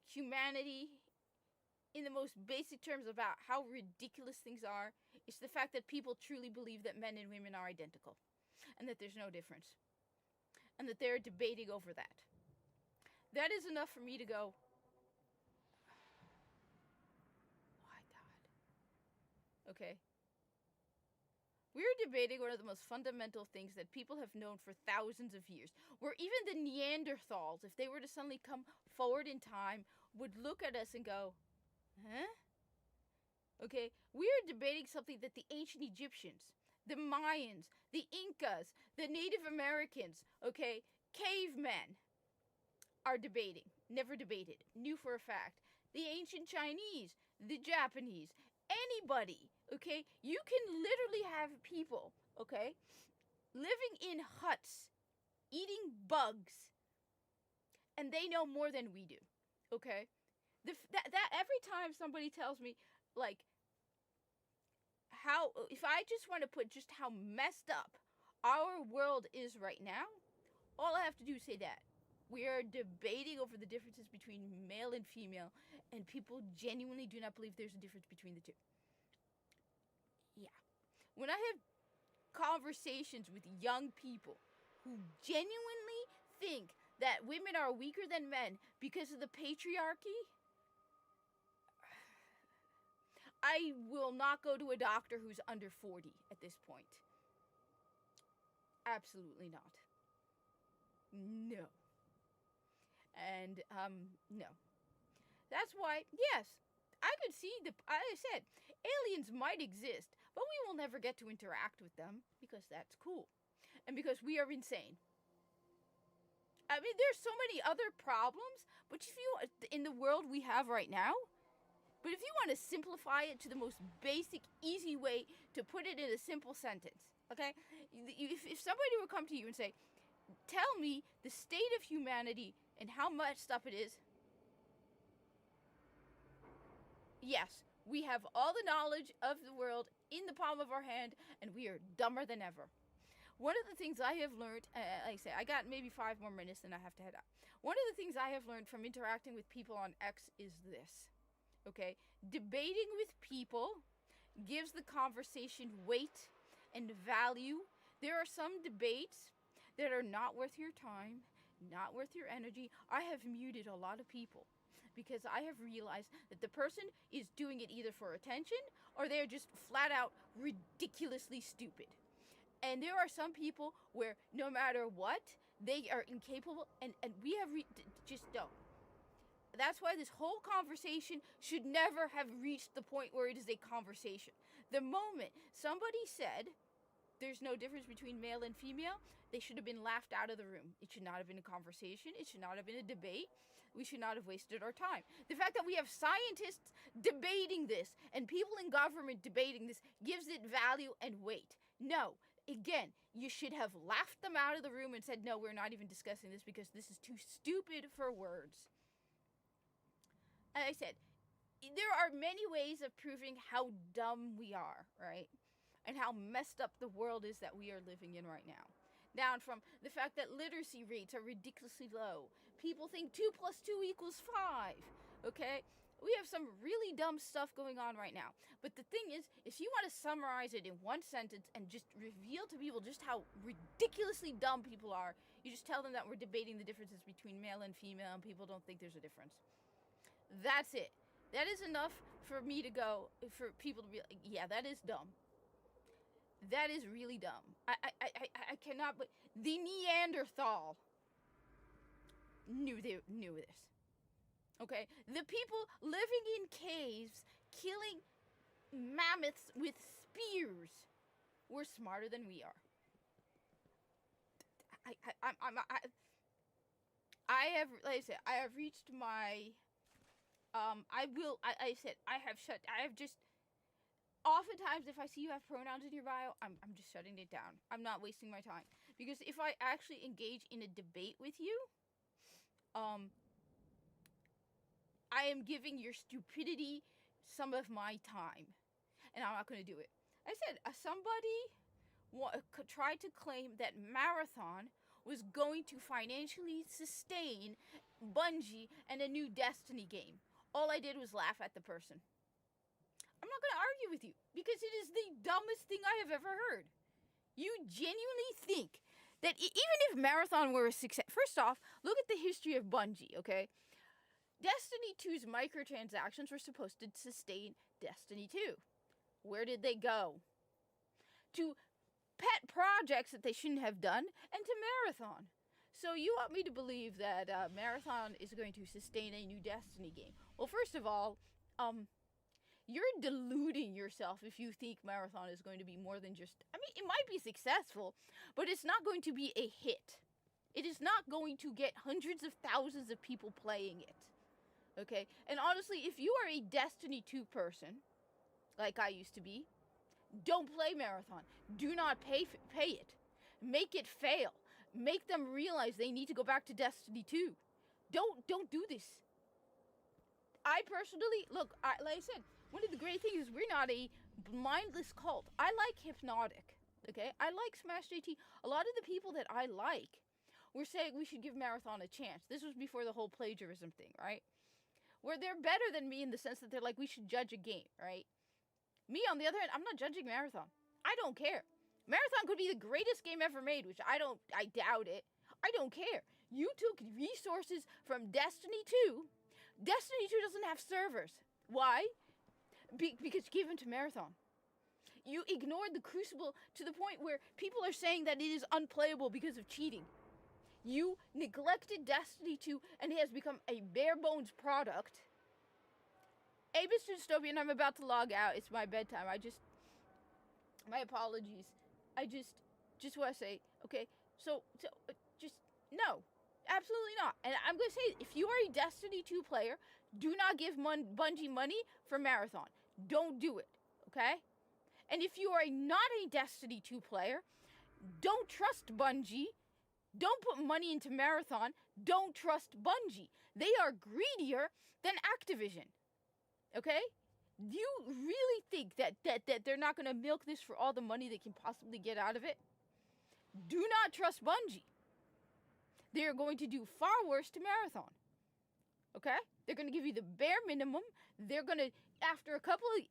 humanity in the most basic terms about how ridiculous things are is the fact that people truly believe that men and women are identical and that there's no difference. And that they're debating over that. That is enough for me to go, why God? Okay. We're debating one of the most fundamental things that people have known for thousands of years. Where even the Neanderthals, if they were to suddenly come forward in time, would look at us and go, huh? Okay, we're debating something that the ancient Egyptians, the Mayans, the Incas, the Native Americans, okay, cavemen are debating. Never debated. Knew for a fact. The ancient Chinese, the Japanese, anybody, okay? You can literally have people, okay, living in huts, eating bugs, and they know more than we do, okay? That every time somebody tells me, like, how, if I just want to put just how messed up our world is right now, all I have to do is say that. We are debating over the differences between male and female, and people genuinely do not believe there's a difference between the two. Yeah. When I have conversations with young people who genuinely think that women are weaker than men because of the patriarchy, I will not go to a doctor who's under 40 at this point. Absolutely not. No. And, no. That's why, yes, I could see I said, aliens might exist, but we will never get to interact with them because that's cool. And because we are insane. I mean, there's so many other problems, but if you, in the world we have right now, but if you want to simplify it to the most basic, easy way to put it in a simple sentence, okay? If somebody would come to you and say, tell me the state of humanity and how messed up it is. Yes, we have all the knowledge of the world in the palm of our hand, and we are dumber than ever. One of the things I have learned, like I say, I got maybe 5 more minutes and I have to head out. One of the things I have learned from interacting with people on X is this. Okay, debating with people gives the conversation weight and value. There are some debates that are not worth your time, not worth your energy. I have muted a lot of people because I have realized that the person is doing it either for attention or they're just flat out ridiculously stupid. And there are some people where no matter what, they are incapable, and we have just don't. That's why this whole conversation should never have reached the point where it is a conversation. The moment somebody said there's no difference between male and female, they should have been laughed out of the room. It should not have been a conversation. It should not have been a debate. We should not have wasted our time. The fact that we have scientists debating this and people in government debating this gives it value and weight. No. Again, you should have laughed them out of the room and said, no, we're not even discussing this because this is too stupid for words. As I said, there are many ways of proving how dumb we are, right? And how messed up the world is that we are living in right now. Down from the fact that literacy rates are ridiculously low. People think 2 + 2 = 5, okay? We have some really dumb stuff going on right now. But the thing is, if you want to summarize it in one sentence and just reveal to people just how ridiculously dumb people are, you just tell them that we're debating the differences between male and female and people don't think there's a difference. That's it. That is enough for me to go, for people to be like, yeah, that is dumb. That is really dumb. I cannot, but the Neanderthal knew this. Okay? The people living in caves, killing mammoths with spears, were smarter than we are. I have, like I said, I have reached my, I have just, oftentimes if I see you have pronouns in your bio, I'm just shutting it down. I'm not wasting my time. Because if I actually engage in a debate with you, I am giving your stupidity some of my time. And I'm not going to do it. I said, somebody tried to claim that Marathon was going to financially sustain Bungie and a new Destiny game. All I did was laugh at the person. I'm not going to argue with you because it is the dumbest thing I have ever heard. You genuinely think that even if Marathon were a success, first off, look at the history of Bungie, okay? Destiny 2's microtransactions were supposed to sustain Destiny 2. Where did they go? To pet projects that they shouldn't have done, and to Marathon. So you want me to believe that Marathon is going to sustain a new Destiny game? Well, first of all, you're deluding yourself if you think Marathon is going to be more than just, I mean, it might be successful, but it's not going to be a hit. It is not going to get hundreds of thousands of people playing it. Okay? And honestly, if you are a Destiny 2 person, like I used to be, don't play Marathon. Do not pay it. Make it fail. Make them realize they need to go back to Destiny 2. Don't do this. I personally, look, like I said, one of the great things is we're not a mindless cult. I like Hypnotic, okay? I like Smash JT. A lot of the people that I like were saying we should give Marathon a chance. This was before the whole plagiarism thing, right? Where they're better than me in the sense that they're like, we should judge a game, right? Me, on the other hand, I'm not judging Marathon. I don't care. Marathon could be the greatest game ever made, which I doubt it. I don't care. You took resources from Destiny 2. Destiny 2 doesn't have servers. Why? Because you gave them to Marathon. You ignored the Crucible to the point where people are saying that it is unplayable because of cheating. You neglected Destiny 2 and it has become a bare bones product. Hey, Mr. Dystopian, I'm about to log out. It's my bedtime. My apologies. I just want to say, okay, so just, no. Absolutely not. And I'm going to say, if you are a Destiny 2 player, do not give Bungie money for Marathon. Don't do it, okay? And if you are not a Destiny 2 player, don't trust Bungie. Don't put money into Marathon. Don't trust Bungie. They are greedier than Activision, okay? Do you really think that they're not going to milk this for all the money they can possibly get out of it? Do not trust Bungie. They are going to do far worse to Marathon. Okay? They're going to give you the bare minimum. They're going to, after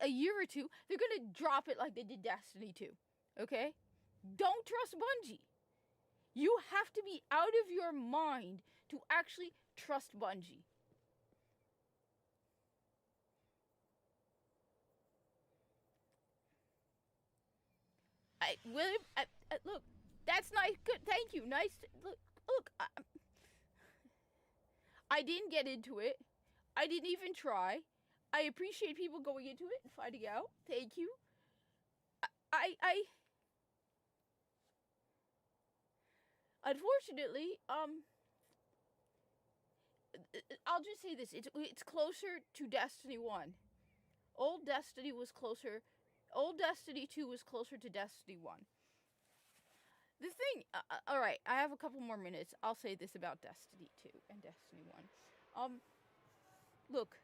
a year or two, they're going to drop it like they did Destiny 2. Okay? Don't trust Bungie. You have to be out of your mind to actually trust Bungie. William, look, that's nice. Good, thank you. Nice. Look, I didn't get into it. I didn't even try. I appreciate people going into it and finding out. Thank you. Unfortunately, I'll just say this. It's closer to Destiny 1. Old Destiny 2 was closer to Destiny 1. The thing, alright, I have a couple more minutes. I'll say this about Destiny 2 and Destiny 1. Look,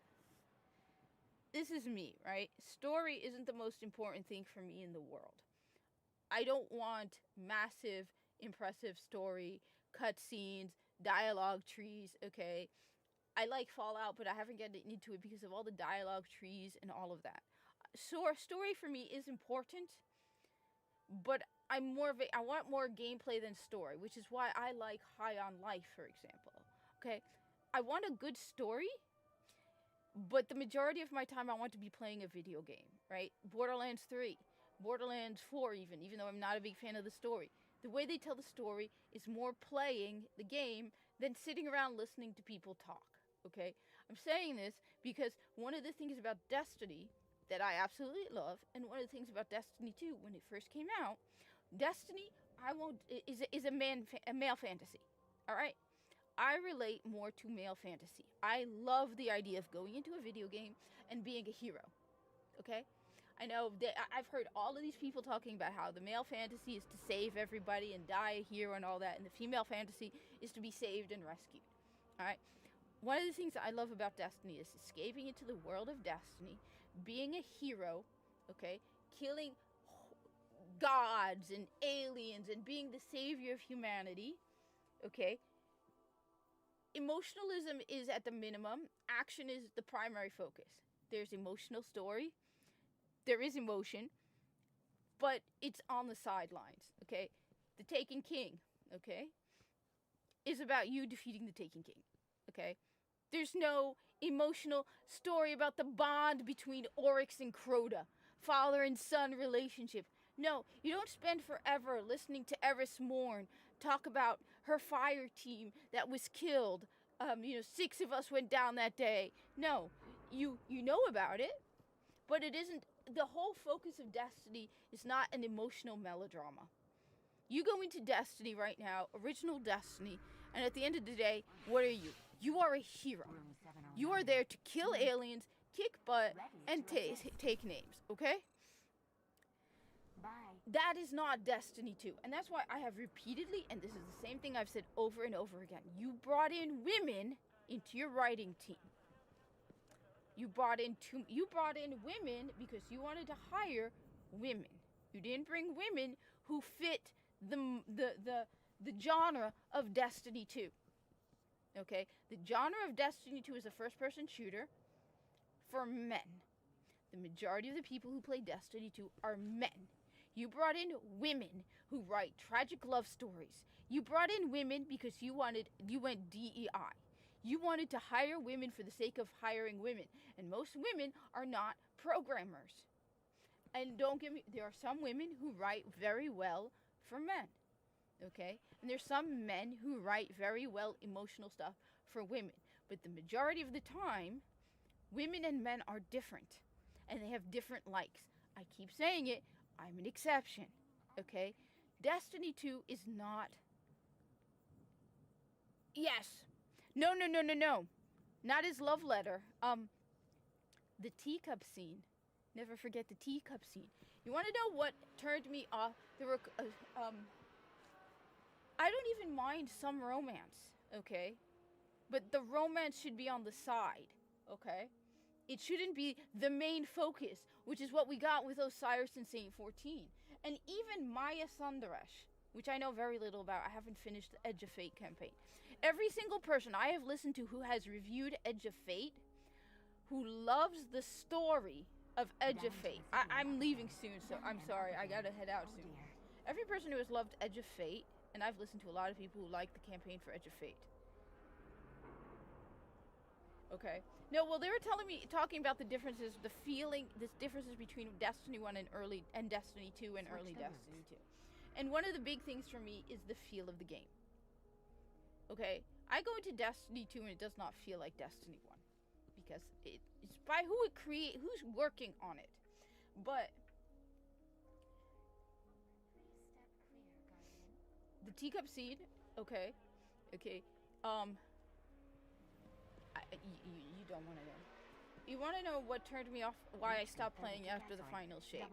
this is me, right? Story isn't the most important thing for me in the world. I don't want massive, impressive story, cutscenes, dialogue trees, okay? I like Fallout, but I haven't gotten into it because of all the dialogue trees and all of that. So story for me is important, but I want more gameplay than story, which is why I like High on Life, for example. Okay? I want a good story, but the majority of my time I want to be playing a video game, right? Borderlands 3, Borderlands 4 even though I'm not a big fan of the story. The way they tell the story is more playing the game than sitting around listening to people talk, okay? I'm saying this because one of the things about Destiny that I absolutely love, and one of the things about Destiny 2 when it first came out, Destiny is a male fantasy. All right, I relate more to male fantasy. I love the idea of going into a video game and being a hero. Okay, I know that I've heard all of these people talking about how the male fantasy is to save everybody and die a hero and all that, and the female fantasy is to be saved and rescued. All right, one of the things I love about Destiny is escaping into the world of Destiny, being a hero. Okay, killing gods and aliens and being the savior of humanity. Okay, emotionalism is at the minimum. Action is the primary focus. There's emotional story. There is emotion, but it's on the sidelines. Okay, the Taken King, okay, is about you defeating the Taken King. Okay, there's no emotional story about the bond between Oryx and Crota, father and son relationship. No, you don't spend forever listening to Eris Morn talk about her fire team that was killed. 6 of us went down that day. No, you know about it, but it isn't. The whole focus of Destiny is not an emotional melodrama. You go into Destiny right now, original Destiny, and at the end of the day, what are you? You are a hero. You are there to kill aliens, kick butt, and take names, okay? That is not Destiny 2. And that's why I have repeatedly, and this is the same thing I've said over and over again, you brought in women into your writing team. You brought in women because you wanted to hire women. You didn't bring women who fit the genre of Destiny 2. Okay? The genre of Destiny 2 is a first-person shooter for men. The majority of the people who play Destiny 2 are men. You brought in women who write tragic love stories. You brought in women because you went DEI. You wanted to hire women for the sake of hiring women. And most women are not programmers. And don't get me, there are some women who write very well for men. Okay? And there's some men who write very well emotional stuff for women. But the majority of the time, women and men are different. And they have different likes. I keep saying it, I'm an exception. Okay? Destiny 2 is not... Yes. No. Not his love letter. The teacup scene. Never forget the teacup scene. You want to know what turned me off? There were, I don't even mind some romance, okay? But the romance should be on the side, okay? It shouldn't be the main focus, which is what we got with Osiris and Saint 14. And even Maya Sundaresh, which I know very little about. I haven't finished the Edge of Fate campaign. Every single person I have listened to who has reviewed Edge of Fate, who loves the story of Edge of Fate. I'm leaving soon, so I'm sorry. I gotta head out soon. Every person who has loved Edge of Fate, and I've listened to a lot of people who like the campaign for Edge of Fate. Okay. No, well, they were talking about the differences, the differences between Destiny 1 and Destiny 2 and early Destiny 2. And one of the big things for me is the feel of the game. Okay, I go into Destiny 2 and it does not feel like Destiny 1. Because it's by who's working on it. But the teacup scene, okay. You don't want to know. You want to know what turned me off? Why I stopped playing after the final shape?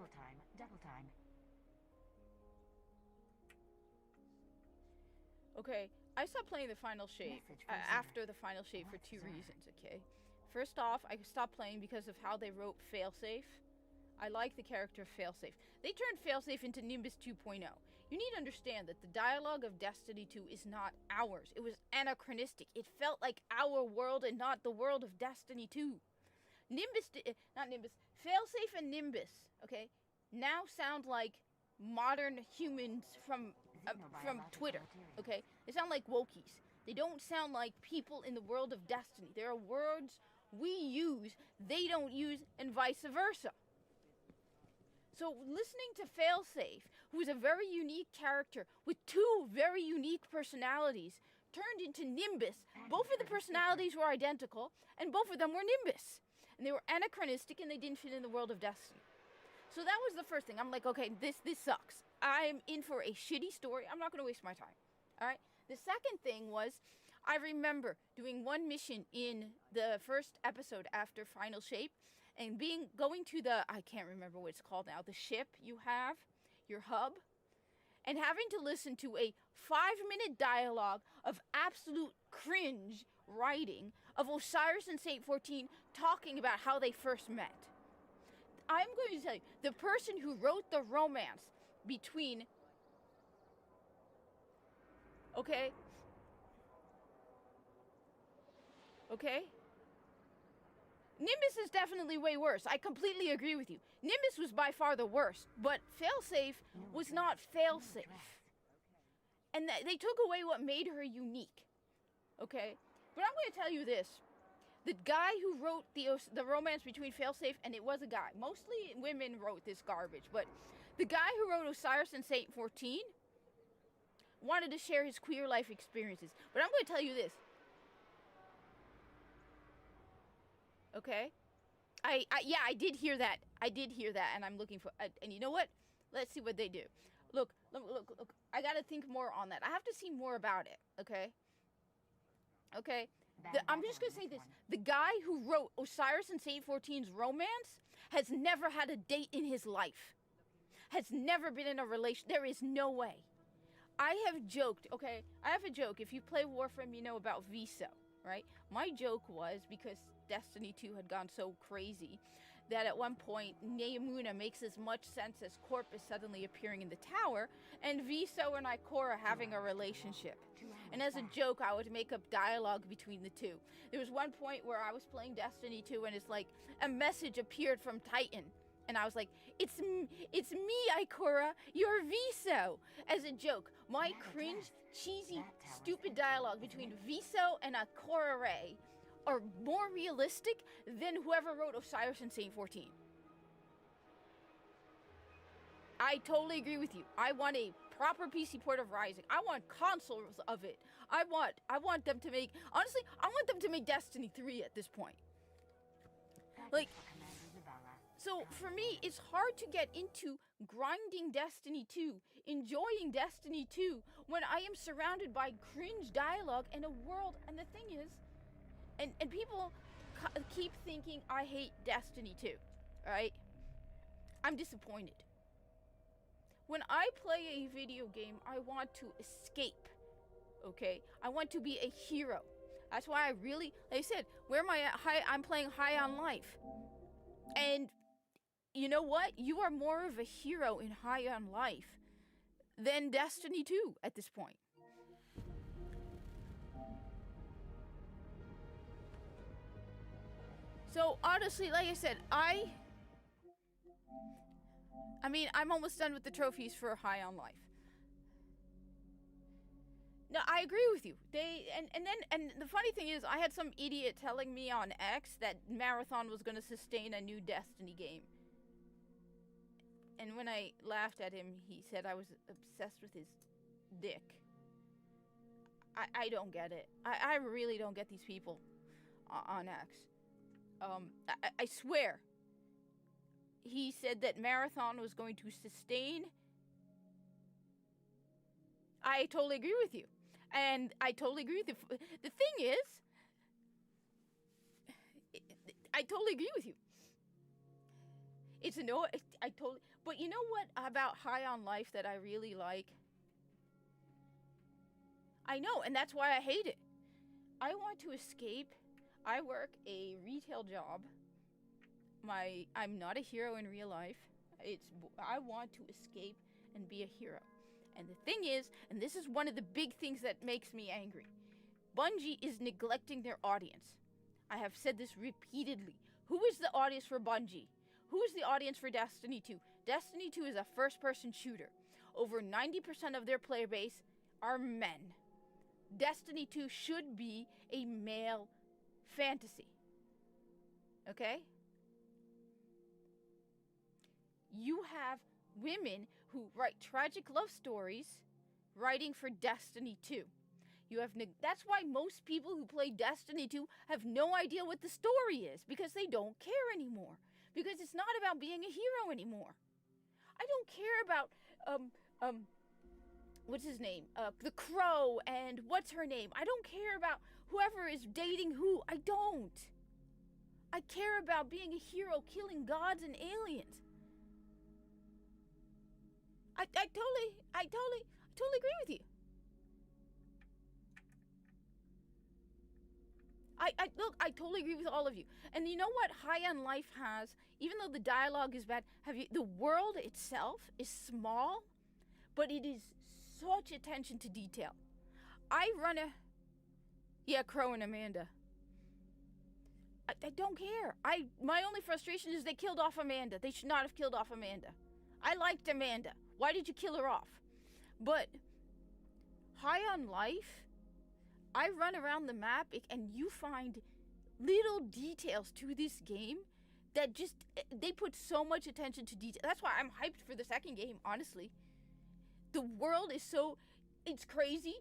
Double time. Okay, I stopped playing the final shape after the final shape for two reasons. Okay, first off, I stopped playing because of how they wrote Failsafe. I like the character of Failsafe. They turned Failsafe into Nimbus 2.0. You need to understand that the dialogue of Destiny 2 is not ours. It was anachronistic. It felt like our world and not the world of Destiny 2. Failsafe and Nimbus, okay, now sound like modern humans from Twitter, okay? They sound like wokies. They don't sound like people in the world of Destiny. There are words we use, they don't use, and vice versa. So listening to Failsafe, who is a very unique character with two very unique personalities, turned into Nimbus. Both of the personalities were identical, and both of them were Nimbus. And they were anachronistic, and they didn't fit in the world of Destiny. So that was the first thing. I'm like, okay, this sucks. I'm in for a shitty story. I'm not going to waste my time. All right? The second thing was, I remember doing one mission in the first episode after Final Shape, and going to I can't remember what it's called now, the ship you have, your hub, and having to listen to a 5-minute dialogue of absolute cringe writing of Osiris and Saint 14 talking about how they first met. I'm going to tell you, the person who wrote the romance between, okay? Nimbus is definitely way worse. I completely agree with you. Nimbus was by far the worst, but Failsafe was not Failsafe. And they took away what made her unique. Okay? But I'm going to tell you this. The guy who wrote the romance between Failsafe, and it was a guy. Mostly women wrote this garbage, but the guy who wrote Osiris and Saint 14 wanted to share his queer life experiences. But I'm going to tell you this. Okay? I did hear that. And I'm looking for... and you know what? Let's see what they do. Look. I got to think more on that. I have to see more about it. Okay? I'm just going to say this. The guy who wrote Osiris and Saint 14's romance has never had a date in his life. Has never been in a relation. There is no way. I have joked, okay? I have a joke. If you play Warframe, you know about Viso, right? My joke was, because Destiny 2 had gone so crazy, that at one point Neomuna makes as much sense as Corpus suddenly appearing in the tower, and Viso and Ikora having a relationship. And as a joke, I would make up dialogue between the two. There was one point where I was playing Destiny 2 and it's like a message appeared from Titan. And I was like, it's me, Ikora, you're Viso. As a joke, my cringe, cheesy, stupid dialogue between Viso and Ikora Rey are more realistic than whoever wrote Osiris Insane 14. I totally agree with you. I want a proper PC port of Rising. I want consoles of it. I want them to make, honestly, I want them to make Destiny 3 at this point. Like, so for me, it's hard to get into grinding Destiny 2, enjoying Destiny 2, when I am surrounded by cringe dialogue and a world, and the thing is, and people keep thinking I hate Destiny 2, right? I'm disappointed. When I play a video game, I want to escape, okay? I want to be a hero. That's why I really, like I said, where am I at? I'm playing High on Life. And you know what? You are more of a hero in High on Life than Destiny 2 at this point. So honestly, like I said, I mean, I'm almost done with the trophies for High on Life. No, I agree with you. And the funny thing is, I had some idiot telling me on X that Marathon was going to sustain a new Destiny game. And when I laughed at him, he said I was obsessed with his dick. I don't get it. I really don't get these people on X. I swear. He said that Marathon was going to sustain. I totally agree with you. And I totally agree with you. The thing is, I totally agree with you. It's I totally, but you know what about High on Life that I really like? I know, and that's why I hate it. I want to escape. I work a retail job. I'm not a hero in real life. I want to escape and be a hero. And the thing is, and this is one of the big things that makes me angry, Bungie is neglecting their audience. I have said this repeatedly. Who is the audience for Bungie? Who is the audience for Destiny 2? Destiny 2 is a first-person shooter. Over 90% of their player base are men. Destiny 2 should be a male fantasy. Okay? You have women who write tragic love stories writing for Destiny 2. That's why most people who play Destiny 2 have no idea what the story is, because they don't care anymore. Because it's not about being a hero anymore. I don't care about what's his name? The Crow and what's her name? I don't care about whoever is dating who. I don't. I care about being a hero, killing gods and aliens. I totally agree with you. I totally agree with all of you. And you know what High on Life has? Even though the dialogue is bad, the world itself is small, but it is such attention to detail. Crow and Amanda. I don't care. My only frustration is they killed off Amanda. They should not have killed off Amanda. I liked Amanda. Why did you kill her off? But High on Life, I run around the map and you find little details to this game that they put so much attention to detail. That's why I'm hyped for the second game, honestly. The world is it's crazy.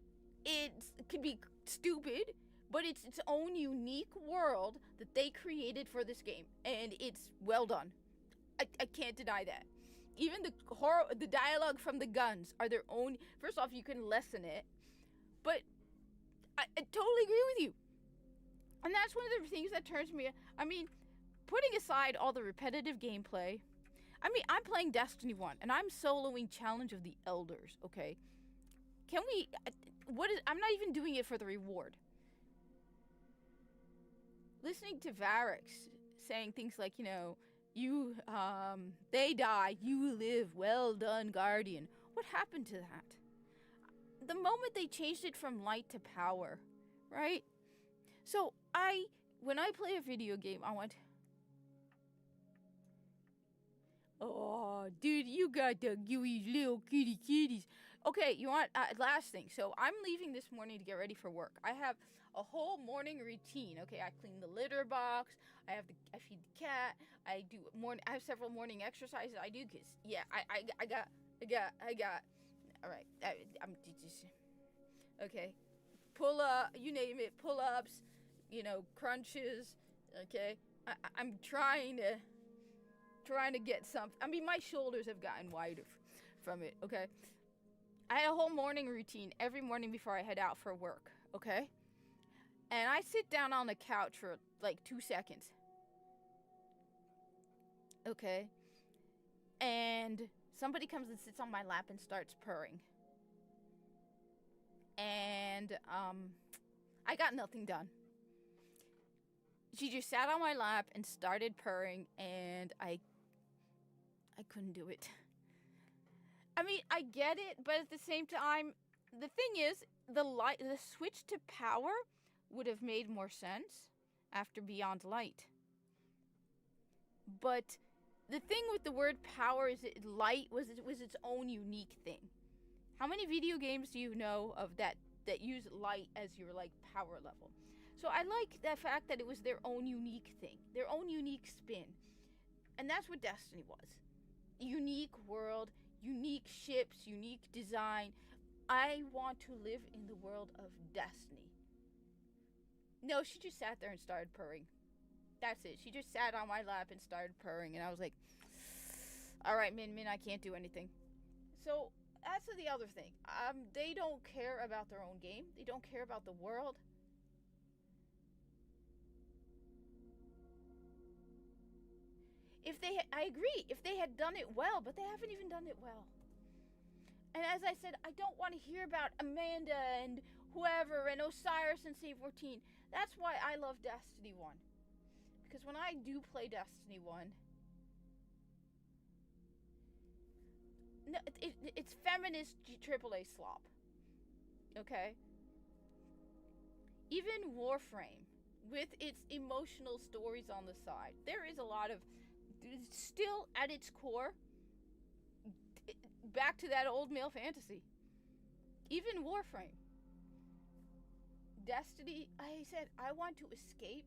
It could be stupid, but it's its own unique world that they created for this game. And it's well done. I can't deny that. Even the dialogue from the guns are their own. First off, you can lessen it, but I totally agree with you. And that's one of the things that turns me. I mean, putting aside all the repetitive gameplay, I mean, I'm playing Destiny 1 and I'm soloing Challenge of the Elders. Okay, can we? I'm not even doing it for the reward. Listening to Varix saying things like, They die, you live. Well done, Guardian. What happened to that? The moment they changed it from light to power, right? So when I play a video game, I want... Oh, dude, you got the gooey little kitties. Okay, you want, last thing. So I'm leaving this morning to get ready for work. I have a whole morning routine. Okay, I clean the litter box. I feed the cat. I have several morning exercises I do, cause yeah, I got. All right, I'm just okay. Pull up, you name it, pull-ups, crunches. Okay, I'm trying to get something. I mean, my shoulders have gotten wider from it. Okay, I had a whole morning routine every morning before I head out for work. Okay, and I sit down on the couch for like 2 seconds. Okay, and somebody comes and sits on my lap and starts purring. And I got nothing done. She just sat on my lap and started purring, and I couldn't do it. I mean, I get it, but at the same time, the thing is, the switch to power would have made more sense after Beyond Light. But the thing with the word power is light was its own unique thing. How many video games do you know of that use light as your power level? So I like the fact that it was their own unique thing, their own unique spin. And that's what Destiny was. Unique world, unique ships, unique design. I want to live in the world of Destiny. No, she just sat there and started purring. That's it. She just sat on my lap and started purring, and I was like, all right, Min, I can't do anything. So that's the other thing. They don't care about their own game. They don't care about the world. I agree, if they had done it well, but they haven't even done it well. And as I said, I don't want to hear about Amanda and whoever and Osiris and C14. That's why I love Destiny 1. Because when I do play Destiny 1, no, it's feminist AAA slop. Okay? Even Warframe, with its emotional stories on the side, there is a lot of, still at its core, back to that old male fantasy. Even Warframe. Destiny, I said, I want to escape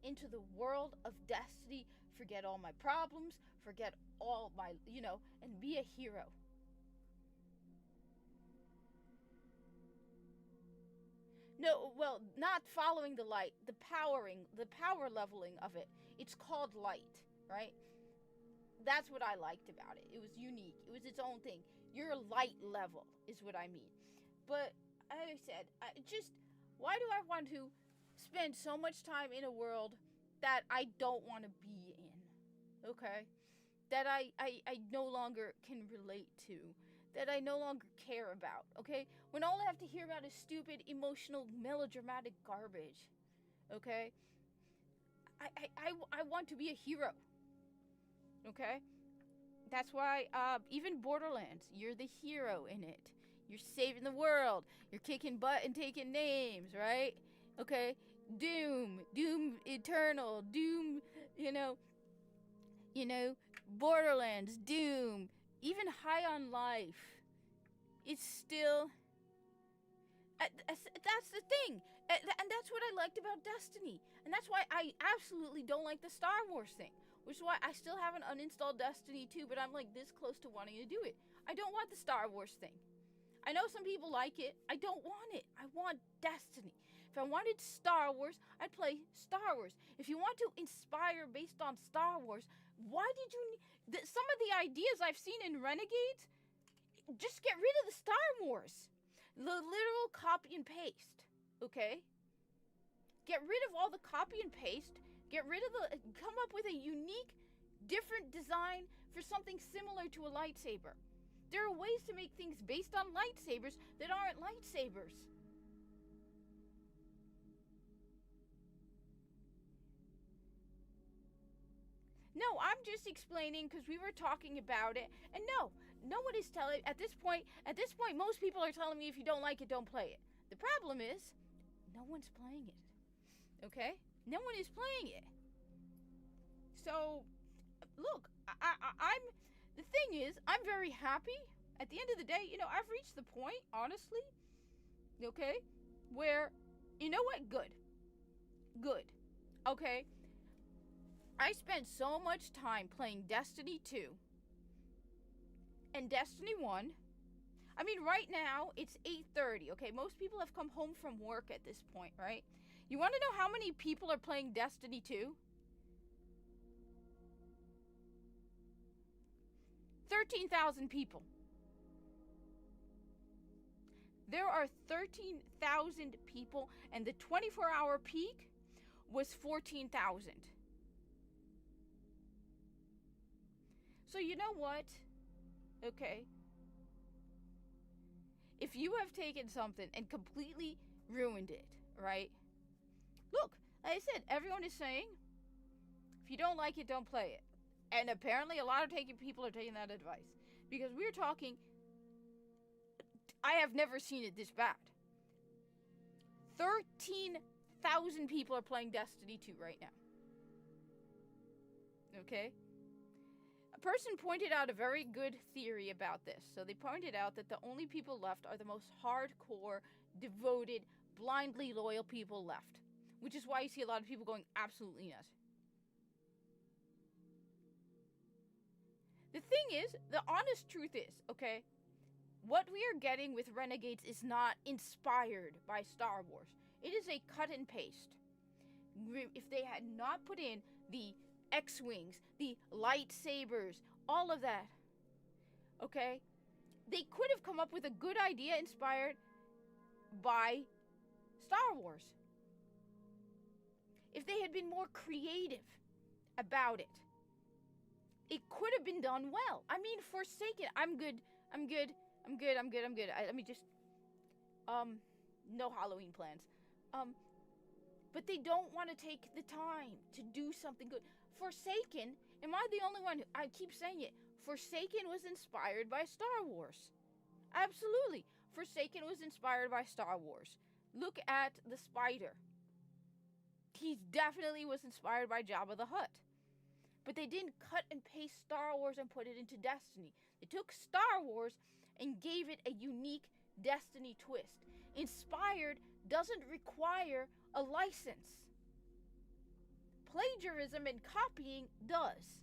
into the world of Destiny, forget all my problems, forget all my, and be a hero. No, well, not following the light, the power leveling of it. It's called light, right? That's what I liked about it. It was unique. It was its own thing. Your light level is what I mean. But as I said, why do I want to spend so much time in a world that I don't want to be in? Okay? That I no longer can relate to. That I no longer care about. Okay? When all I have to hear about is stupid, emotional, melodramatic garbage. Okay? I want to be a hero. Okay? That's why, even Borderlands, you're the hero in it. You're saving the world. You're kicking butt and taking names, right? Okay? Doom Eternal, Doom, Borderlands, Doom, even High on Life. It's still, that's the thing. And that's what I liked about Destiny. And that's why I absolutely don't like the Star Wars thing. Which is why I still haven't uninstalled Destiny 2, but I'm this close to wanting to do it. I don't want the Star Wars thing. I know some people like it. I don't want it. I want Destiny. If I wanted Star Wars, I'd play Star Wars. If you want to inspire based on Star Wars, why did you... some of the ideas I've seen in Renegades, just get rid of the Star Wars. The literal copy and paste, okay? Get rid of all the copy and paste. Get rid of come up with a unique, different design for something similar to a lightsaber. There are ways to make things based on lightsabers that aren't lightsabers. No, I'm just explaining because we were talking about it. And no one is telling, at this point, most people are telling me if you don't like it, don't play it. The problem is, no one's playing it. Okay? No one is playing it. So, look, I'm, the thing is, I'm very happy. At the end of the day, you know, I've reached the point, honestly, okay, where, you know what? Good. Okay? I spent so much time playing Destiny 2 and Destiny 1. I mean, right now, it's 8:30, okay? Most people have come home from work at this point, right? You want to know how many people are playing Destiny 2? 13,000 people. There are 13,000 people, and the 24-hour peak was 14,000. So you know what? Okay. If you have taken something and completely ruined it, right? Look, like I said, everyone is saying, if you don't like it, don't play it. And apparently a lot of people are taking that advice. Because we're talking, I have never seen it this bad. 13,000 people are playing Destiny 2 right now. Okay? A person pointed out a very good theory about this. So they pointed out that the only people left are the most hardcore, devoted, blindly loyal people left. Which is why you see a lot of people going absolutely nuts. The thing is, the honest truth is, okay, what we are getting with Renegades is not inspired by Star Wars. It is a cut and paste. If they had not put in the X-Wings, the lightsabers, all of that, okay, they could have come up with a good idea inspired by Star Wars. If they had been more creative about it, it could have been done well. I mean, Forsaken, I'm good. Let me just, no Halloween plans. But they don't want to take the time to do something good. Forsaken, am I the only one I keep saying it? Forsaken was inspired by Star Wars. Absolutely. Forsaken was inspired by Star Wars. Look at the spider. He definitely was inspired by Jabba the Hutt. But they didn't cut and paste Star Wars and put it into Destiny. They took Star Wars and gave it a unique Destiny twist. Inspired doesn't require a license. Plagiarism and copying does.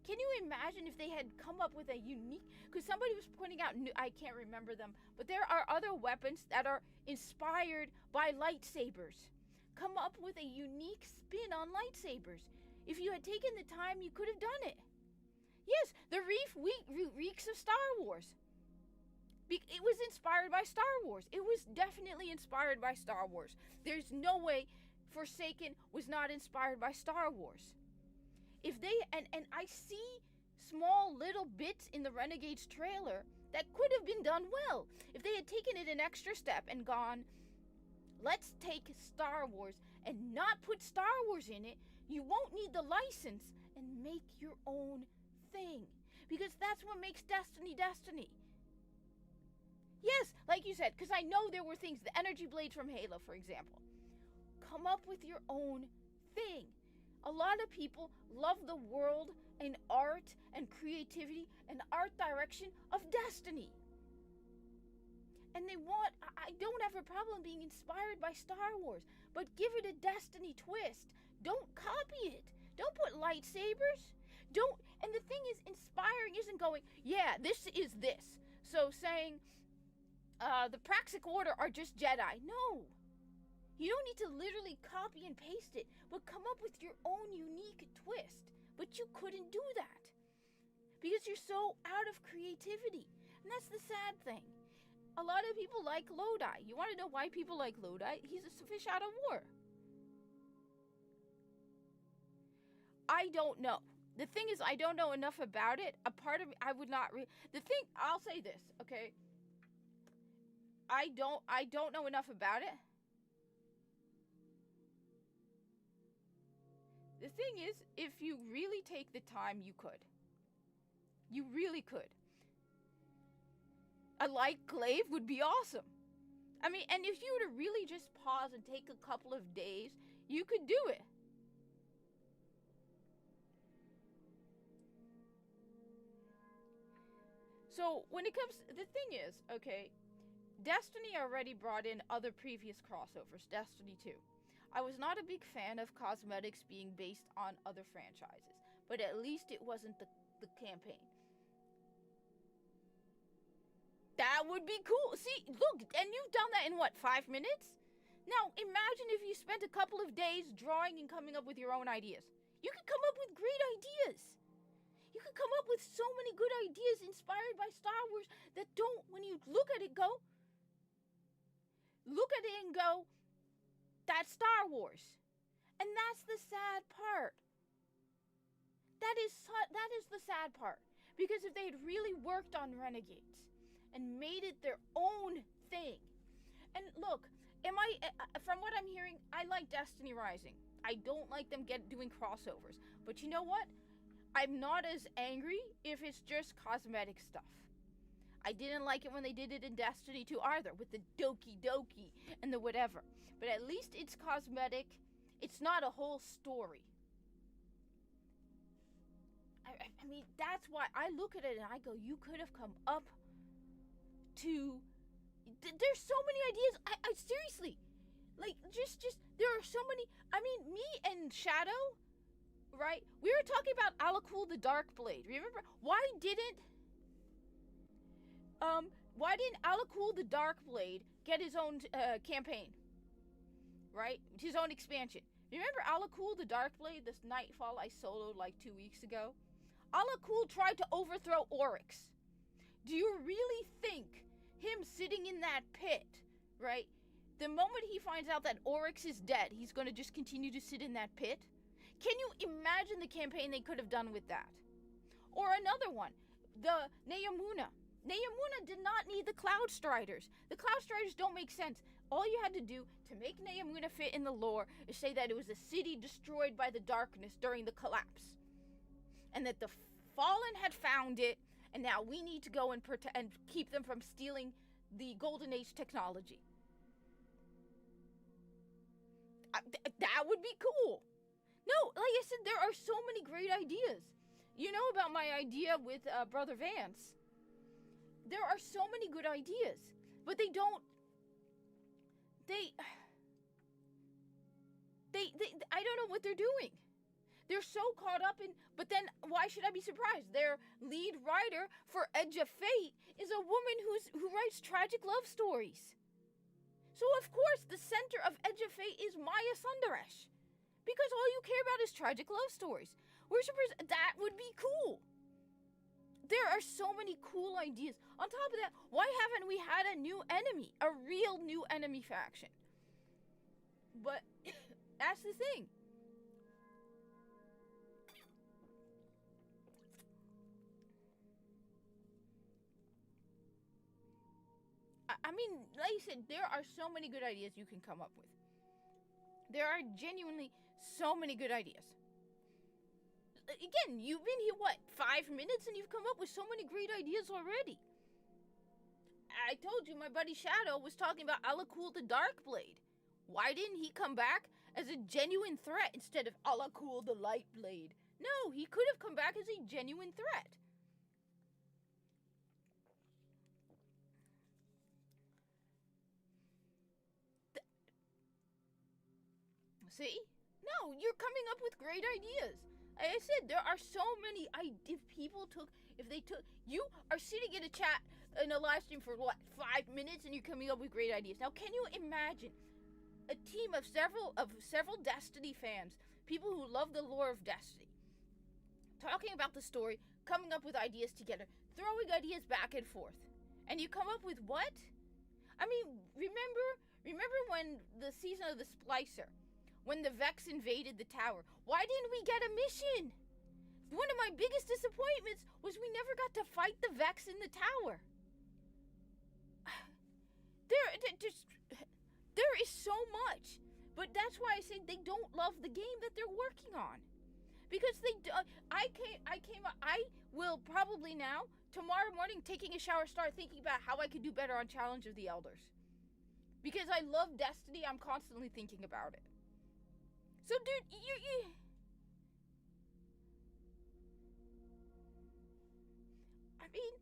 Can you imagine if they had come up with a unique... Because somebody was pointing out, I can't remember them, but there are other weapons that are inspired by lightsabers. Come up with a unique spin on lightsabers. If you had taken the time, you could have done it. Yes, the reef reeks of Star Wars. It was inspired by Star Wars. It was definitely inspired by Star Wars. There's no way Forsaken was not inspired by Star Wars. If they, and I see small little bits in the Renegades trailer that could have been done well. If they had taken it an extra step and gone, let's take Star Wars and not put Star Wars in it, you won't need the license and make your own thing. Because that's what makes Destiny Destiny. Yes, like you said, because I know there were things, the energy blades from Halo, for example. Come up with your own thing. A lot of people love the world and art and creativity and art direction of Destiny. And they want, I don't have a problem being inspired by Star Wars, but give it a Destiny twist. Don't copy it. Don't put lightsabers. Don't, and the thing is, inspiring isn't going, yeah, this is this. So saying, the Praxic Order are just Jedi. No. You don't need to literally copy and paste it, but come up with your own unique twist. But you couldn't do that. Because you're so out of creativity. And that's the sad thing. A lot of people like Lodi. You want to know why people like Lodi? He's a fish out of war. I don't know. The thing is, I don't know enough about it. A part of me, I would not the thing, I'll say this, okay? I don't know enough about it. The thing is, if you really take the time, you could. You really could. A light glaive would be awesome. I mean, and if you were to really just pause and take a couple of days, you could do it. So, when it comes, the thing is, okay, Destiny already brought in other previous crossovers, Destiny 2. I was not a big fan of cosmetics being based on other franchises, but at least it wasn't the campaign. That would be cool. See, look, and you've done that in what, 5 minutes? Now, imagine if you spent a couple of days drawing and coming up with your own ideas. You could come up with great ideas. You could come up with so many good ideas inspired by Star Wars that don't, when you look at it and go, that's Star Wars. And that's the sad part. That is the sad part. Because if they had really worked on Renegades and made it their own thing. And look, from what I'm hearing, I like Destiny Rising. I don't like them doing crossovers. But you know what? I'm not as angry if it's just cosmetic stuff. I didn't like it when they did it in Destiny 2 either, with the Doki Doki and the whatever. But at least it's cosmetic. It's not a whole story. I mean, that's why I look at it and I go, you could have come up to... There's so many ideas. I seriously, like, just there are so many. I mean, me and Shadow, right? We were talking about Alakul the Darkblade. Remember? Why didn't Alakul the Darkblade get his own campaign? Right? His own expansion. Remember Alakul the Darkblade, this Nightfall I soloed like 2 weeks ago? Alakul tried to overthrow Oryx. Do you really think him sitting in that pit, right? The moment he finds out that Oryx is dead, he's going to just continue to sit in that pit? Can you imagine the campaign they could have done with that? Or another one, the Neomuna. Neomuna did not need the Cloud Striders. The Cloud Striders don't make sense. All you had to do to make Neomuna fit in the lore is say that it was a city destroyed by the darkness during the collapse. And that the Fallen had found it, and now we need to go and keep them from stealing the Golden Age technology. That would be cool. No, like I said, there are so many great ideas. You know about my idea with Brother Vance. There are so many good ideas, but they don't. I don't know what they're doing. They're so caught up in, but then why should I be surprised? Their lead writer for Edge of Fate is a woman who writes tragic love stories. So of course the center of Edge of Fate is Maya Sundaresh. Because all you care about is tragic love stories. That would be cool. There are so many cool ideas. On top of that, why haven't we had a new enemy? A real new enemy faction? But that's the thing. I mean, like I said, there are so many good ideas you can come up with. There are genuinely so many good ideas. Again, you've been here, 5 minutes, and you've come up with so many great ideas already. I told you my buddy Shadow was talking about Alakul the Darkblade. Why didn't he come back as a genuine threat instead of Alakul the Lightblade? No, he could have come back as a genuine threat. See? No, you're coming up with great ideas. Like I said, there are so many ideas if they took, you are sitting in a chat, in a live stream for 5 minutes and you're coming up with great ideas. Now, can you imagine a team of several Destiny fans, people who love the lore of Destiny, talking about the story, coming up with ideas together, throwing ideas back and forth. And you come up with what? I mean, remember when the season of the Splicer, when the Vex invaded the tower, why didn't we get a mission? One of my biggest disappointments was we never got to fight the Vex in the tower. There is so much. But that's why I say they don't love the game that they're working on. Because I will probably now, tomorrow morning, taking a shower, start thinking about how I could do better on Challenge of the Elders. Because I love Destiny, I'm constantly thinking about it. So, dude, you I mean,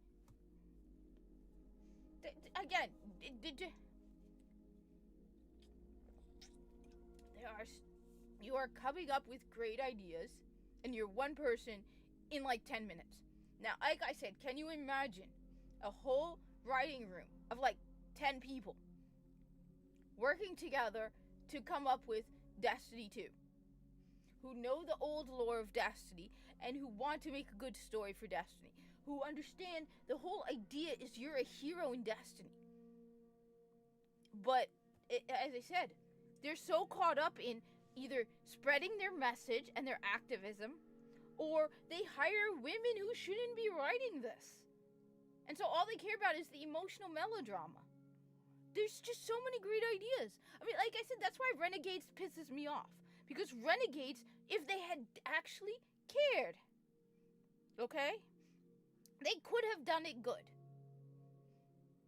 again, you are coming up with great ideas, and you're one person in like 10 minutes. Now, like I said, can you imagine a whole writing room of like 10 people working together to come up with Destiny 2, who know the old lore of Destiny and who want to make a good story for Destiny, who understand the whole idea is you're a hero in Destiny. But, as I said, they're so caught up in either spreading their message and their activism, or they hire women who shouldn't be writing this. And so all they care about is the emotional melodrama. There's just so many great ideas. I mean, like I said, that's why Renegades pisses me off. Because Renegades, if they had actually cared, okay, they could have done it good.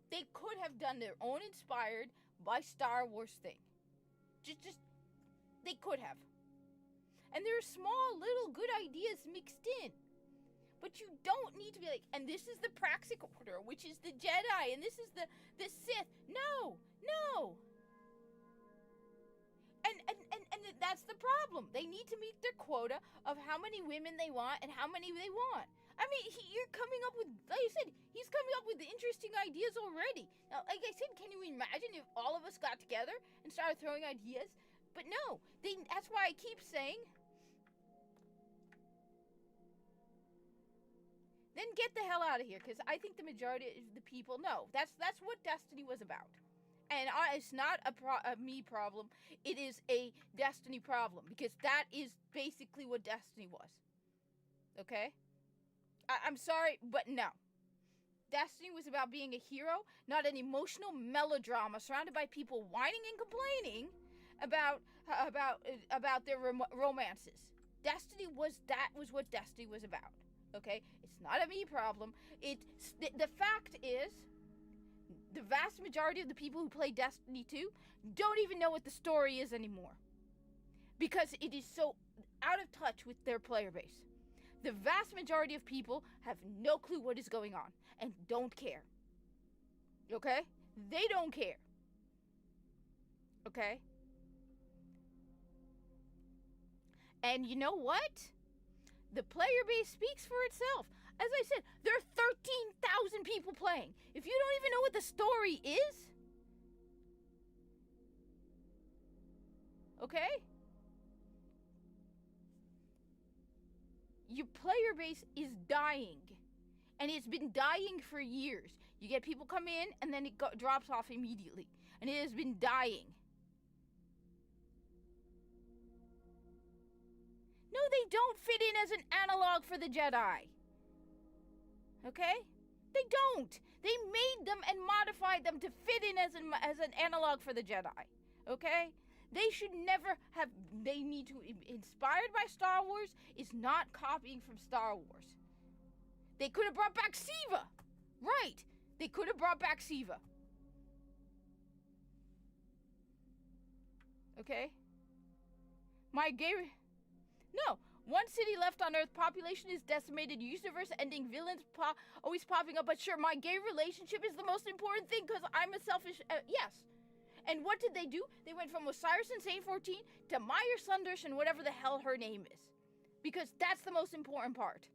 They could have done their own inspired by Star Wars thing. Just they could have. And there are small little good ideas mixed in. But you don't need to be like, and this is the Praxic Order, which is the Jedi, and this is the Sith. No. And that's the problem. They need to meet their quota of how many women they want and how many they want. I mean, you're coming up with, like I said, he's coming up with interesting ideas already. Now, like I said, can you imagine if all of us got together and started throwing ideas? But no, that's why I keep saying, then get the hell out of here, because I think the majority of the people know. That's what Destiny was about. And it's not a me problem. It is a Destiny problem, because that is basically what Destiny was. Okay? I'm sorry, but no. Destiny was about being a hero, not an emotional melodrama surrounded by people whining and complaining about their romances. Destiny was what Destiny was about. Okay, it's not a me problem. The fact is, the vast majority of the people who play Destiny 2 don't even know what the story is anymore, because it is so out of touch with their player base. The vast majority of people have no clue what is going on and don't care. Okay, they don't care. Okay. And you know what? The player base speaks for itself. As I said, there are 13,000 people playing. If you don't even know what the story is, okay? Your player base is dying. And it's been dying for years. You get people come in and then it drops off immediately. And it has been dying. No, they don't fit in as an analog for the Jedi. Okay? They don't. They made them and modified them to fit in as an analog for the Jedi. Okay? They should never have. They need to. Inspired by Star Wars is not copying from Star Wars. They could have brought back Siva. Right. They could have brought back Siva. Okay? No. One city left on Earth, population is decimated, universe ending, villains always popping up. But sure, my gay relationship is the most important thing because I'm a selfish, yes. And what did they do? They went from Osiris and Saint 14 to Meyer Sundersh and whatever the hell her name is. Because that's the most important part.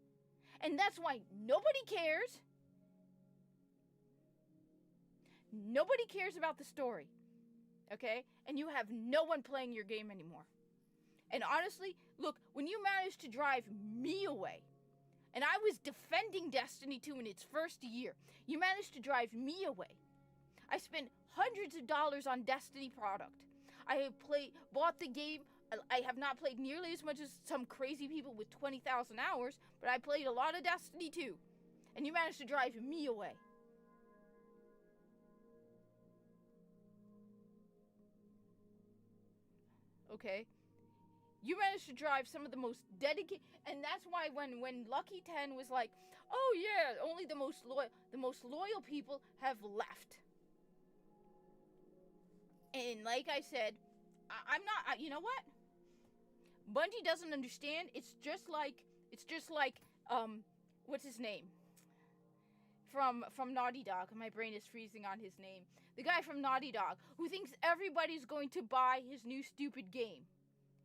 And that's why nobody cares. Nobody cares about the story. Okay? And you have no one playing your game anymore. And honestly, look, when you managed to drive me away, and I was defending Destiny 2 in its first year, you managed to drive me away. I spent hundreds of dollars on Destiny product. I have bought the game. I have not played nearly as much as some crazy people with 20,000 hours, but I played a lot of Destiny 2. And you managed to drive me away. Okay? You managed to drive some of the most dedicated, and that's why when Lucky 10 was like, oh yeah, only the most loyal people have left. And like I said, I'm not, you know what? Bungie doesn't understand. It's just like, what's his name? From Naughty Dog. My brain is freezing on his name. The guy from Naughty Dog who thinks everybody's going to buy his new stupid game.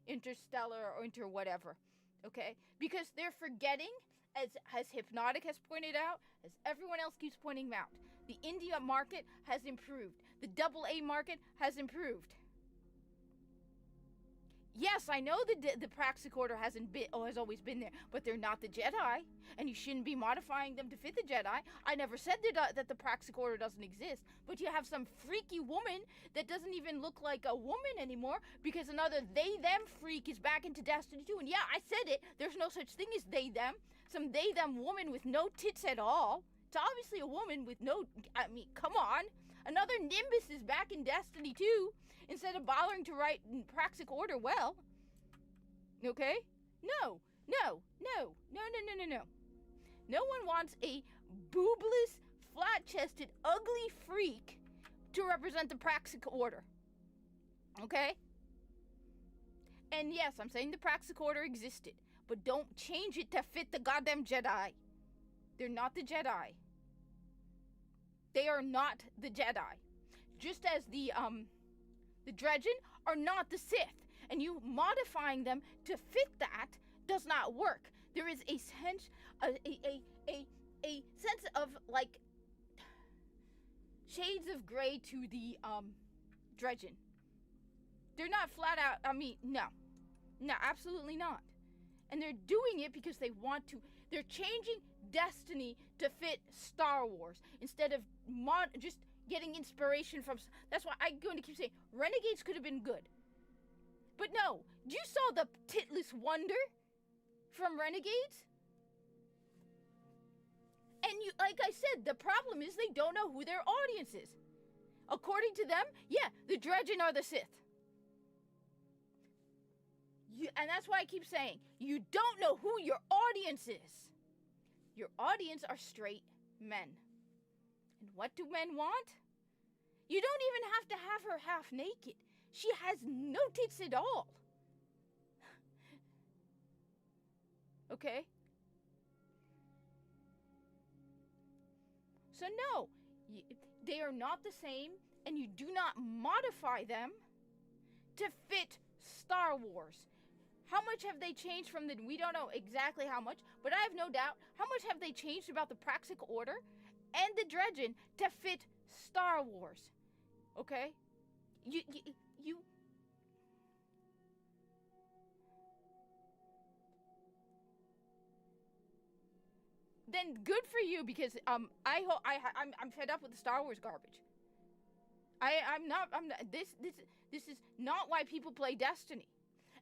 Interstellar or Inter whatever. Okay? Because they're forgetting, as Hypnotic has pointed out, as everyone else keeps pointing out, the India market has improved. The AA market has improved. Yes, I know the Praxic Order has always been there, but they're not the Jedi, and you shouldn't be modifying them to fit the Jedi. I never said that the Praxic Order doesn't exist, but you have some freaky woman that doesn't even look like a woman anymore because another they-them freak is back into Destiny 2. And yeah, I said it. There's no such thing as they-them. Some they-them woman with no tits at all. It's obviously a woman with no... I mean, come on. Another Nimbus is back in Destiny 2. Instead of bothering to write Praxic Order well. Okay? No. No one wants a boobless, flat-chested, ugly freak to represent the Praxic Order. Okay? And yes, I'm saying the Praxic Order existed. But don't change it to fit the goddamn Jedi. They're not the Jedi. They are not the Jedi. Just as the Dredgen are not the Sith, and you modifying them to fit that does not work. There is a sense, a sense of like shades of gray to the Dredgen. They're not flat out. I mean, no, absolutely not. And they're doing it because they want to. They're changing Destiny to fit Star Wars instead of just getting inspiration from... That's why I'm going to keep saying Renegades could have been good. But no, you saw the titless wonder from Renegades? And you, like I said, the problem is they don't know who their audience is. According to them, yeah, the Dredgen are the Sith. And that's why I keep saying, you don't know who your audience is. Your audience are straight men. And what do men want? You don't even have to have her half naked. She has no tits at all. Okay? So no, they are not the same, and you do not modify them to fit Star Wars. How much have they changed from the... We don't know exactly how much, but I have no doubt. How much have they changed about the Praxic Order and the Dredgen to fit Star Wars? Okay? You... Then good for you, because I'm fed up with the Star Wars garbage. I'm not this is not why people play Destiny.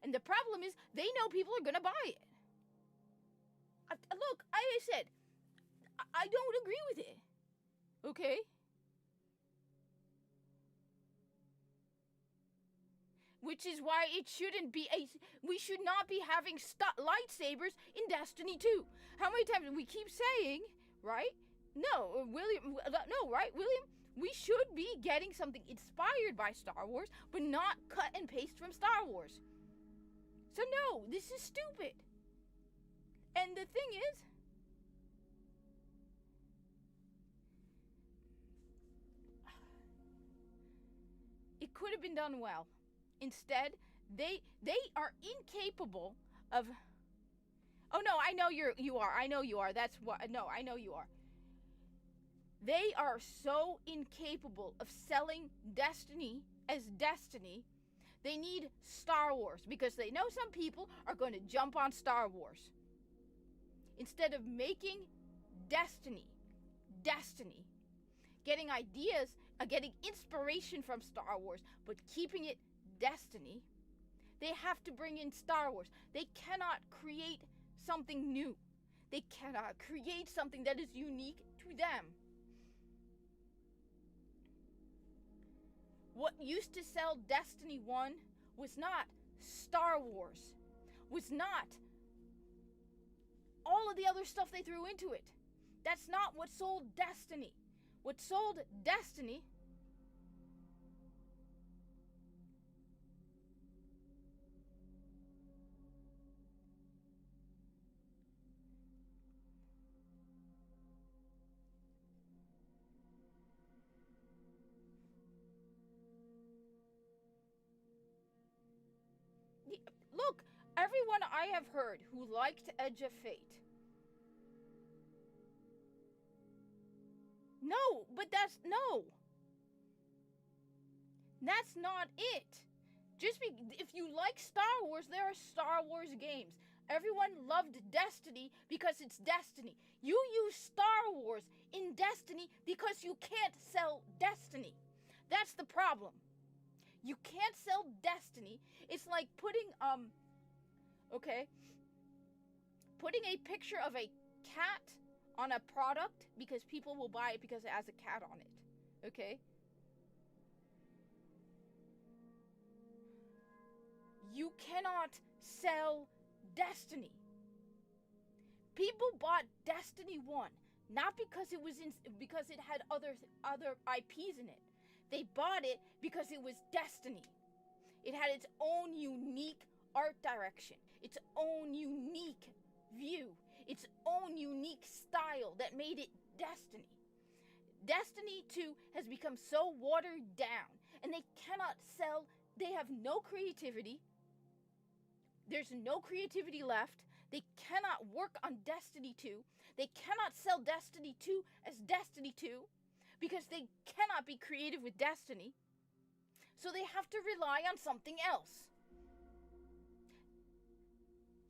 And the problem is, they know people are gonna buy it. Look, I said, I don't agree with it. Okay? Which is why it shouldn't be we should not be having lightsabers in Destiny 2. How many times we keep saying, right? No, William, no, right, William? We should be getting something inspired by Star Wars, but not cut and paste from Star Wars. So no, this is stupid. And the thing is, it could have been done well. Instead, they are incapable of... Oh no, I know you are. I know you are. That's what... No, I know you are. They are so incapable of selling Destiny as Destiny. They need Star Wars because they know some people are going to jump on Star Wars. Instead of making Destiny, getting ideas, getting inspiration from Star Wars, but keeping it Destiny, they have to bring in Star Wars. They cannot create something new. They cannot create something that is unique to them. What used to sell Destiny 1 was not Star Wars. was not all of the other stuff they threw into it. That's not what sold Destiny. What sold Destiny look, everyone I have heard who liked Edge of Fate. No, but that's not it. If you like Star Wars, there are Star Wars games. Everyone loved Destiny because it's Destiny. You use Star Wars in Destiny because you can't sell Destiny. That's the problem. You can't sell Destiny. It's like putting putting a picture of a cat on a product because people will buy it because it has a cat on it. Okay? You cannot sell Destiny. People bought Destiny 1 not because because it had other IPs in it. They bought it because it was Destiny. It had its own unique art direction, its own unique view, its own unique style that made it Destiny. Destiny 2 has become so watered down, and they cannot sell. They have no creativity. There's no creativity left. They cannot work on Destiny 2. They cannot sell Destiny 2 as Destiny 2 because they cannot be creative with Destiny. So they have to rely on something else.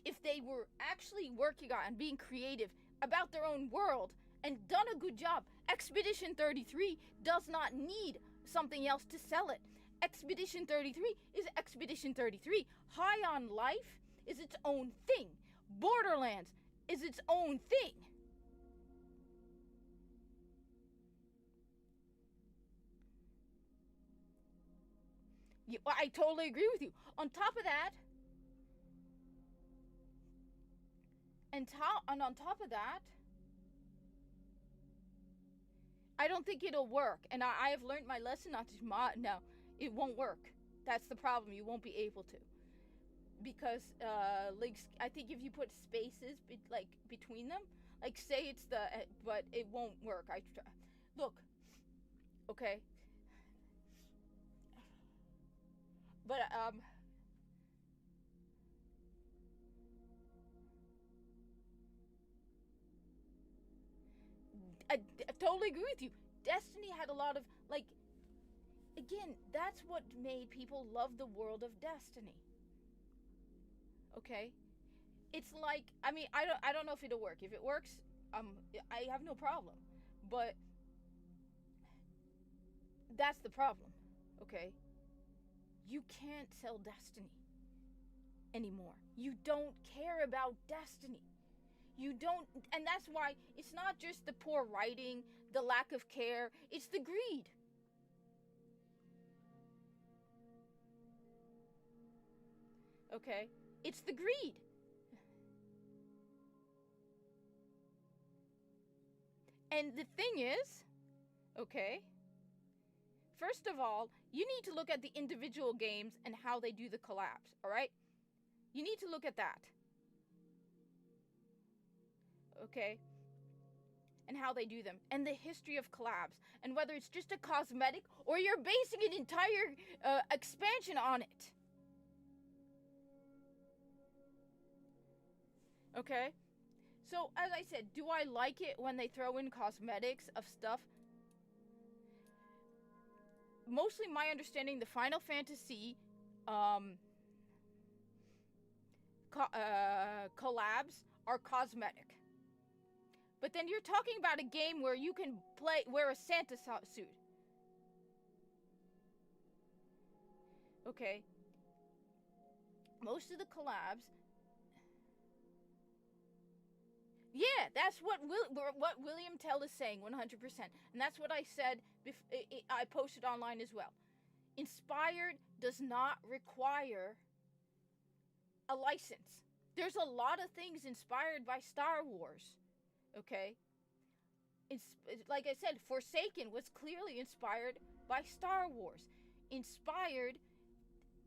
If they were actually working on being creative about their own world and done a good job, Expedition 33 does not need something else to sell it. Expedition 33 is Expedition 33. High on Life is its own thing. Borderlands is its own thing. I totally agree with you. On top of that, and on top of that, I don't think it'll work. And I have learned my lesson not to mod. No, it won't work. That's the problem. You won't be able to. Because, I think if you put spaces, between them, say it's but it won't work. Look, okay. But, I totally agree with you. Destiny had a lot of, again, that's what made people love the world of Destiny. Okay? It's I don't know if it'll work. If it works, I have no problem. But that's the problem. Okay? You can't sell Destiny anymore. You don't care about Destiny. You don't, and that's why it's not just the poor writing, the lack of care, it's the greed. Okay? It's the greed. And the thing is, okay, first of all, you need to look at the individual games and how they do the collabs, all right? You need to look at that. Okay? And how they do them. And the history of collabs. And whether it's just a cosmetic or you're basing an entire expansion on it. Okay? So, as I said, do I like it when they throw in cosmetics of stuff? Mostly my understanding, the Final Fantasy collabs are cosmetic. But then you're talking about a game where you can wear a Santa suit. Okay. Most of the collabs. Yeah, that's what William Tell is saying 100%. And that's what I said, I posted online as well. Inspired does not require a license. There's a lot of things inspired by Star Wars, okay? Like I said, Forsaken was clearly inspired by Star Wars. Inspired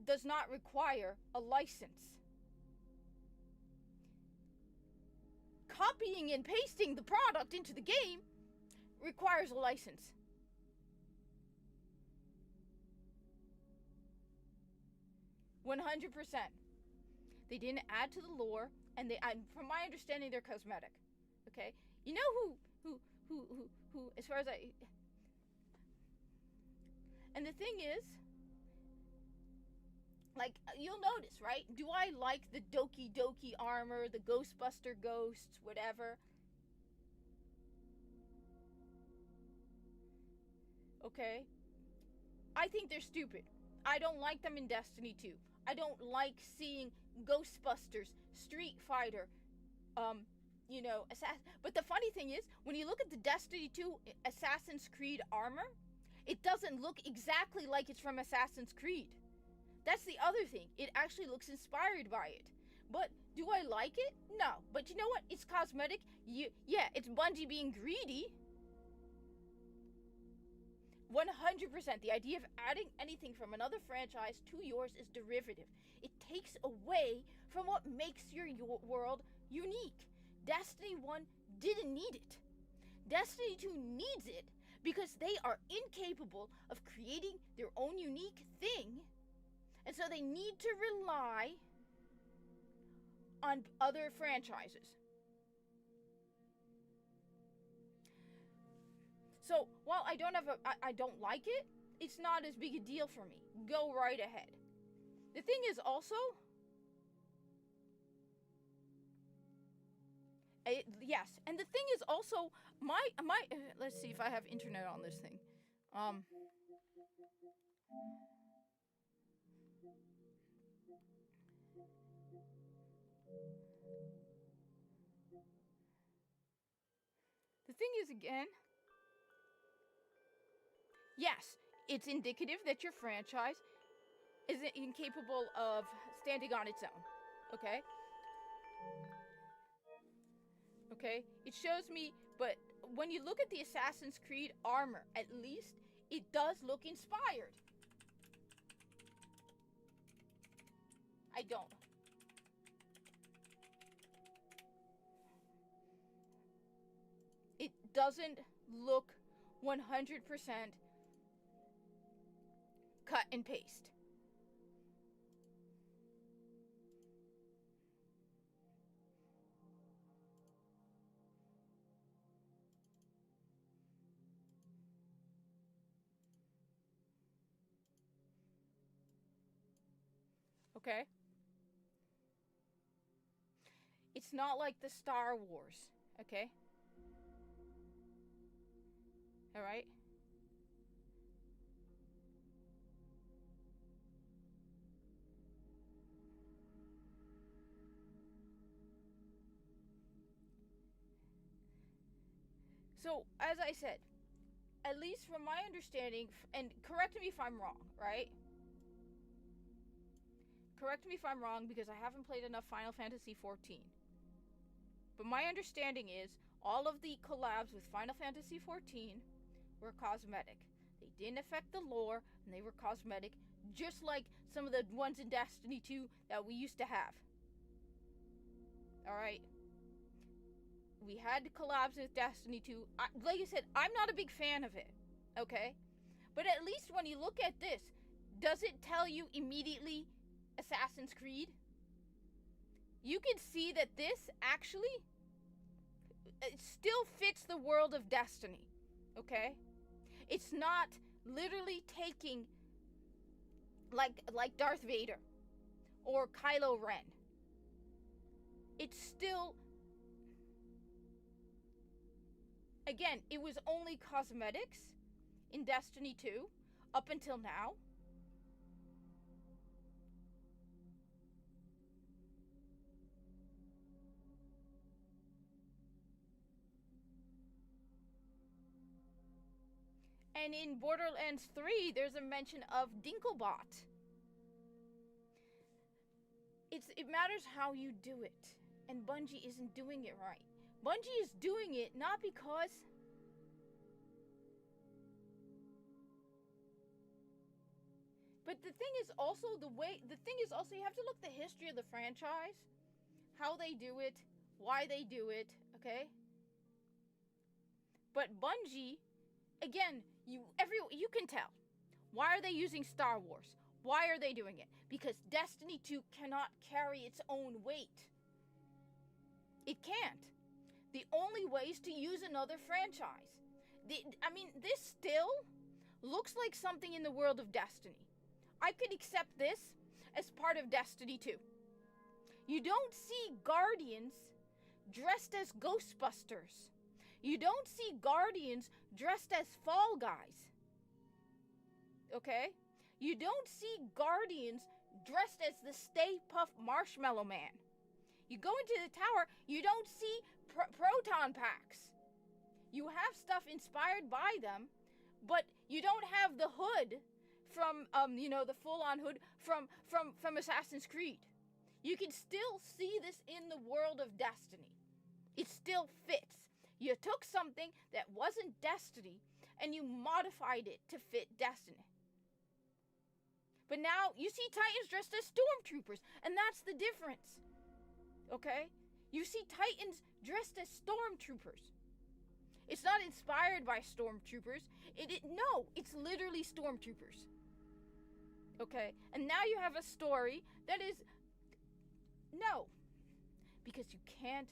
does not require a license. Copying and pasting the product into the game requires a license. $100%. They didn't add to the lore, and from my understanding, they're cosmetic. Okay? You know who, as far as and the thing is, like, you'll notice, right? Do I like the Doki Doki armor, the Ghostbuster ghosts, whatever? Okay? I think they're stupid. I don't like them in Destiny 2. I don't like seeing Ghostbusters, Street Fighter, But the funny thing is, when you look at the Destiny 2 Assassin's Creed armor, it doesn't look exactly like it's from Assassin's Creed. That's the other thing. It actually looks inspired by it. But do I like it? No. But you know what? It's cosmetic. Yeah, it's Bungie being greedy. 100%. The idea of adding anything from another franchise to yours is derivative. It takes away from what makes your world unique. Destiny 1 didn't need it. Destiny 2 needs it because they are incapable of creating their own unique thing. And so they need to rely on other franchises. So while I don't like it, it's not as big a deal for me. Go right ahead. The thing is also, yes, and the thing is also, let's see if I have internet on this thing. The thing is, again, yes, it's indicative that your franchise is incapable of standing on its own. Okay? Okay? It shows me, but when you look at the Assassin's Creed armor, at least it does look inspired. I don't. It doesn't look 100% cut and paste. Okay? It's not like the Star Wars, okay? All right? So, as I said, at least from my understanding, and correct me if I'm wrong, right? Correct me if I'm wrong because I haven't played enough Final Fantasy XIV. But my understanding is all of the collabs with Final Fantasy XIV were cosmetic. They didn't affect the lore, and they were cosmetic, just like some of the ones in Destiny 2 that we used to have. Alright? We had collabs with Destiny 2. Like I said, I'm not a big fan of it. Okay? But at least when you look at this, does it tell you immediately Assassin's Creed? You can see that this actually still fits the world of Destiny. Okay? It's not literally taking like Darth Vader or Kylo Ren. It's still, again, it was only cosmetics in Destiny 2 up until now. And in Borderlands 3, there's a mention of Dinklebot. it matters how you do it. And Bungie isn't doing it right. Bungie is doing it not because but the thing is also you have to look at the history of the franchise, how they do it, why they do it, okay? But Bungie, again, you can tell. Why are they using Star Wars? Why are they doing it? Because Destiny 2 cannot carry its own weight. It can't. The only way is to use another franchise. This still looks like something in the world of Destiny. I could accept this as part of Destiny 2. You don't see Guardians dressed as Ghostbusters. You don't see Guardians dressed as Fall Guys. Okay? You don't see Guardians dressed as the Stay Puft Marshmallow Man. You go into the tower, you don't see proton packs. You have stuff inspired by them, but you don't have the hood from, the full-on hood from Assassin's Creed. You can still see this in the world of Destiny. It still fits. You took something that wasn't Destiny and you modified it to fit Destiny. But now you see Titans dressed as stormtroopers, and that's the difference. Okay? You see Titans dressed as stormtroopers. It's not inspired by stormtroopers. No, it's literally stormtroopers. Okay? And now you have a story that is... No. Because you can't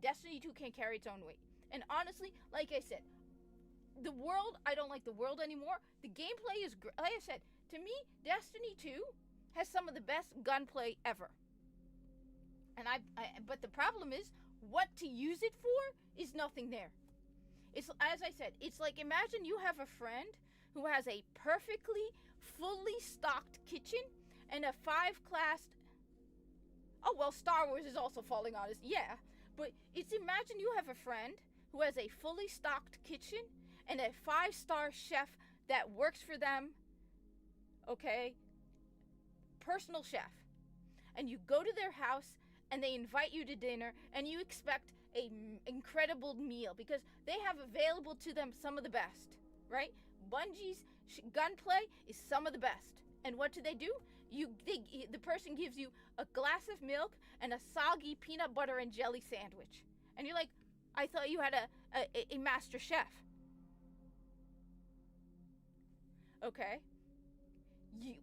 Destiny 2 can't carry its own weight. And honestly, like I said, the world, I don't like the world anymore. The gameplay is great. Like I said, to me, Destiny 2 has some of the best gunplay ever. And but the problem is, what to use it for is nothing there. It's, as I said, it's like, imagine you have a friend who has a perfectly, fully stocked kitchen and a 5-class... Oh, well, Star Wars is also falling on us. Yeah. But imagine you have a friend who has a fully stocked kitchen and a 5-star chef that works for them. Okay? Personal chef. And you go to their house and they invite you to dinner and you expect an incredible meal because they have available to them some of the best, right? Bungie's gunplay is some of the best. And what do? The person gives you a glass of milk and a soggy peanut butter and jelly sandwich. And you're like, I thought you had a master chef. Okay?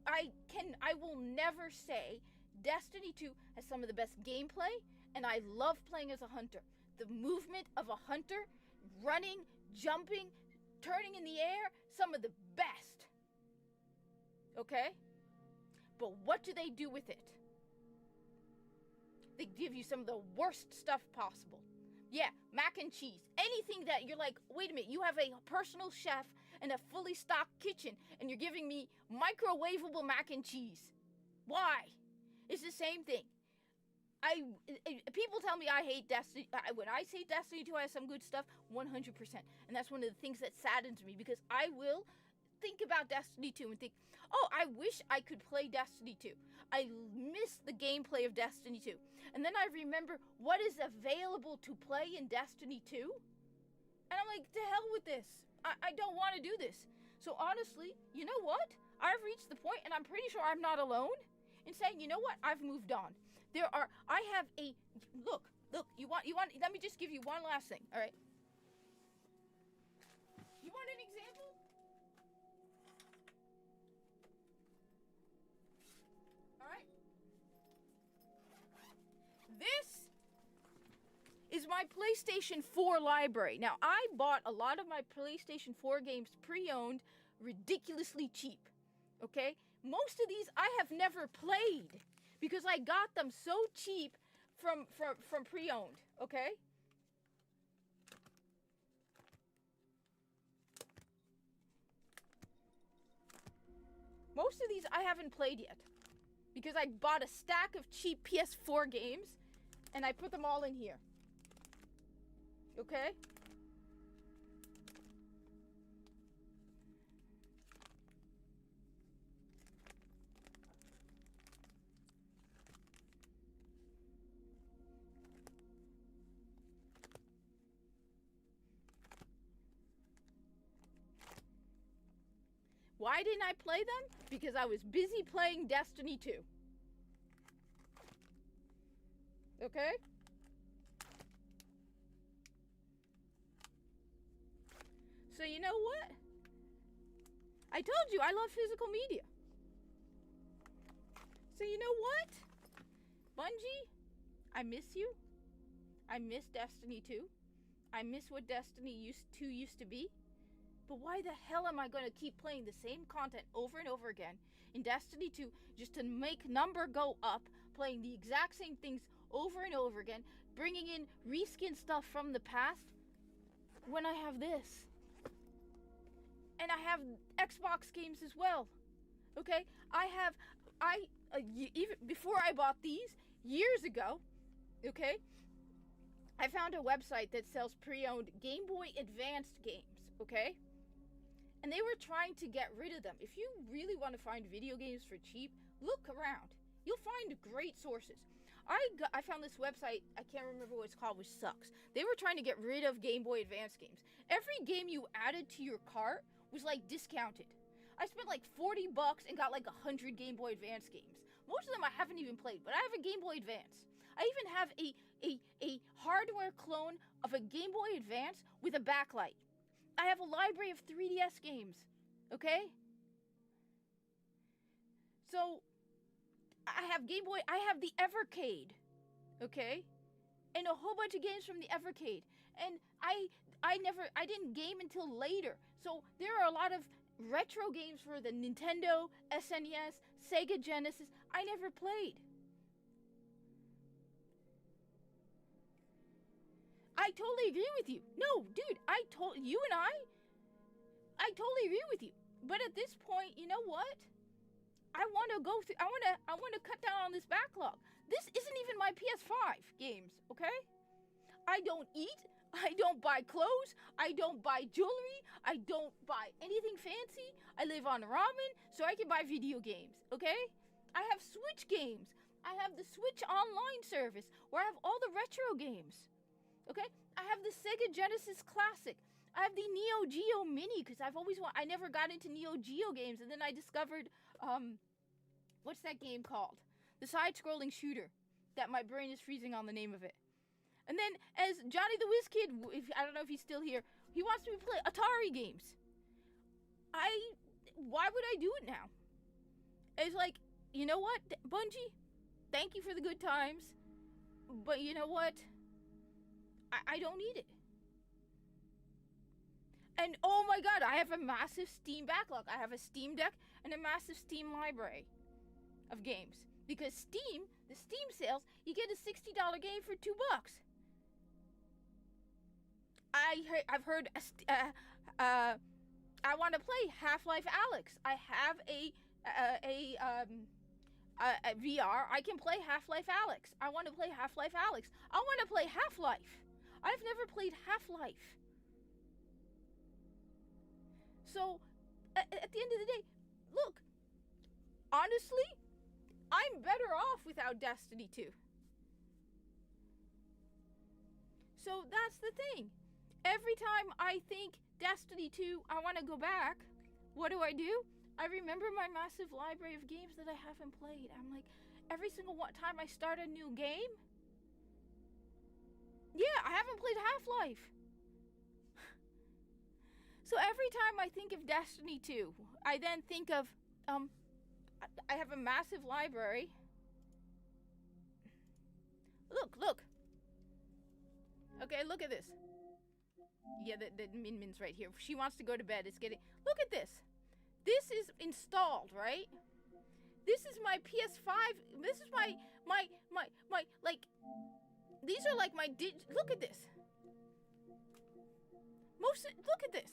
I will never say Destiny 2 has some of the best gameplay, and I love playing as a hunter. The movement of a hunter, running, jumping, turning in the air, some of the best. Okay? But what do they do with it? They give you some of the worst stuff possible. Yeah, mac and cheese. Anything that you're like, wait a minute, you have a personal chef and a fully stocked kitchen, and you're giving me microwavable mac and cheese. Why? It's the same thing. People tell me I hate Destiny. When I say Destiny 2 has some good stuff, 100%. And that's one of the things that saddens me, because I will think about Destiny 2 and think, oh, I wish I could play Destiny 2. I miss the gameplay of Destiny 2. And then I remember what is available to play in Destiny 2. And I'm like, to hell with this. I don't want to do this. So honestly, you know what? I've reached the point, and I'm pretty sure I'm not alone in saying, you know what? I've moved on. Look, you want, let me just give you one last thing, all right? You want an example? All right? This is my PlayStation 4 library. Now, I bought a lot of my PlayStation 4 games pre-owned, ridiculously cheap, okay? Most of these I have never played because I got them so cheap from pre-owned, okay? Most of these I haven't played yet because I bought a stack of cheap PS4 games and I put them all in here. Okay? Why didn't I play them? Because I was busy playing Destiny 2. Okay? So you know what? I told you I love physical media. So you know what? Bungie, I miss you. I miss Destiny 2. I miss what Destiny 2 used to be. But why the hell am I going to keep playing the same content over and over again in Destiny 2 just to make number go up, playing the exact same things over and over again, bringing in reskin stuff from the past when I have this? And I have Xbox games as well. Okay? Even before I bought these years ago, okay? I found a website that sells pre-owned Game Boy Advanced games, okay? And they were trying to get rid of them. If you really want to find video games for cheap, look around. You'll find great sources. I found this website, I can't remember what it's called, which sucks. They were trying to get rid of Game Boy Advance games. Every game you added to your cart was like discounted. I spent like $40 and got like 100 Game Boy Advance games. Most of them I haven't even played, but I have a Game Boy Advance. I even have a hardware clone of a Game Boy Advance with a backlight. I have a library of 3DS games, okay? So, I have Game Boy, I have the Evercade, okay? And a whole bunch of games from the Evercade. And I didn't game until later. So, there are a lot of retro games for the Nintendo, SNES, Sega Genesis I never played. I totally agree with you. No, dude, I totally agree with you. But at this point, you know what? I want to go through, I want to cut down on this backlog. This isn't even my PS5 games, okay? I don't eat, I don't buy clothes, I don't buy jewelry, I don't buy anything fancy. I live on ramen, so I can buy video games, okay? I have Switch games. I have the Switch Online service where I have all the retro games. Okay, I have the Sega Genesis Classic. I have the Neo Geo Mini because I never got into Neo Geo games, and then I discovered, what's that game called? The side-scrolling shooter that my brain is freezing on the name of it. And then, as Johnny the Whiz Kid, I don't know if he's still here, he wants me to play Atari games. Why would I do it now? It's like, you know what, Bungie? Thank you for the good times, but you know what? I don't need it. And oh my god, I have a massive Steam backlog. I have a Steam Deck and a massive Steam library of games. Because Steam, the Steam sales, you get a $60 game for $2. I've heard, I want to play Half-Life Alyx. I have a VR. I can play Half-Life Alyx. I want to play Half-Life Alyx. I want to play Half-Life. I've never played Half-Life. So, at the end of the day, look, honestly, I'm better off without Destiny 2. So that's the thing. Every time I think Destiny 2, I want to go back, what do? I remember my massive library of games that I haven't played. I'm like, every single time I start a new game, yeah, I haven't played Half-Life. So every time I think of Destiny 2, I then think of, I have a massive library. Look. Okay, look at this. Yeah, the Min-Min's right here. She wants to go to bed. Look at this. This is installed, right? This is my PS5. This is my like, these are like my look at this. Look at this.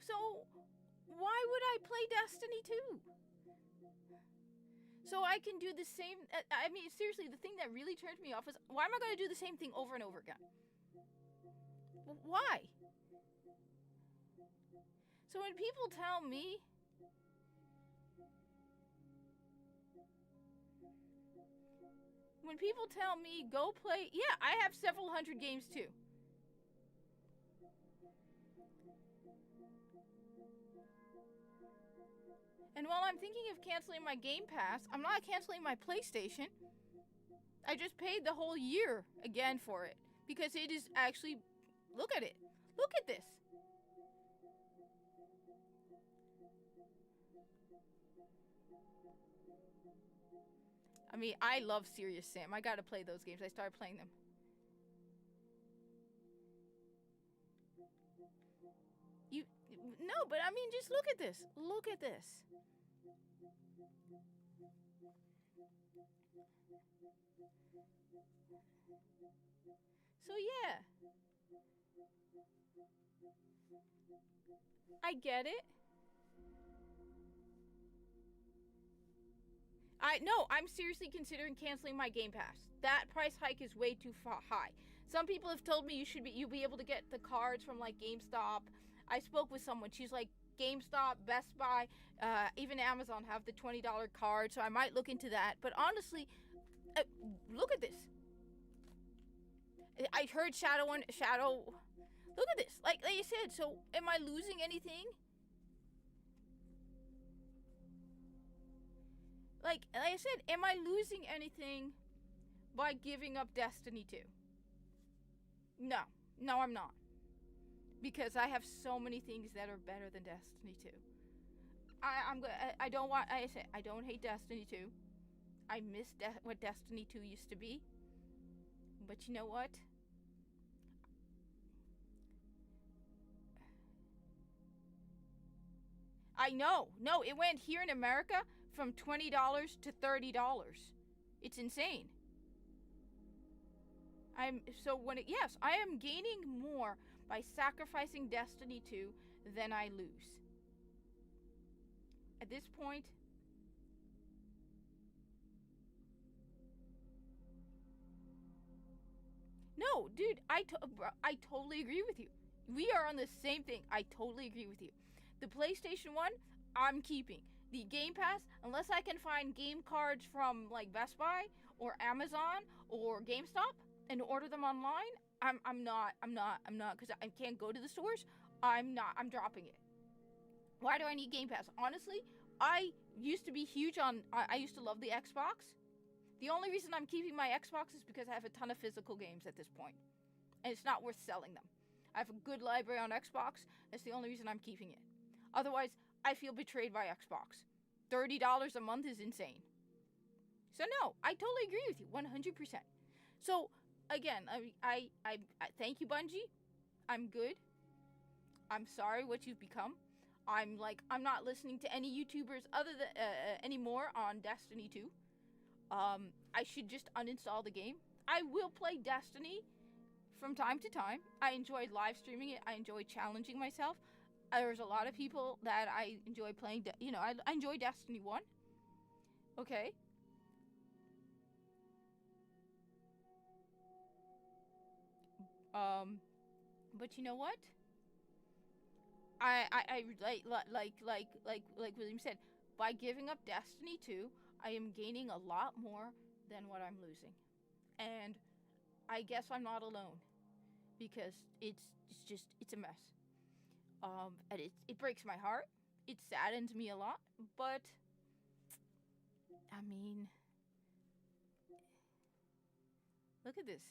So, why would I play Destiny 2? So I can do the same, I mean, seriously, the thing that really turns me off is, why am I going to do the same thing over and over again? Why? So when people tell me, When people tell me go play, yeah, I have several hundred games too. And while I'm thinking of canceling my Game Pass, I'm not canceling my PlayStation. I just paid the whole year again for it because it is actually, look at it. Look at this. I mean, I love Serious Sam. I gotta play those games. I started playing them. No, but I mean, just look at this. Look at this. So yeah. I get it. I'm seriously considering canceling my Game Pass. That price hike is way too high. Some people have told me you'll be able to get the cards from like GameStop. I spoke with someone. She's like, GameStop, Best Buy, even Amazon have the $20 card, so I might look into that. But honestly, look at this. I heard Shadow. Look at this. Like you said. So, am I losing anything? Like I said, am I losing anything by giving up Destiny 2? No, I'm not. Because I have so many things that are better than Destiny 2. I don't hate Destiny 2. I miss what Destiny 2 used to be. But you know what? I know. No, it went here in America from $20 to $30. It's insane. Yes, I am gaining more by sacrificing Destiny 2 than I lose. At this point, no, dude, I totally agree with you. We are on the same thing. I totally agree with you. The PlayStation 1, I'm keeping. The Game Pass, unless I can find game cards from like Best Buy or Amazon or GameStop and order them online, I'm not, because I can't go to the stores. I'm dropping it. Why do I need Game Pass? Honestly, I used to be huge on, I used to love the Xbox. The only reason I'm keeping my Xbox is because I have a ton of physical games at this point, and it's not worth selling them. I have a good library on Xbox. That's the only reason I'm keeping it. Otherwise, I feel betrayed by Xbox. $30 a month is insane. So no, I totally agree with you, 100%. So again, I thank you, Bungie. I'm good. I'm sorry what you've become. I'm not listening to any YouTubers other than anymore on Destiny 2. I should just uninstall the game. I will play Destiny from time to time. I enjoyed live streaming it. I enjoy challenging myself. There's a lot of people that I enjoy playing. I enjoy Destiny 1. Okay. But you know what? I like William said, by giving up Destiny 2, I am gaining a lot more than what I'm losing. And I guess I'm not alone, because it's a mess. And it breaks my heart. It saddens me a lot, but I mean, look at this.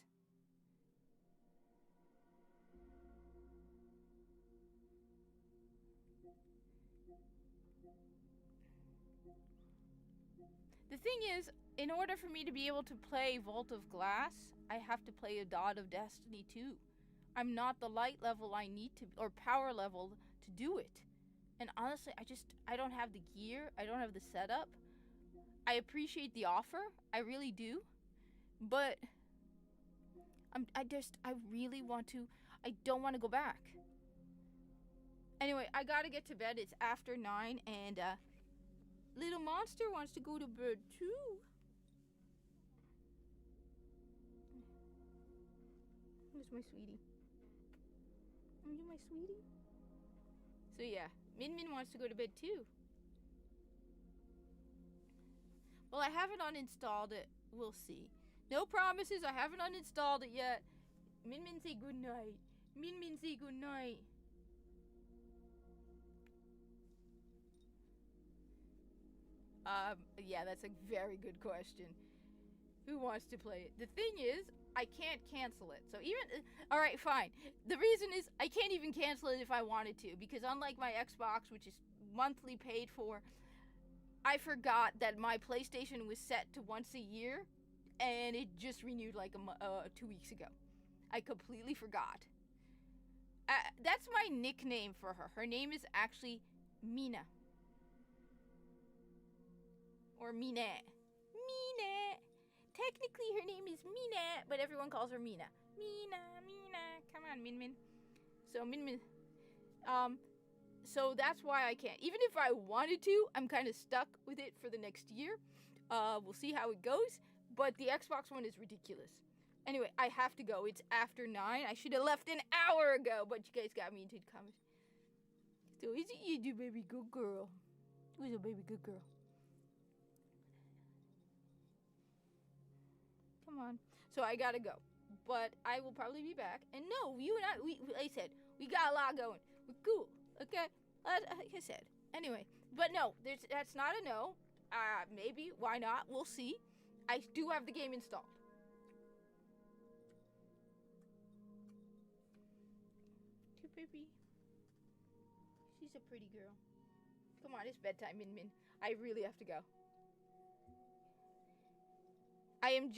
The thing is, in order for me to be able to play Vault of Glass, I have to play a dot of Destiny 2. I'm not the light level I need to, or power level to do it. And honestly, I don't have the gear. I don't have the setup. I appreciate the offer. I really do. But I really want to, I don't want to go back. Anyway, I gotta get to bed. It's after 9, and Little Monster wants to go to bed too. Where's my sweetie? Are you my sweetie? So yeah, Min Min wants to go to bed too. Well, I haven't uninstalled it. We'll see. No promises. I haven't uninstalled it yet. Min Min, say goodnight. Min Min, say goodnight. Yeah, that's a very good question. Who wants to play it? The thing is, I can't cancel it. So even, alright, fine. The reason is, I can't even cancel it if I wanted to, because unlike my Xbox, which is monthly paid for, I forgot that my PlayStation was set to once a year, and it just renewed like 2 weeks ago. I completely forgot. That's my nickname for her. Her name is actually Mina. Or Mina. Mina. Technically, her name is Mina, but everyone calls her Mina. Mina, Mina. Come on, Min Min. So, Min Min. So that's why I can't. Even if I wanted to, I'm kind of stuck with it for the next year. We'll see how it goes. But the Xbox One is ridiculous. Anyway, I have to go. It's after 9. I should have left an hour ago, but you guys got me into the comments. So, is it you, baby good girl? Who's a baby good girl? Come on. So I gotta go. But I will probably be back. And no, you and I, like I said, we got a lot going. We're cool. Okay? Like I said. Anyway. But no, that's not a no. Maybe. Why not? We'll see. I do have the game installed. Baby. She's a pretty girl. Come on, it's bedtime, Min Min. I really have to go. I am just